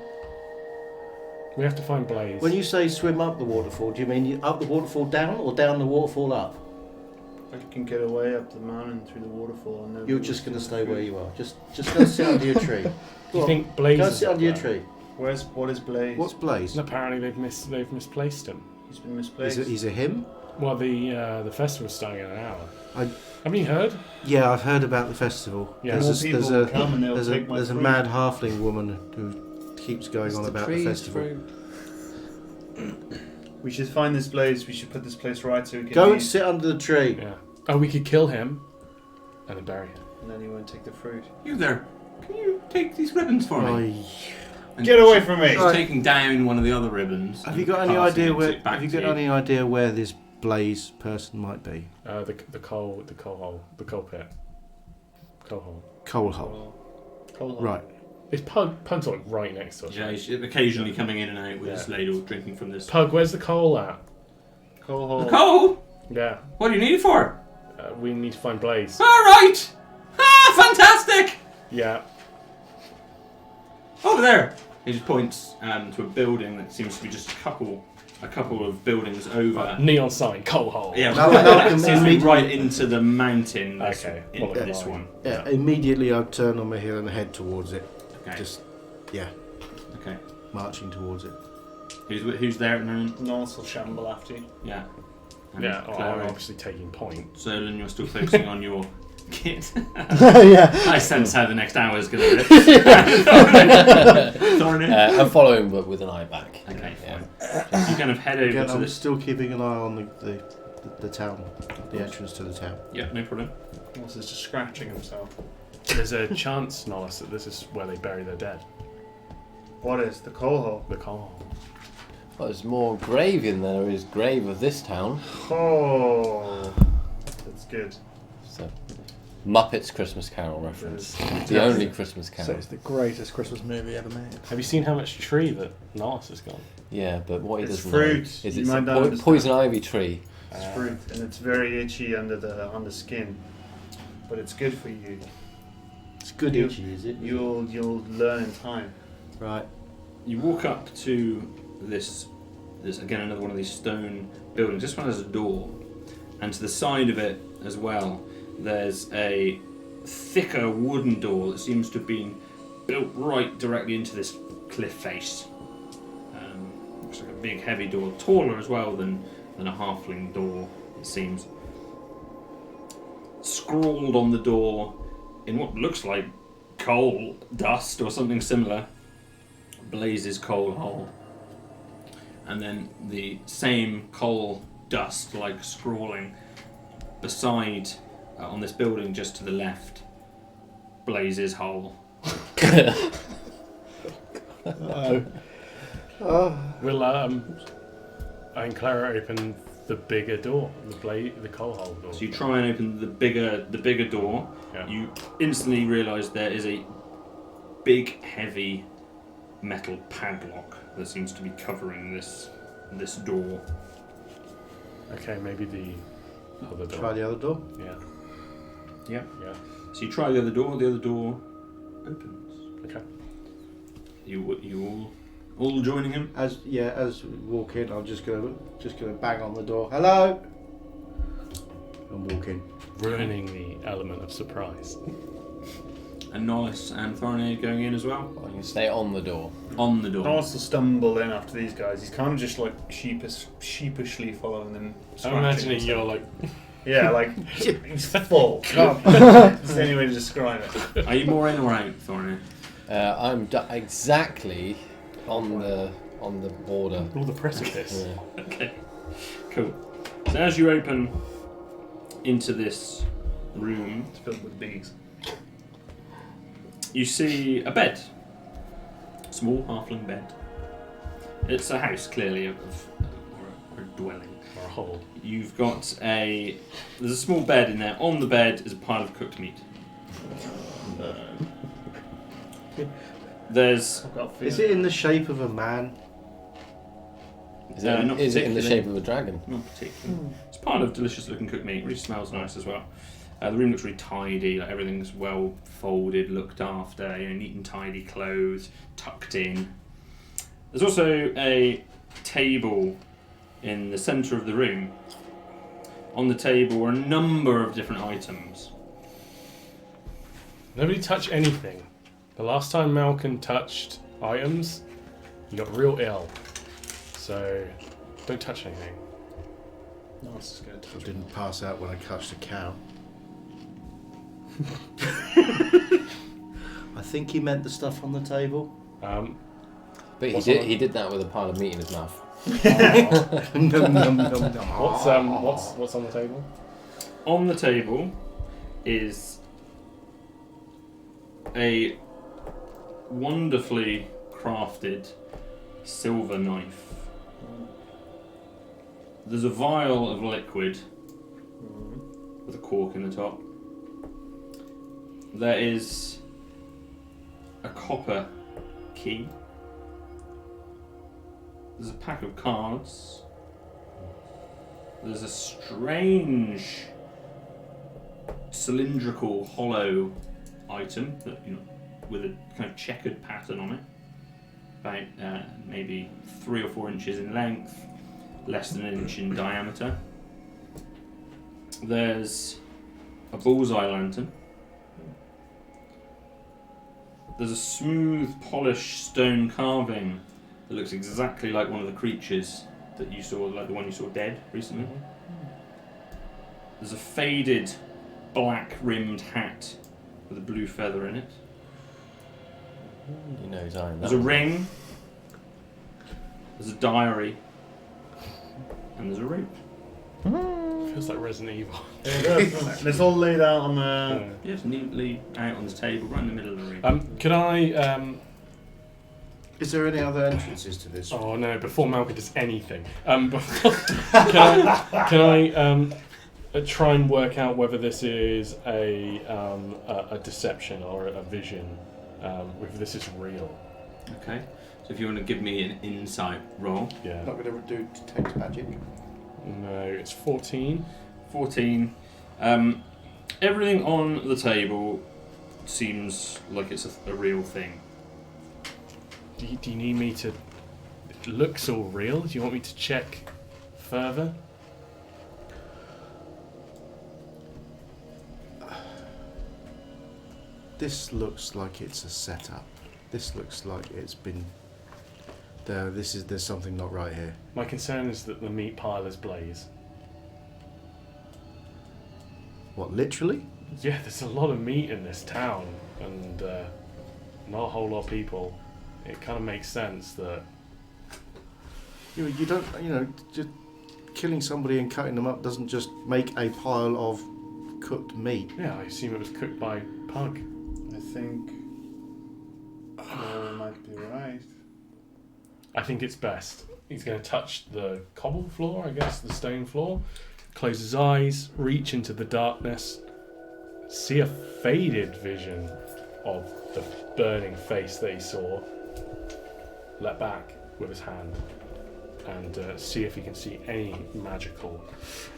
We have to find Blaze. When you say swim up the waterfall, do you mean up the waterfall down or down the waterfall up? I can get away up the mountain through the waterfall. And then You're just going to stay where you are. Just go sit under your tree. do you think Blaze Go is sit up under your there? tree. What is Blaze? What's Blaze? And apparently they've misplaced him. He's been misplaced. He's a him? Well, the festival's starting in an hour. I- Haven't you heard? Yeah, I've heard about the festival. Yeah. More people will come and they'll there's take my a fruit. mad halfling woman who keeps going on about the festival. We should find this Blaze. We should put this place right so we can Go and leave, sit under the tree. Yeah. Oh, we could kill him and then bury him. and then he won't take the fruit. You there? Can you take these ribbons for me? And Get away from me! She's taking down one of the other ribbons. Have and you got any passing idea it where? back Have you to got any idea where this Blaze person might be? The coal hole, the coal pit, coal hole. Coal hole. Cold Right. Is Pug's like right next to us? Yeah, right? he's occasionally coming in and out with his Yeah. ladle, drinking from this. Pug, where's the coal at? Coal hole. The coal? Yeah, What do you need it for? we need to find Blaze. All right. Ah, fantastic! Yeah, Over there. He just points to a building that seems to be just a couple of buildings over. neon sign, coal hole. Yeah, No, right, no, it seems to be immediately- right into the mountain. This, Okay, into well, this fine. one. Yeah. Immediately, I'd turn on my heel and head towards it. Okay. Just, yeah, Okay. marching towards it. Who's there at the moment? Nonce will shamble after you. Yeah. And Yeah, Clara. I'm obviously taking point. Zolan, you're still focusing on your kit. Yeah. I sense how the next hour is going to rip. Thorin. I'm following, but with an eye back. Okay, Yeah. fine. You kind of head over Again, to I'm this. still keeping an eye on the town, the entrance to the town. Yeah, no problem. Nonce is just scratching himself. There's a chance, Nollis, that this is where they bury their dead. What is the coal hole? The coal hole. Well, there's more grave in there is grave of this town. Oh, that's good. So, Muppets Christmas Carol reference. The only Christmas So carol. it's the greatest Christmas movie ever made. Have you seen how much tree that Nollis has got? Yeah, but what he It's doesn't fruit. know is You it's might a not understand. poison ivy tree. It's fruit, and it's very itchy on the skin, but it's good for you. It's good You- itchy, is it? You'll learn in time. Right. You walk up to this. There's again another one of these stone buildings. This one has a door, and to the side of it as well, there's a thicker wooden door that seems to have been built right directly into this cliff face. Looks like a big, heavy door, taller as well than a halfling door, it seems. scrawled on the door in what looks like coal dust or something similar, Blazes coal hole. And then the same coal dust like scrawling beside on this building just to the left, Blazes hole. Will I and Clara open the bigger door, the coal hole door. So you try and open the bigger door. Yeah. You instantly realise there is a big, heavy metal padlock that seems to be covering this door. Okay, maybe the other door. Try the other door. Yeah. Yeah. Yeah. So you try the other door opens. Okay. You all joining him? As we walk in, I'm just gonna bang on the door. Hello. And walk in. Ruining the element of surprise. And Nollis and Thorny going in as well? Well, you stay on the door. On the door. Norris will stumble in after these guys. He's kind of just like sheepishly following them. I'm imagining you're like... Yeah, like, he's full. That's the only way to describe it. Are you more in or out, Thorny? I'm exactly on the border. All the precipice. Yeah. Okay. Cool. So as you open into this room, It's filled with bees. you see a bed. Small halfling bed. It's a house, clearly, or a dwelling. Or a hole. You've got there's a small bed in there. On the bed is a pile of cooked meat. There's... Is it in the shape of a man? Is not it in the particularly. shape of a dragon? Not particularly. It's part of delicious looking cooked meat. Really smells nice as well. The room looks really tidy. Like everything's well folded, looked after. Neat and tidy clothes, tucked in. There's also a table in the centre of the room. On the table are a number of different items. Nobody touch anything. The last time Malcolm touched items, he got real ill. So, don't touch anything. Norris is going to I touch didn't pass out when I touched a cow. I think he meant the stuff on the table. But What's he did that with a pile of meat in his mouth. Nom, nom, nom, nom. What's on the table? On the table is a wonderfully crafted silver knife. There's a vial of liquid with a cork in the top. There is a copper key. There's a pack of cards. There's a strange cylindrical hollow item that with a kind of checkered pattern on it, about maybe 3 or 4 inches in length, less than an inch in diameter. There's a bullseye lantern. There's a smooth, polished stone carving that looks exactly like one of the creatures that you saw, like the one you saw dead recently. There's a faded, black-rimmed hat with a blue feather in it. You know he's eyeing that. There's a ring. There's a diary. And there's a rope. Feels like Resident Evil. It's all laid out on the... Yes, neatly out on the table, right in the middle of the room. Can I... Is there any other entrances to this? Oh no! Before Malcolm does anything, can I try and work out whether this is a deception or a vision, whether this is real? Okay. So if you want to give me an insight roll. Yeah. Not going to do detect magic. No, it's 14. 14. Everything on the table seems like it's a real thing. Do you need me to... It looks all real. Do you want me to check further? This looks like it's a setup. This looks like it's been... There's something not right here. My concern is that the meat pile is blaze. What, literally? Yeah, there's a lot of meat in this town, and not a whole lot of people. It kind of makes sense that you don't, just killing somebody and cutting them up doesn't just make a pile of cooked meat. Yeah, I assume it was cooked by Pug. I think Clara might be right. I think it's best. He's going to touch the cobble floor, I guess, the stone floor, close his eyes, reach into the darkness, see a faded vision of the burning face that he saw, let back with his hand, and see if he can see any magical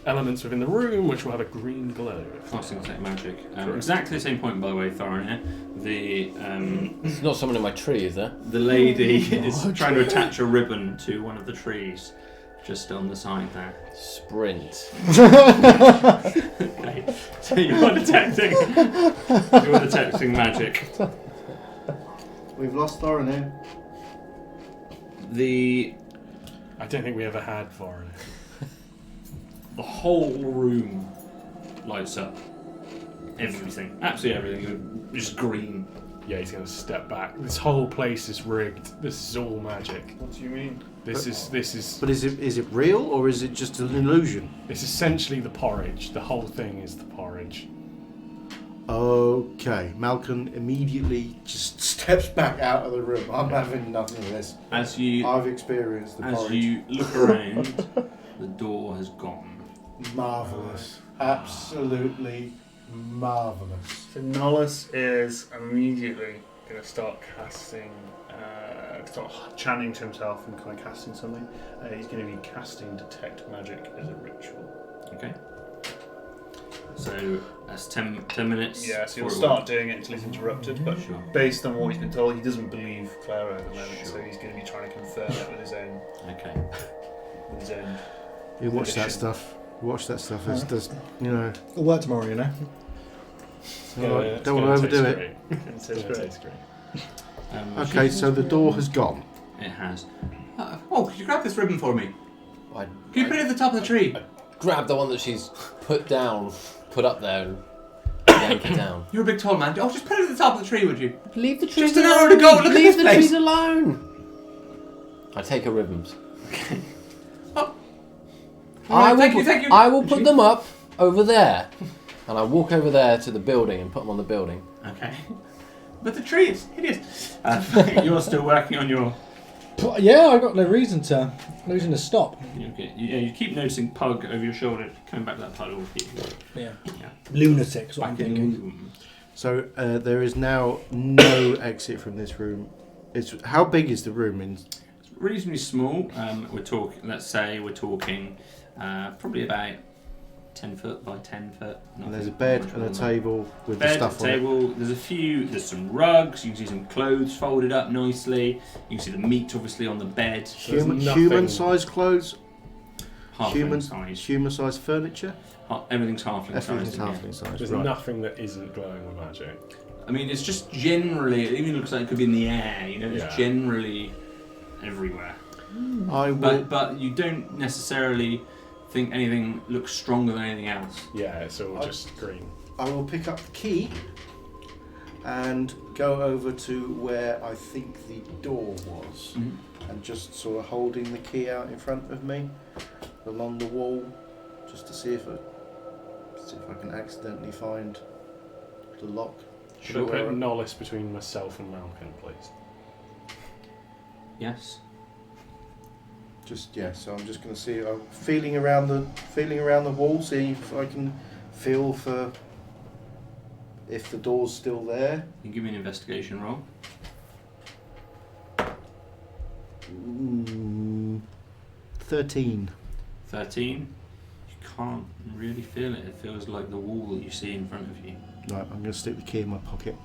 elements within the room, which will have a green glow. Casting Detect Magic. Exactly the same point, by the way, Thorin. There's not someone in my tree, is there? The lady is trying to attach a ribbon to one of the trees, just on the side there. Sprint. Okay, so you're detecting magic. We've lost Thorin here. I don't think we ever had foreign. The whole room lights up. Everything, absolutely everything, just green. Yeah, he's going to step back. This whole place is rigged. This is all magic. What do you mean? This is. But is it real or is it just an illusion? It's essentially the porridge. The whole thing is the porridge. Okay, Malcolm immediately just steps back out of the room. I'm having nothing of this. I've experienced the porridge. As you look around, the door has gone. Marvellous. Absolutely marvellous. So Nollis is immediately going to start casting, start chanting to himself and kind of casting something. He's going to be casting Detect Magic as a ritual. Okay. So that's 10 minutes. Yeah, so he'll start doing it until he's interrupted, but Sure. based on what he's been told, he doesn't believe Clara at the moment, so Sure. he's going to be trying to confirm that with his own. Okay. With his own. You watch that addition. stuff. Watch that stuff. It's just, you know. It'll work tomorrow, you know. Don't want to overdo it. It tastes great. Tastes great. Okay, so the door has gone. It has. Could you grab this ribbon for me? I Can you put it at the top of the tree? grab the one that she's put up there, and yank it down. You're a big tall man. Oh, just put it at the top of the tree, would you? Leave the trees Just an alone. hour to go. Look at Leave this the place. trees alone. I take her ribbons. Oh. Thank you. I will put them up over there, and I walk over there to the building and put them on the building. Okay. But the tree is hideous. You're still working on your... Yeah, I got no reason to stop. You keep noticing Pug over your shoulder, coming back to that puddle. Yeah. Lunatics, what I'm thinking. So there is now no exit from this room. How big is the room? It's reasonably small. Let's say we're talking probably about 10 foot by 10 foot. And there's a bed and a table with the Bed, stuff on table. There's some rugs. You can see some clothes folded up nicely. You can see the meat obviously on the bed. it. Human-sized clothes. Human-sized. Human-sized furniture. Everything's halfling Everything's sized. halfling sized. There's Right. nothing that isn't glowing with magic. I mean, it's just generally. It even looks like it could be in the air. You know, it's Yeah. generally everywhere. I will. But you don't necessarily think anything looks stronger than anything else. Yeah, it's all just green. I will pick up the key and go over to where I think the door was, and just sort of holding the key out in front of me along the wall, just to see if I can accidentally find the lock. Should I put Nollis between myself and Malcolm, please? Yes. So I'm just going to see. I'm feeling around the wall, see if I can feel for if the door's still there. You give me an investigation roll. 13. 13. You can't really feel it. It feels like the wall that you see in front of you. Right, I'm going to stick the key in my pocket.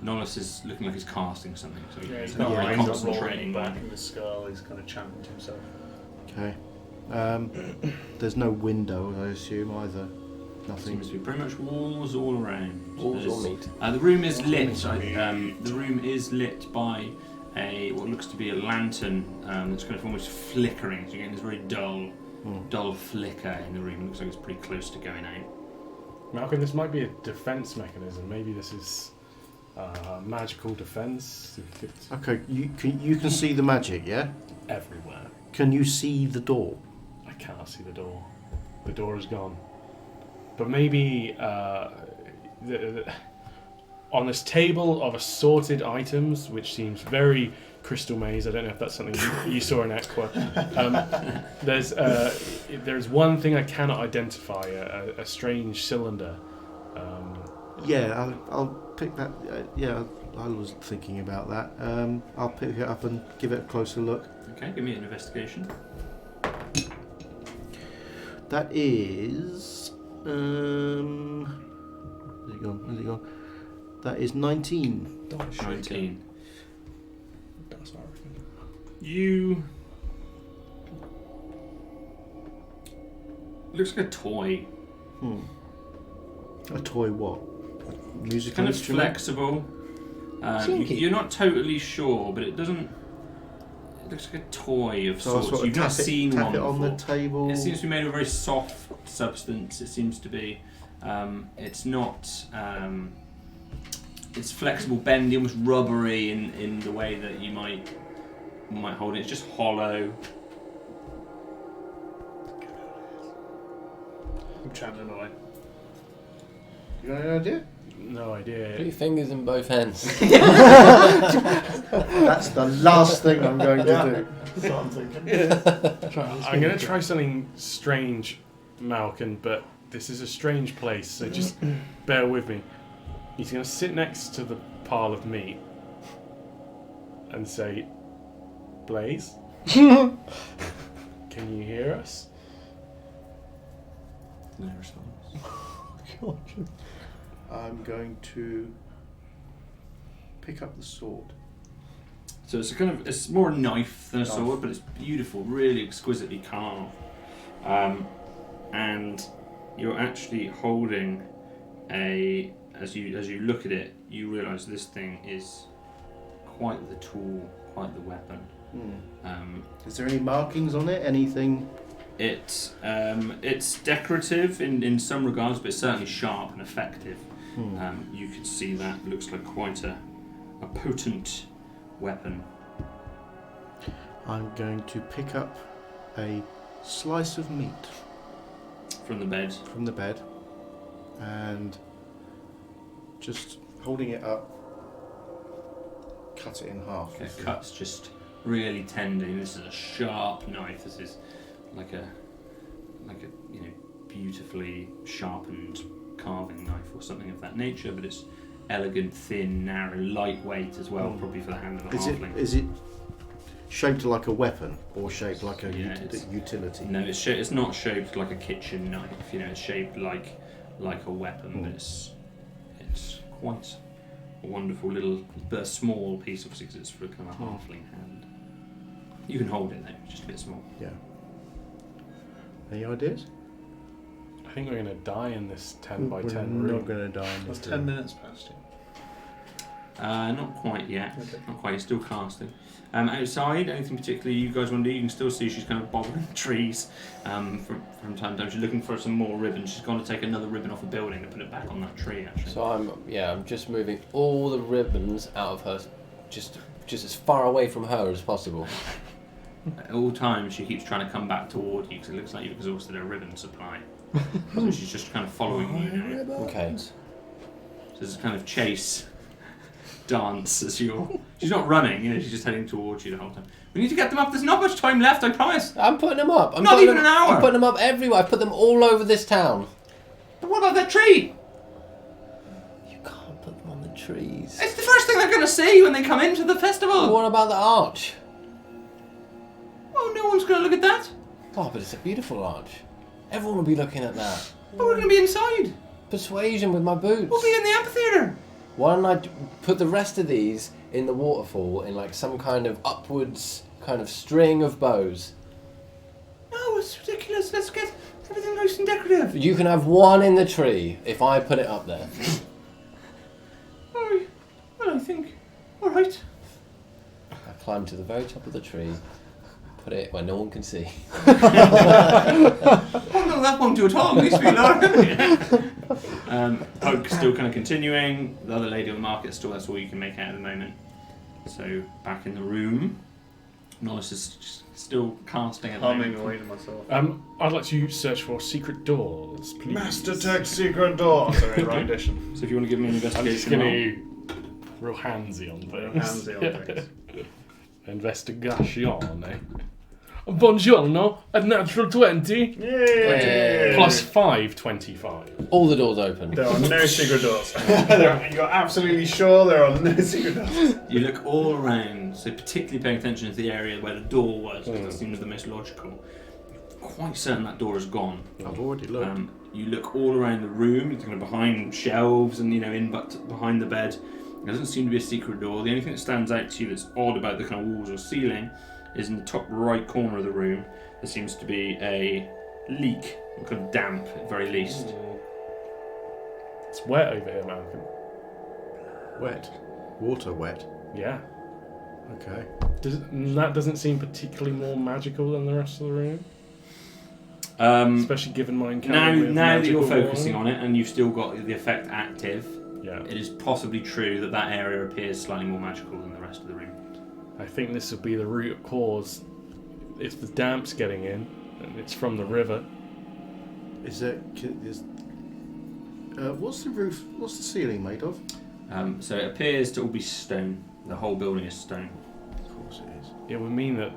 Nollis is looking like he's casting something, so Yeah, he's he's not got really lines concentrating. back in the skull. He's kind of chanting to himself. Okay. There's no window, I assume, either. Nothing. Seems to be pretty much walls all around. Walls all neat. The room is lit. The room is lit by what looks to be a lantern that's kind of almost flickering. So you're getting this very dull flicker in the room. It looks like it's pretty close to going out. Malcolm, this might be a defense mechanism. Maybe this is magical defense. Okay, you can see the magic, yeah? Everywhere. Can you see the door? I can't see the door. The door is gone. But maybe on this table of assorted items, which seems very Crystal Maze, I don't know if that's something you saw in Equa. There's one thing I cannot identify, a strange cylinder. Yeah, I'll pick that. Yeah, I was thinking about that. I'll pick it up and give it a closer look. Okay, give me an investigation. That is... where's it gone? Where's it gone? That is 19. 19. That's what I reckon. You... Looks like a toy. A toy what? Musical Kind of instrument? flexible. Slinky. You're not totally sure, but it doesn't... It looks like a toy of So I'll sorts. sort of You've not tap seen one it on before. the table. It seems to be made of a very soft substance. It seems to be. It's not. It's flexible, bendy, almost rubbery in the way that you might hold it. It's just hollow. I'm channeling away. You got any idea? No idea. Put your fingers in both hands. That's the last thing I'm going to do. That's what I'm thinking. I'm going to try something strange, Malcolm, but this is a strange place, so just bear with me. He's going to sit next to the pile of meat and say, Blaze, can you hear us? No response. I'm going to pick up the sword. So it's more a knife than a Knife. sword, but it's beautiful, really exquisitely carved. And you're actually holding as you look at it, you realise this thing is quite the tool, quite the weapon. Is there any markings on it? Anything? It's decorative in some regards, but it's certainly sharp and effective. You could see that looks like quite a potent weapon. I'm going to pick up a slice of meat From the bed. from the bed and just holding it up, cut it in half. Okay, cut's just really tender. This is a sharp knife. This is like a beautifully sharpened carving knife or something of that nature, but it's elegant, thin, narrow, lightweight as well, probably for the hand of a halfling. Is it shaped like a weapon or shaped like a it's- utility? No, it's not shaped like a kitchen knife. It's shaped like a weapon, but it's quite a wonderful little, but a small piece, obviously, because it's for a kind of halfling hand. You can hold it though, just a bit small. Yeah. Any ideas? I think we're going to die in this 10 by 10 We're room. not going to die in That's this 10 room. minutes past you. Not quite yet. Okay. Not quite. You're still casting. Outside, anything particularly you guys want to do? You can still see she's kind of bothering trees from time to time. She's looking for some more ribbon. She's gone to take another ribbon off a building and put it back on that tree, actually. So I'm just moving all the ribbons out of her, just as far away from her as possible. At all times, she keeps trying to come back toward you because it looks like you've exhausted her ribbon supply. So she's just kind of following you now. Okay. So there's a kind of chase dance as she's not running, she's just heading towards you the whole time. We need to get them up. There's not much time left, I promise. I'm putting them up. Not even an hour. I'm putting them up everywhere. I put them all over this town. But what about that tree? You can't put them on the trees. It's the first thing they're going to see when they come into the festival. What about the arch? Oh, no one's going to look at that. Oh, but it's a beautiful arch. Everyone will be looking at that. But we're going to be inside. Persuasion with my boots. We'll be in the amphitheatre. Why don't I put the rest of these in the waterfall in like some kind of upwards kind of string of bows? No, it's ridiculous. Let's get everything nice and decorative. You can have one in the tree if I put it up there. Oh, well, I think. All right. I climb to the very top of the tree, put put it where no one can see. Oh no, that won't do at all. At least we learn. Poke still kind of continuing. The other lady on the market still. That's all you can make out at the moment. So back in the room, Nollis is still casting at the Humming moment. away to myself. I'd like to search for secret doors, please. Master Tech secret door. Sorry, rendition. So if you want to give me an I'm just investigation gonna roll. be real handsy on things. Handsy on things. Investigation, eh? Buongiorno, a natural 20. Yay! Plus 5, 25. All the doors open. There are no secret doors. You're absolutely sure there are no secret doors. You look all around, so particularly paying attention to the area where the door was, because that seems the most logical. You're quite certain that door is gone. I've already looked. You look all around the room, kind of behind shelves and behind the bed. There doesn't seem to be a secret door. The only thing that stands out to you that's odd about the kind of walls or ceiling is in the top right corner of the room. There seems to be a leak, or kind of damp at very least. It's wet over here, Malcolm. Wet. Water wet. Yeah. Okay. That doesn't seem particularly more magical than the rest of the room. Especially given my encounter with Now that you're magical focusing wall. on it and you've still got the effect active, Yeah. it is possibly true that that area appears slightly more magical than the rest of the room. I think this would be the root cause. If the damp's getting in, and it's from the river. What's the roof? What's the ceiling made of? So it appears to all be stone. The whole building is stone. Of course it is. It would mean that,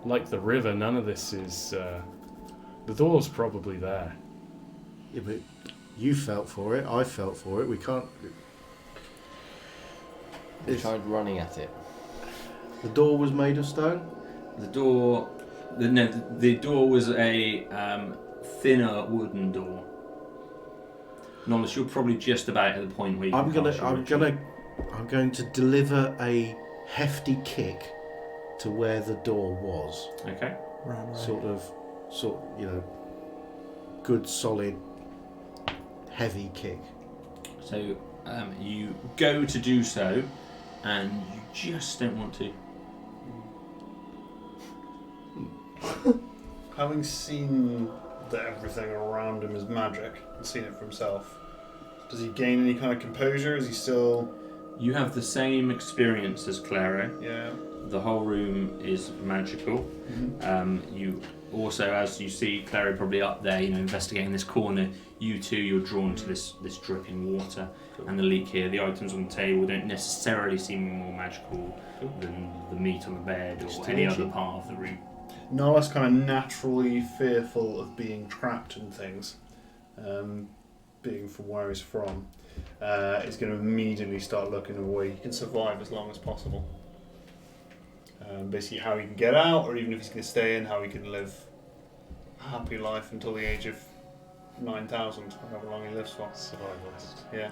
like the river, none of this is. The door's probably there. Yeah, but you felt for it. I felt for it. We can't. We tried running at it. The door was made of stone. The door was a thinner wooden door. Nollis, you're probably just about at the point where you I'm can cast your ritual. going to deliver a hefty kick to where the door was. Okay. Good, solid, heavy kick. So you go to do so, and you just don't want to. Having seen that everything around him is magic and seen it for himself, does he gain any kind of composure? Is he still... You have the same experience as Claro. Yeah. The whole room is magical. Mm-hmm. You also, as you see Claro probably up there, investigating this corner, you too, you're drawn to this dripping water and the leak here. The items on the table don't necessarily seem more magical than the meat on the bed or any other part of the room. Nala's kind of naturally fearful of being trapped in things, being from where he's from. Is going to immediately start looking at a way he can survive as long as possible. Basically how he can get out, or even if he's going to stay in, how he can live a happy life until the age of 9,000, however long he lives for. Survivalist. Yeah.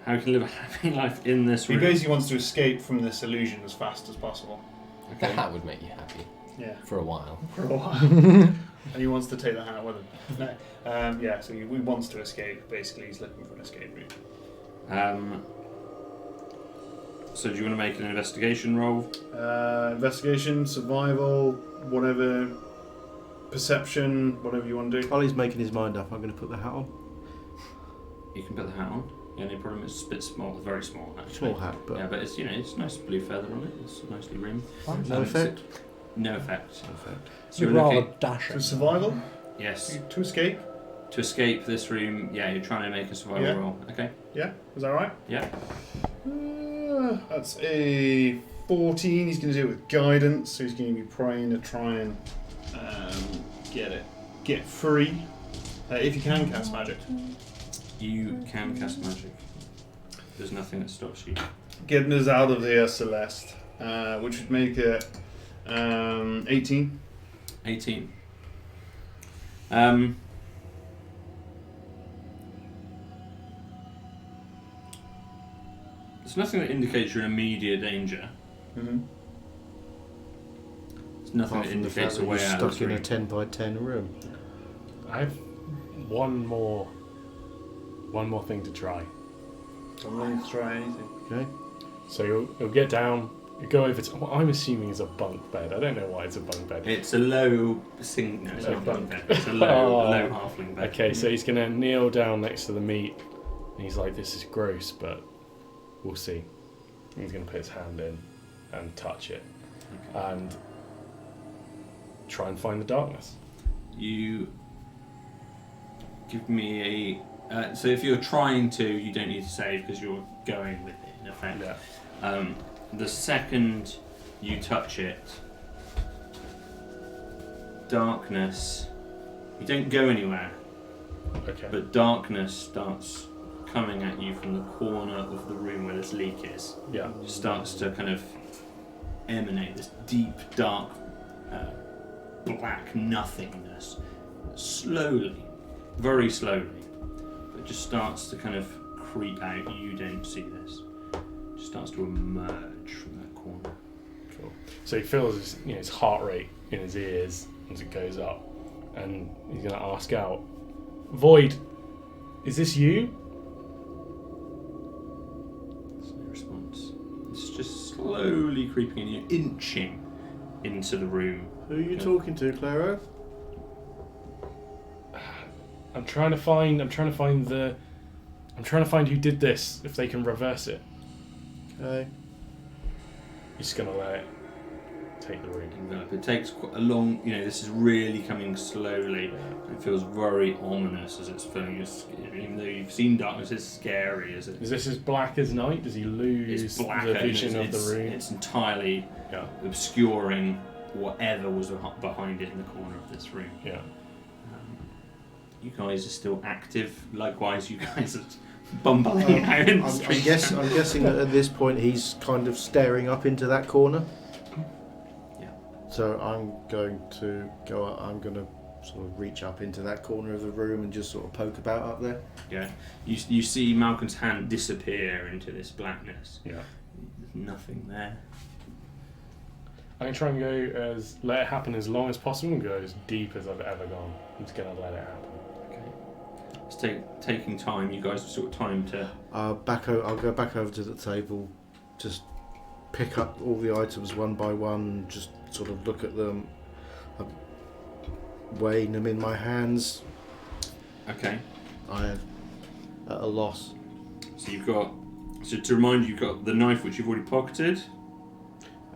How can you live a happy life in this He room? basically wants to escape from this illusion as fast as possible. The hat would make you happy Yeah. for a while. For a while. And he wants to take the hat with him. No. Yeah, so he wants to escape. Basically, he's looking for an escape route. So do you want to make an investigation roll? Investigation, survival, whatever, perception, whatever you want to do. While he's making his mind up, I'm going to put the hat on. You can put the hat on. Yeah, no problem. It's a bit small, very small actually. Small hat, but Yeah, but it's it's nice blue feather on it. It's nicely rimmed. no effect. No effect. So You're you're rather looking. dashing. To survival? Yes. To escape? To escape this room, you're trying to make a survival Yeah. roll. Okay. Yeah? Is that right? Yeah. That's a 14. He's going to do it with guidance, so he's going to be praying to try and get free. If you can cast magic. You can cast magic. There's nothing that stops you. Getting us out of here, Celeste, which would make it 18. 18. There's nothing that indicates you're in immediate danger. Mm-hmm. There's nothing Apart that from the indicates fact a that way you're out of stuck this in a room. 10 by 10 room. I have one more thing to try. I'm willing to try anything. Okay. So he'll get down You go over to what I'm assuming is a bunk bed. I don't know why it's a bunk bed. It's a low no, it's not a bunk bed. It's a low halfling bed. Okay, so he's gonna kneel down next to the meat, and he's like, "This is gross, but we'll see." And he's gonna put his hand in and touch it, and try and find the darkness. You give me a. So if you're trying to, you don't need to save because you're going with it in effect. Yeah. The second you touch it, darkness. You don't go anywhere. Okay. But darkness starts coming at you from the corner of the room where this leak is. Yeah. It starts to kind of emanate this deep, dark, black nothingness. Slowly, very slowly, it just starts to kind of creep out. You don't see this. It just starts to emerge from that corner. Cool. So he feels his heart rate in his ears as it goes up, and he's going to ask out, "Void, is this you?" There's no response. It's just slowly creeping in. You're inching into the room. Who are you talking to, Claro? I'm trying to find who did this. If they can reverse it. Okay. He's just gonna let it take the room. It takes quite a long. This is really coming slowly. It feels very ominous as it's filling your skin. Even though you've seen darkness, it's scary as it. Is this as black as night? Does he lose It's black the vision of the room? It's entirely obscuring whatever was behind it in the corner of this room. Yeah. You guys are still active. Likewise, you guys are bumbling out in the street. I'm guessing that at this point he's kind of staring up into that corner. Yeah. So I'm going to go up. I'm going to sort of reach up into that corner of the room and just sort of poke about up there. Yeah. You see Malcolm's hand disappear into this blackness. Yeah. There's nothing there. I'm gonna try and let it happen as long as possible and go as deep as I've ever gone. I'm just gonna let it happen. It's taking time. You guys have sort of time to. I'll go back over to the table, just pick up all the items one by one, just sort of look at them, weighing them in my hands. Okay. I am at a loss. So you've got. So to remind you, you've got the knife which you've already pocketed.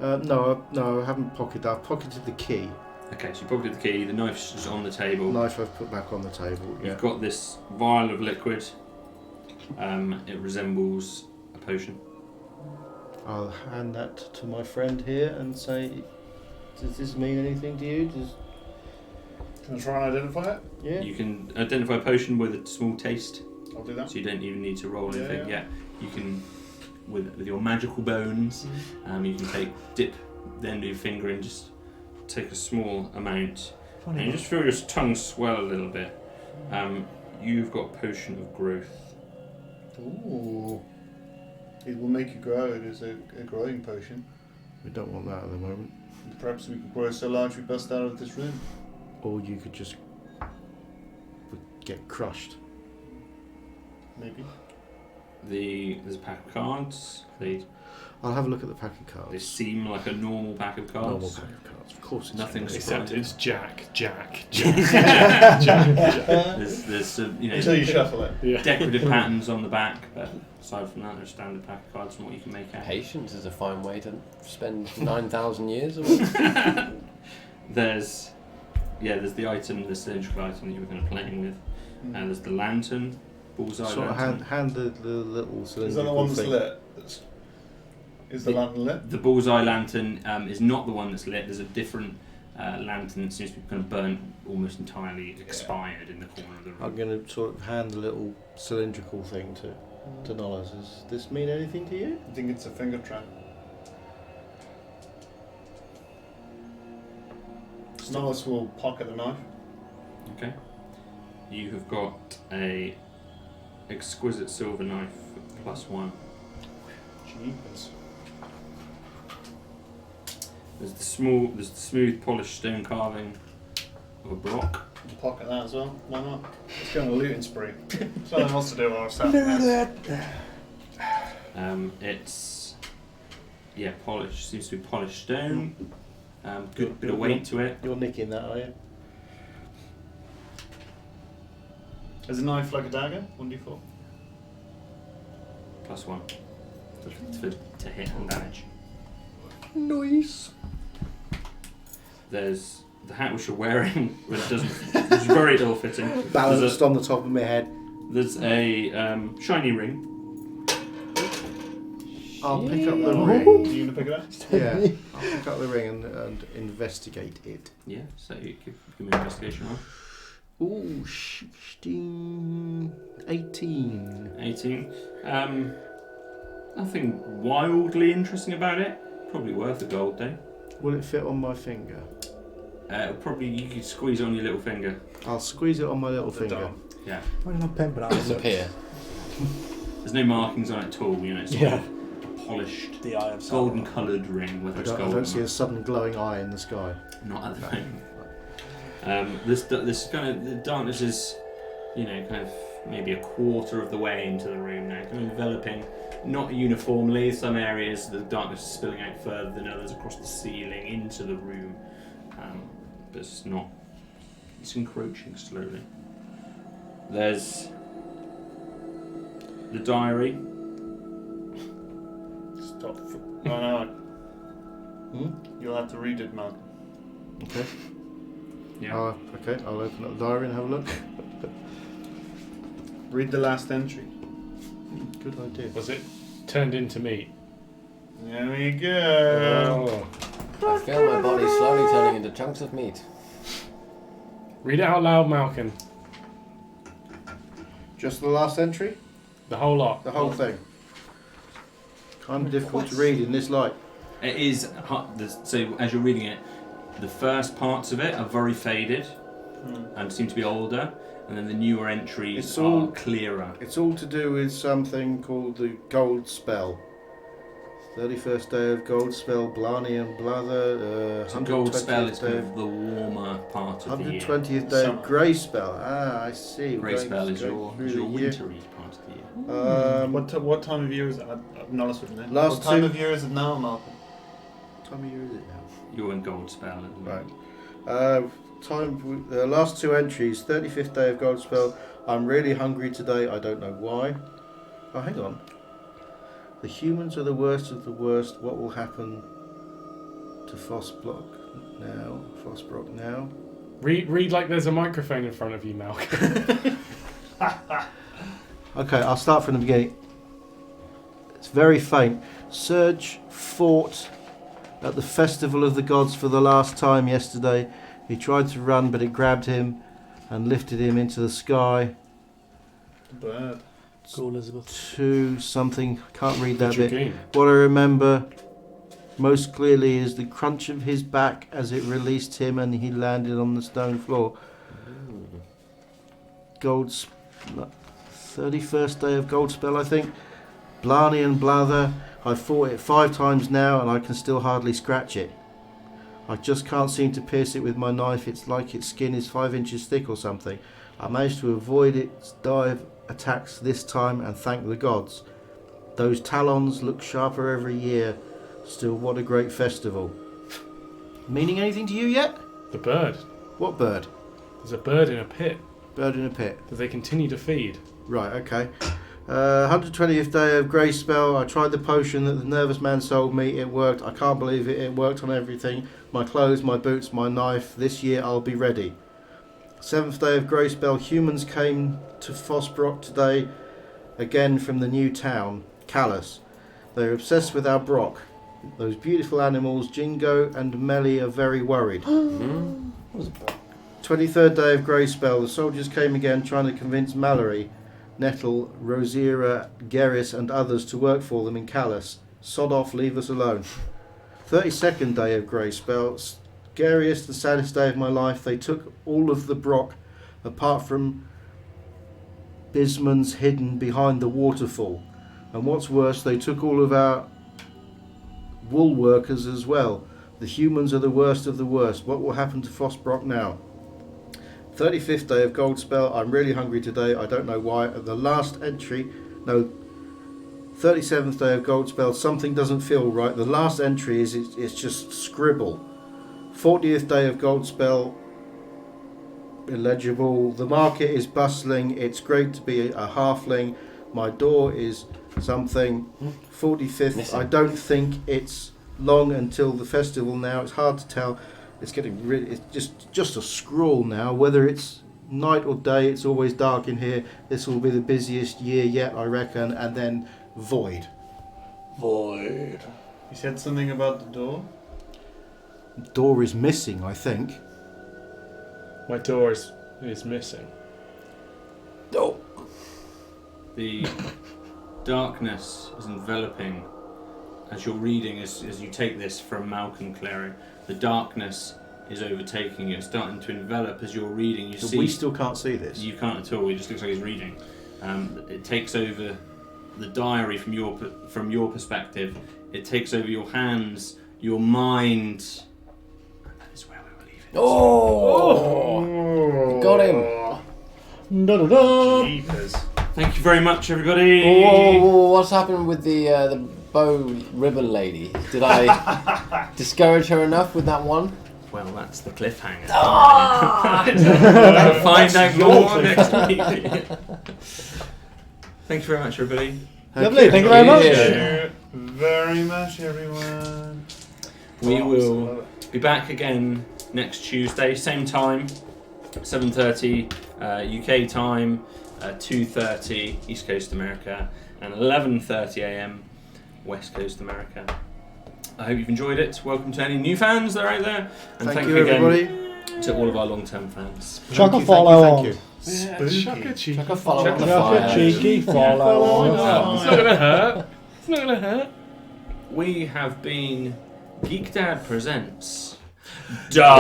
No, I haven't pocketed. I've pocketed the key. Okay, so you pocketed the key. The knife's just on the table. Knife I've put back on the table. Yeah. You've got this vial of liquid. It resembles a potion. I'll hand that to my friend here and say, "Does this mean anything to you?" Can I try and identify it? Yeah. You can identify a potion with a small taste, I'll do that. so you don't even need to roll anything. Yeah. You can, with your magical bones, you can dip the end of your finger and just take a small amount, and you just feel your tongue swell a little bit. You've got potion of growth. Ooh. It will make you grow. It is a growing potion. We don't want that at the moment. Perhaps we could grow so large we bust out of this room. Or you could just get crushed. Maybe. There's a pack of cards. I'll have a look at the pack of They cards. seem like a normal pack of cards. Normal pack of cards. Of course, it's Nothing normal. Except surprising. it's Jack. There's some, Until you shuffle it. Yeah. decorative patterns on the back, but aside from that, there's a standard pack of cards and what you can make out. Patience is a fine way to spend 9,000 years. Or what? There's the item, the cylindrical item that you were kind of playing with. There's the lantern, bullseye Sort of lantern. hand the little cylindrical Is that the one that's thing. lit? Is the lantern lit? The bullseye lantern is not the one that's lit. There's a different lantern that seems to be kind of burnt, almost entirely expired in the corner of the room. I'm going to sort of hand the little cylindrical thing to Nollas. Does this mean anything to you? I think it's a finger trap. Nollas will pocket the knife. Okay. You have got a exquisite silver knife +1. Jeepers. There's the smooth polished stone carving of a block. We'll pocket that as well. Why not? Let's go on a looting spree. Something else to do while I'm sat there. It's Yeah, polished. Seems to be polished stone. Good bit of weight to it. You're nicking that, are you? Is a knife like a dagger? 1d4. +1 to hit and damage. Nice. There's the hat which you're wearing, which is very ill-fitting. Balanced on the top of my head. There's a shiny ring. I'll pick up the Are ring. you gonna pick it up? Yeah, I'll pick up the ring and investigate it. Yeah, so you give me an investigation roll. Ooh, 16, 18. 18. Nothing wildly interesting about it. Probably worth a gold though. Will it fit on my finger? Probably you could squeeze on your little finger. I'll squeeze it on my little finger. Yeah. Why did I pimp it out? Disappear. There's no markings on it at all. You know, it's sort of polished, The eye of golden coloured ring. Whether it's I gold don't or see a sudden glowing eye in the sky. not at the moment. This kind of the darkness is, kind of maybe a quarter of the way into the room now, kind of enveloping, not uniformly. Some areas the darkness is spilling out further than others across the ceiling into the room, but it's not. It's encroaching slowly. There's the diary. Stop. No. You'll have to read it, Malcolm. Okay. Yeah. Okay, I'll open up the diary and have a look. Read the last entry. Good idea. Was it turned into meat? There we go. I feel my body slowly turning into chunks of meat. Read it out loud, Malcolm. Just the last entry? The whole lot. The whole thing. Kind of difficult to read in this light. It is so as you're reading it, the first parts of it are very faded and seem to be older, and then the newer entries are clearer. It's all to do with something called the Gold Spell. 31st day of Gold Spell, Blarney and Blather. So gold spell is kind of the warmer part of the year. 120th day of Grey Spell. I see. Grey spell is your year. wintry part of the year. What time of year is it? I'm not listening to it. Last What time two- of year is it now, Malcolm? What time of year is it now? You're in gold spell. Right. The last two entries, 35th day of Gold Spell. I'm really hungry today. I don't know why. Oh, hang on. The humans are the worst of the worst. What will happen to Fosbrock now? Read like there's a microphone in front of you, Malcolm. Okay, I'll start from the beginning. It's very faint. Surge fought at the Festival of the Gods for the last time yesterday. He tried to run, but it grabbed him and lifted him into the sky. The bird. Cool, Elizabeth. To something, can't read that bit. Game. What I remember most clearly is the crunch of his back as it released him and he landed on the stone floor. 31st day of Gold Spell, I think. Blarney and Blather. I've fought it 5 times now and I can still hardly scratch it. I just can't seem to pierce it with my knife. It's like its skin is 5 inches thick or something. I managed to avoid its dive attacks this time and thank the gods. Those talons look sharper every year. Still, what a great festival. Meaning anything to you yet? The bird. What bird? There's a bird in a pit Bird in a pit. that they continue to feed. Right, okay. 120th day of Grey Spell. I tried the potion that the nervous man sold me. It worked. I can't believe it. It worked on everything. My clothes, my boots, my knife. This year I'll be ready. 7th day of Grey Spell. Humans came to Fosbrock today, again from the new town, Callus. They're obsessed with our Brock. Those beautiful animals, Jingo and Melly, are very worried. 23rd day of Grey Spell. The soldiers came again trying to convince Mallory, Nettle, Rosira, Geris and others to work for them in Callus. Sod off, leave us alone. 32nd day of Grey Spell. Scariest, the saddest day of my life. They took all of the Brock, apart from Bisman's hidden behind the waterfall. And what's worse, they took all of our wool workers as well. The humans are the worst of the worst. What will happen to Fosbrock now? 35th day of Gold Spell. I'm really hungry today. I don't know why. At the last entry, no, 37th day of Goldspell, something doesn't feel right. The last entry is it's just scribble. 40th day of Goldspell, illegible. The market is bustling. It's great to be a halfling. My door is something. 45th. Missing. I don't think it's long until the festival now. It's hard to tell. It's getting really. It's just a scrawl now. Whether it's night or day, it's always dark in here. This will be the busiest year yet, I reckon. And then void. Void. You said something about the door? Door is missing, I think. My door is missing. Oh. The darkness is enveloping as you're reading, as you take this from Malcolm Clary. The darkness is overtaking you. It's starting to envelop as you're reading. You see. We still can't see this. You can't at all. It just looks like he's reading. It takes over the diary from your perspective. It takes over your hands, your mind. And that is where we will leave it. Oh! Got him. Da-da-da. Jeepers. Thank you very much, everybody. Oh, what's happened with the bow ribbon lady? Did I discourage her enough with that one? Well, that's the cliffhanger. Ah! Find out more next week. Thank you very much, everybody. Lovely, thank you very much. Thank you very much, everyone. We will be back again next Tuesday, same time, 7:30 UK time, 2:30 East Coast America, and 11:30 AM West Coast America. I hope you've enjoyed it. Welcome to any new fans that are out there, and thank you again everybody. to all of our long-term fans. Chuck a follow on. Yeah, Spooky. chuck a cheeky. Chuck a follow Chuck on a the Chuck a fire. cheeky follow on. It's not gonna hurt. It's not gonna hurt. We have been Geek Dad Presents Dark